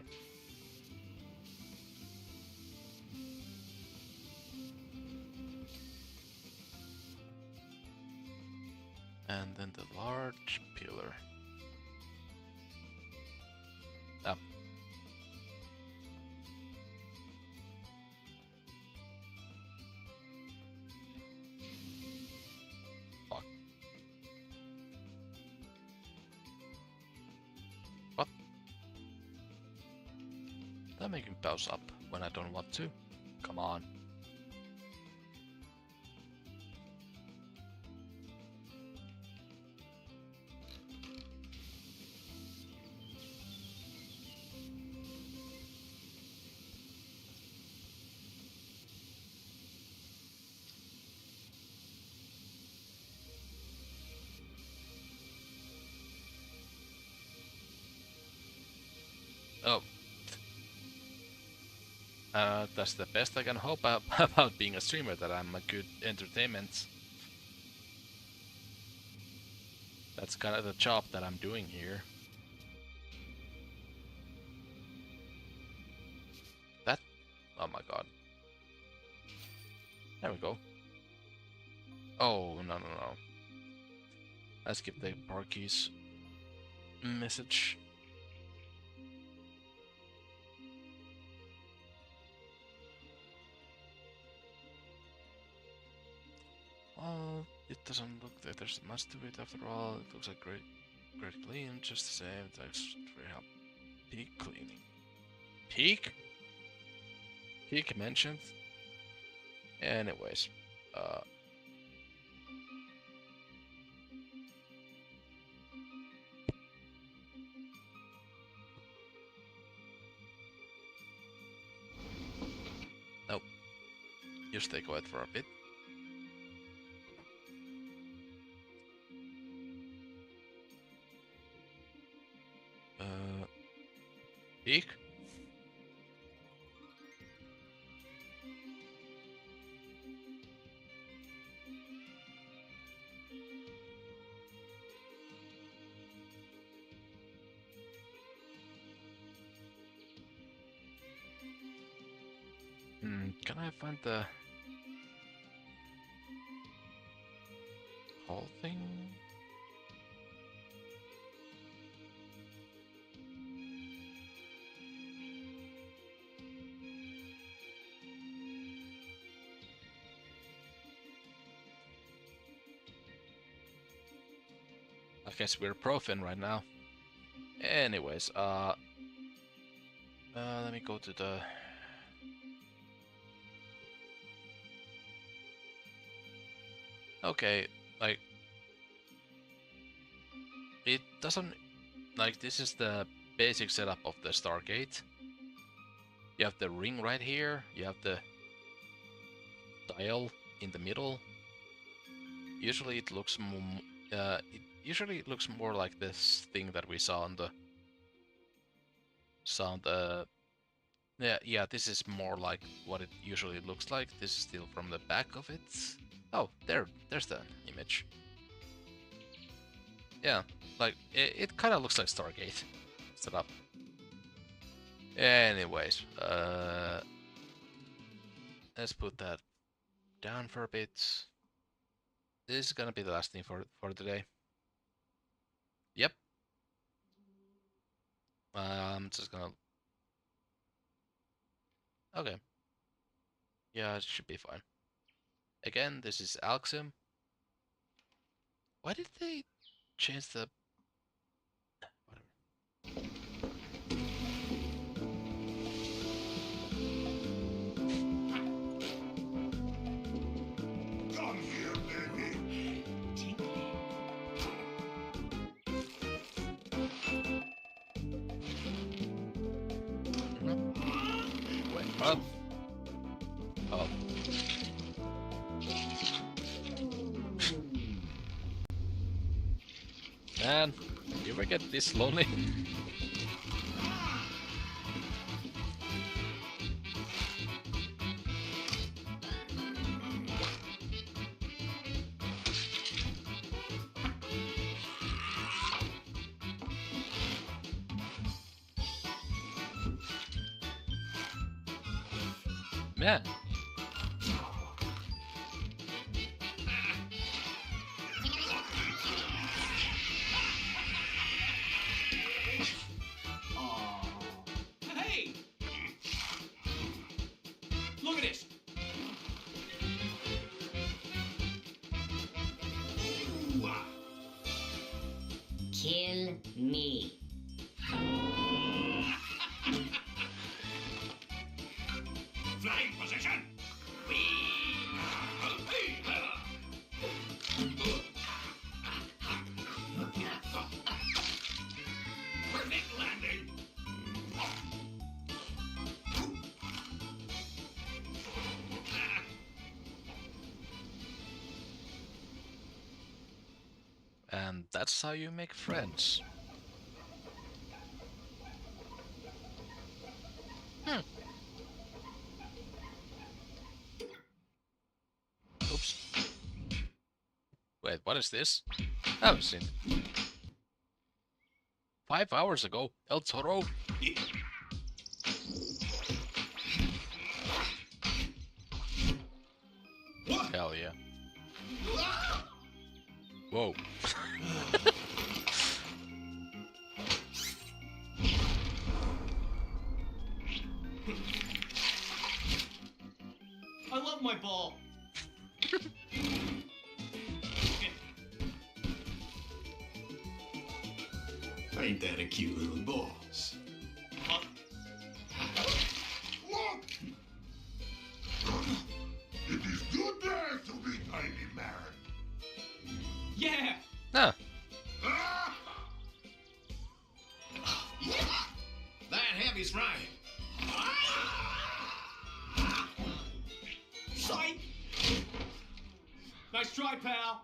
And then the large pillar. Ah. Fuck. What? That making pause up when I don't want to. Come on. Oh. That's the best I can hope about being a streamer, that I'm a good entertainment. That's kind of the job that I'm doing here. That... Oh my god. There we go. Oh, no, no, no. I skipped the parkies message. Well, it doesn't look like there's much to it after all. It looks like great clean, just the same. Thanks for your help. Peak cleaning. Peak? Peak mentioned? Anyways, nope. You stay quiet for a bit. Peak? Can I find the whole thing? I guess we're profin right now. Anyways, let me go to the... Okay, like... It doesn't... Like, this is the basic setup of the Stargate. You have the ring right here, you have the dial in the middle. Usually it looks it looks more like this thing that we saw on the yeah, this is more like what it usually looks like. This is still from the back of it. Oh, there's the image. Yeah, like it kind of looks like Stargate set up. Anyways, let's put that down for a bit. This is gonna be the last thing for today. Yep. I'm just gonna... Okay. Yeah, it should be fine. Again, this is Alxim. Why did they change the... Whatever. Come here, baby. What? Oh. Man, you ever get this lonely? Man. Hey! Look at this! Kill me. Flying position! Perfect landing! And that's how you make friends. Oops. Wait, what is this? I haven't seen it. 5 hours ago, El Toro. Hell yeah. Whoa. I love my ball! Ain't that a cute little boss? Huh? Look! It is good day to be tiny man. Yeah! Ah, Ah! That heavy's right. Sight! Nice try, pal.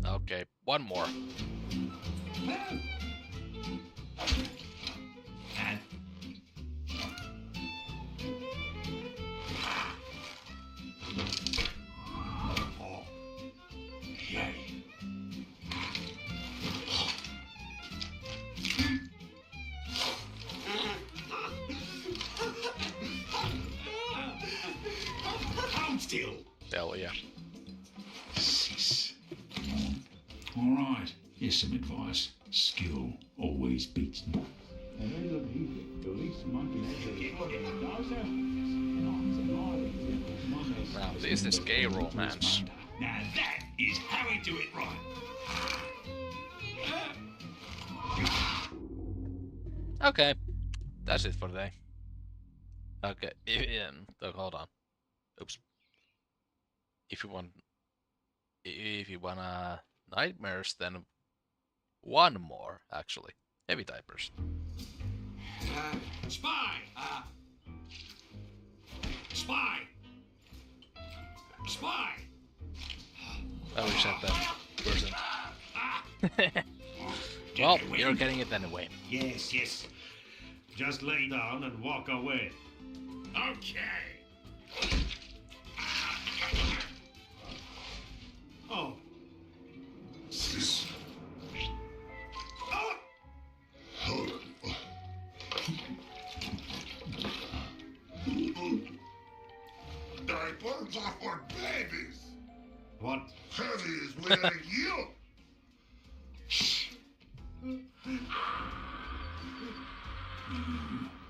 okay, one more. And Oh. Yay. hold still. Hell yeah. All right, here's some advice. Skill always beats none. And then look, he's the least monkey Now this is gay romance. Now that is how we do it right. Okay, that's it for today. Okay, hold on. Oops. If you wanna nightmares, then one more actually. Heavy diapers. Spy! Spy! Spy! I wish I that person. Well, you're getting it anyway. Yes, yes. Just lay down and walk away. Okay. Oh. Sis. Oh. Diapers are for babies. What heavy is wearing you?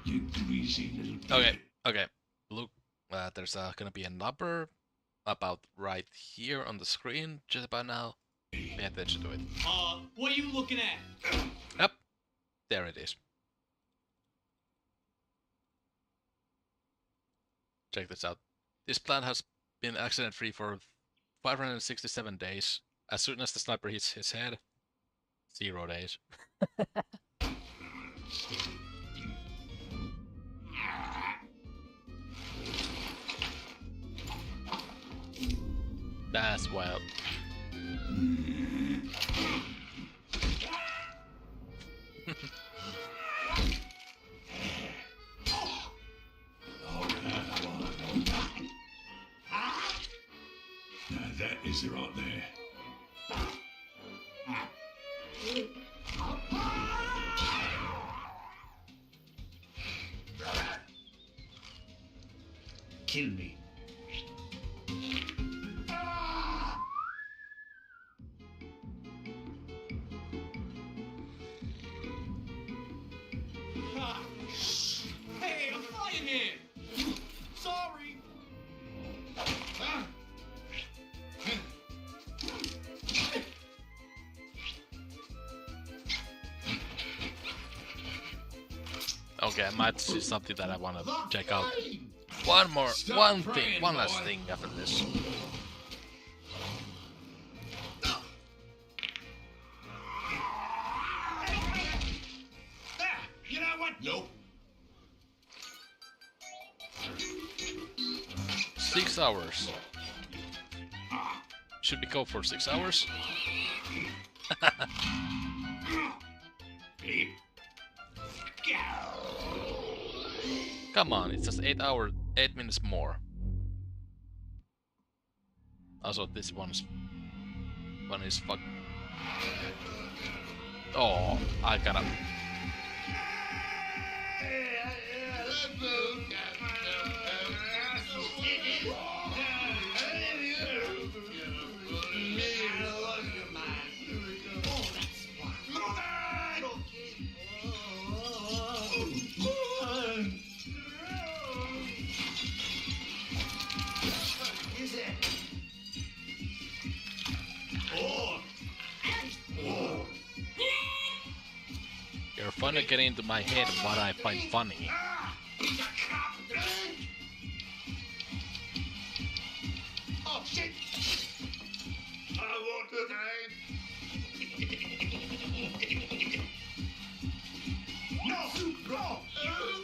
You greasy little Okay. Look, there's gonna be a number about right here on the screen just about now. Pay attention to it. What are you looking at? Yep, there it is. Check this out. This plan has been accident-free for 567 days. As soon as the sniper hits his head, 0 days. That's wild. Now that is right there. Kill me. Hey, I'm flying in. Sorry. Okay, I might see something that I wanna check out. One last thing after this. You know what? Nope. 6 hours. Should we go for 6 hours? Beep. Come on, it's just 8 hours, 8 minutes more. Also, this one is fuck. Oh, I gotta. You're fun at getting into my head what I find funny. Oh shit! I want to die. No! No!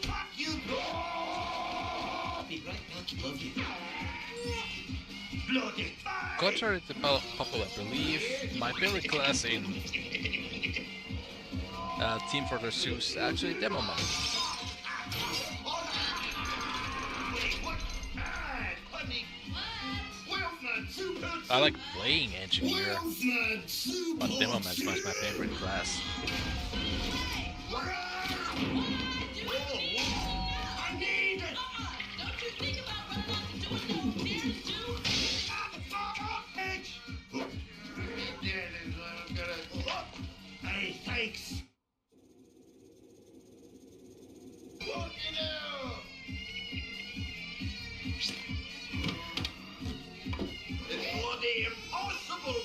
Fuck you! I'll be right back. Love you. Bloody fire! Contrary to popular belief, my favorite class in Team Fortress 2 is actually Demo Mode. I like playing Engineer, but Demo Mode is my favorite class. I need it! Don't you think about what I'm doing to dance to? Hey, thanks! Look it out! It's bloody impossible!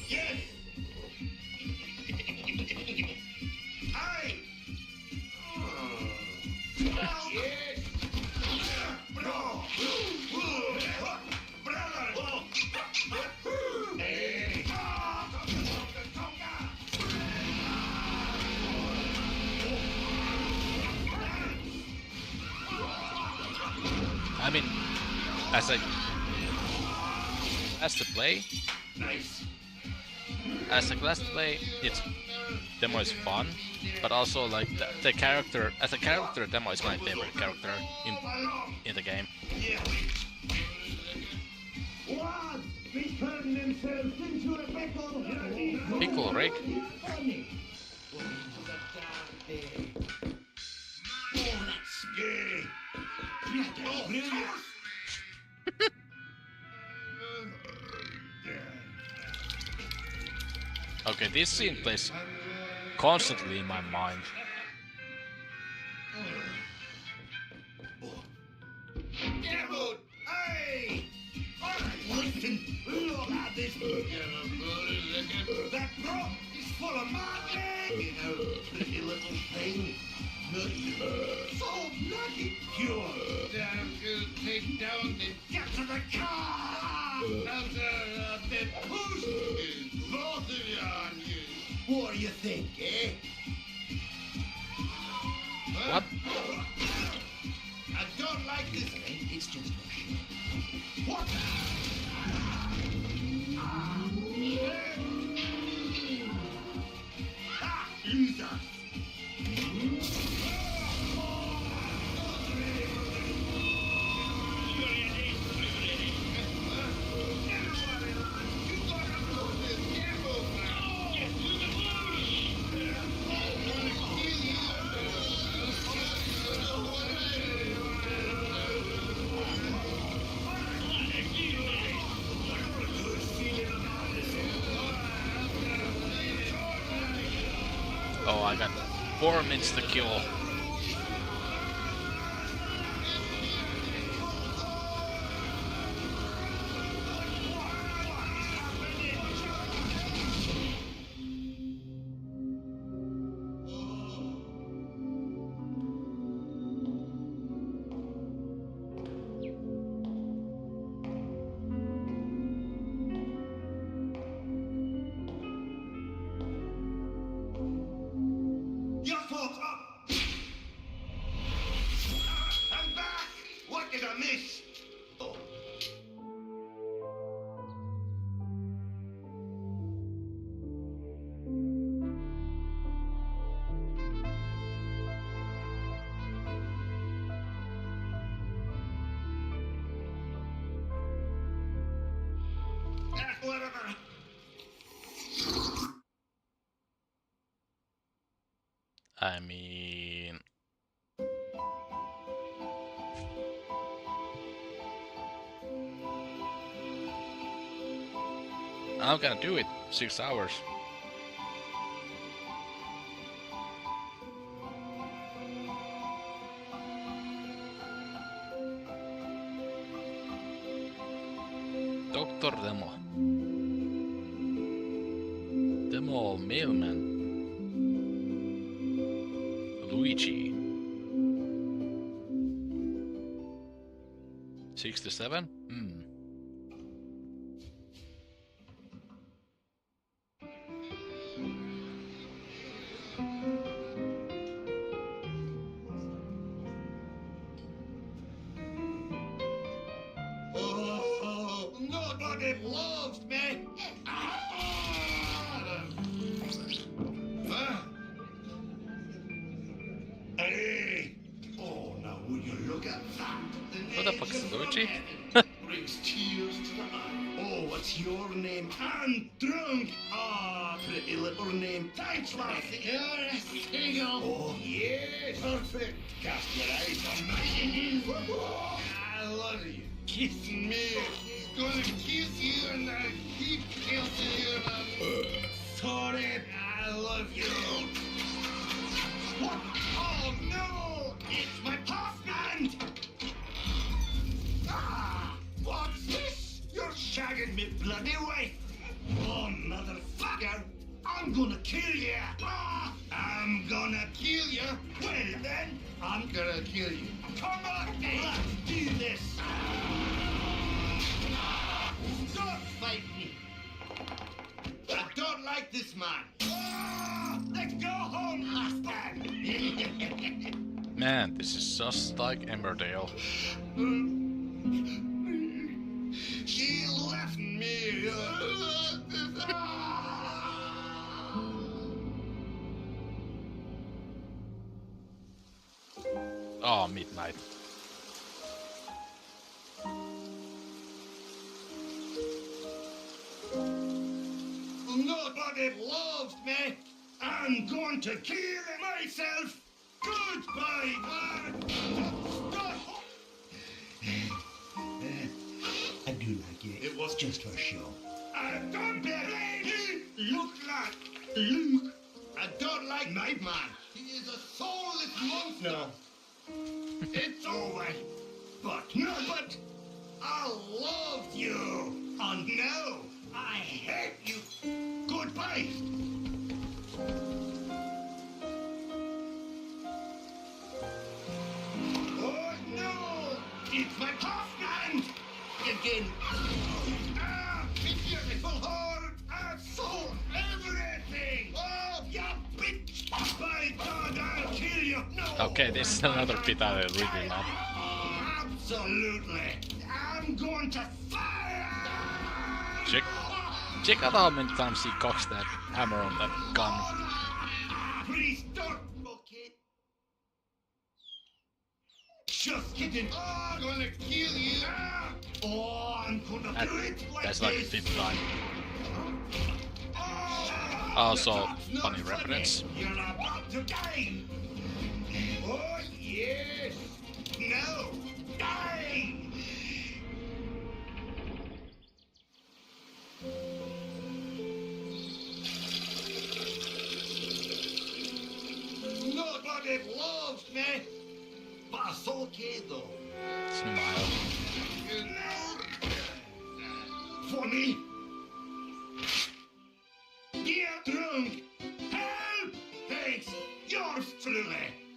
Yes! Hey! Yes! Bro! Brother! Hey! I mean, as a class to play, Nice! as a class to play, it's Demo is fun, but also like the character as a character, Demo is my favorite character in the game. Yeah! What? They turn themselves into a pickle! Pickle Rick. Oh, that's scary! Oh, brilliant! Okay, this scene plays constantly in my mind. Devil! Hey! Listen, look at this! That brook is full of magic! You know, pretty little thing. So bloody pure! Time to take down the Get to the car! the push. Both of you on you. What do you think, eh? What? I don't like this. It's just for show. What? Ah, loser. Oh, I got 4 minutes to kill. Your fault. I'm back. What did I miss? Oh. Whatever. I mean... I'm gonna do it. 6 hours. Dr. Demo. Demo Mailman. Luigi. 67? Hmm. Oh, nobody loves me. Hey. Oh, now will you look at that? What the fuck is Luigi? Brings tears to the eye. Oh, what's your name? I'm drunk. Ah, pretty little name. Thanks, lassie. Yes, here you go. Oh, yes. Perfect. Cast your eyes on me. I love you. Kiss me. He's gonna kiss you and I'll keep kissing you. Sorry, I love you. What? Oh, no. It's my husband. Ah, what's this? You're shagging me bloody wife. Oh, motherfucker. I'm gonna kill you. Ah, I'm gonna kill you. Well, then, I'm gonna kill you. Come on, let's do this. Don't fight me. I don't like this man. Ah, let's go home, husband. Man, this is just like Emmerdale. She left me. Oh, midnight. Nobody loves me. I'm going to kill myself. Goodbye, man. I do like it. It was Just for show. I don't believe you. Look like Luke. I don't like my man. He is a soulless monster. No. It's over. But I loved you. And now I hate you. Goodbye. Oh no! It's my husband! Again. Ah, beautiful whore! I sold everything! Oh, you bitch! By God, I'll kill you! No, Okay, this is another bit I really love. Absolutely. I'm going to fire! Check out how many times he cocks that hammer on that gun. Please don't. Okay. Just kidding. Oh, I'm gonna kill you. Oh, I'm gonna do it like That's like the this. fifth time. Oh, Also, that's not funny reference. You're about to die. Oh, yes. No. Die. Nobody loves me. But it's okay, though. Smile. For me. Dear drunk. Help! Thanks. Yours truly.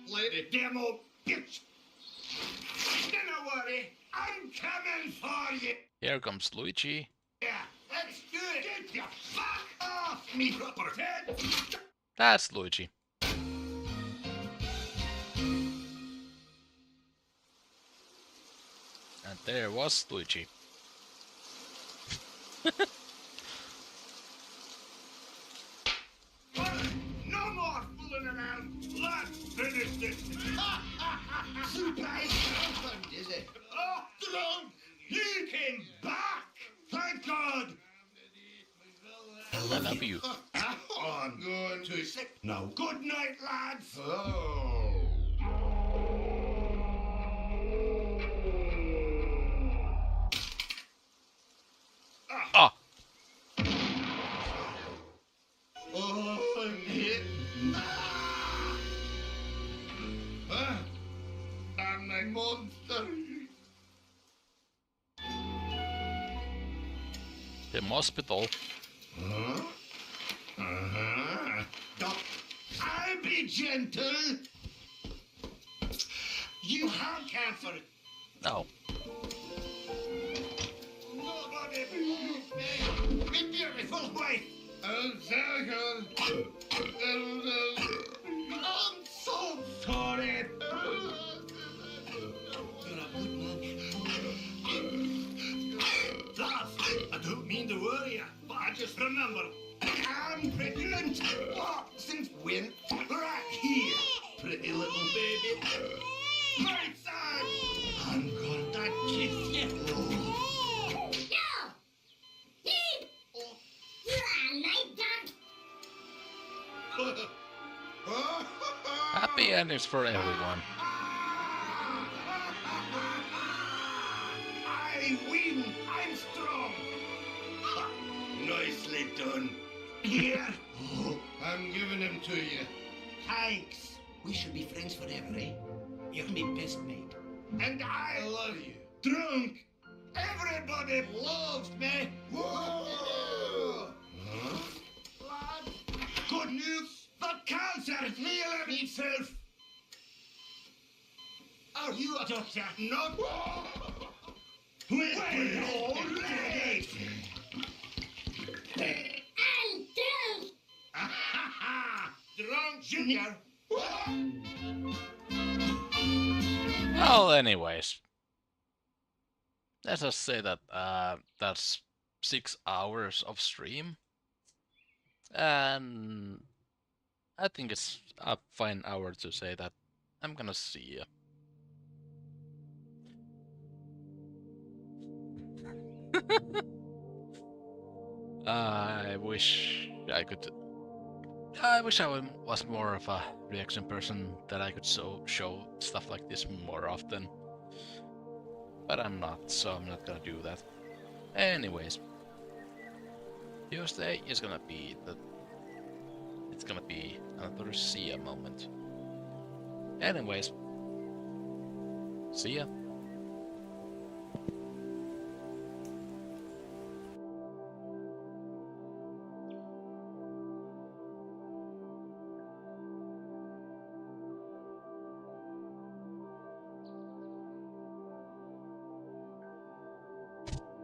Lady demo bitch. Don't worry. I'm coming for you. Here comes Luigi. Yeah, let's do it. Get your fuck off me, proper head. That's Luigi. And there was Luigi. No more fooling around. Let's finish this. Surprise girlfriend, is it? Oh, drunk! You came back! Thank God! I love you. I'm going to sick now. Good night, lads. Oh. Ah! Oh, yeah. I'm a monster. The hospital. Huh? Uh-huh. Doc, I'll be gentle. You have cancer. No. Nobody believes me. My beautiful wife. Oh, so I'm so sorry. You're a good man. Lads, I don't mean to worry you, but I just remember I'm pregnant. What? Since when? Right here, pretty little baby. Right side. I'm gonna kiss you. No! He! You're a night dog! Happy endings for everyone. I win. I'm strong. Ha, nicely done. Here. I'm giving him to you. Thanks. We should be friends forever, eh? You're my best mate. And I love you. Drunk. Everybody loves me. Whoa. Huh? Lad, good news. The cancer is healing itself. Are you a doctor? No. We're all late. I'm drunk! Drunk Junior. Well, anyways. Let's just say that that's 6 hours of stream. And I think it's a fine hour to say that I'm gonna see ya. I wish I could. I wish I was more of a reaction person, that I could show stuff like this more often. But I'm not, so I'm not gonna do that. Anyways, Tuesday is gonna be it's gonna be another Sia moment. Anyways, see ya.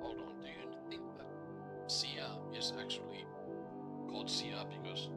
Hold on, do you think that Sia is actually called Sia because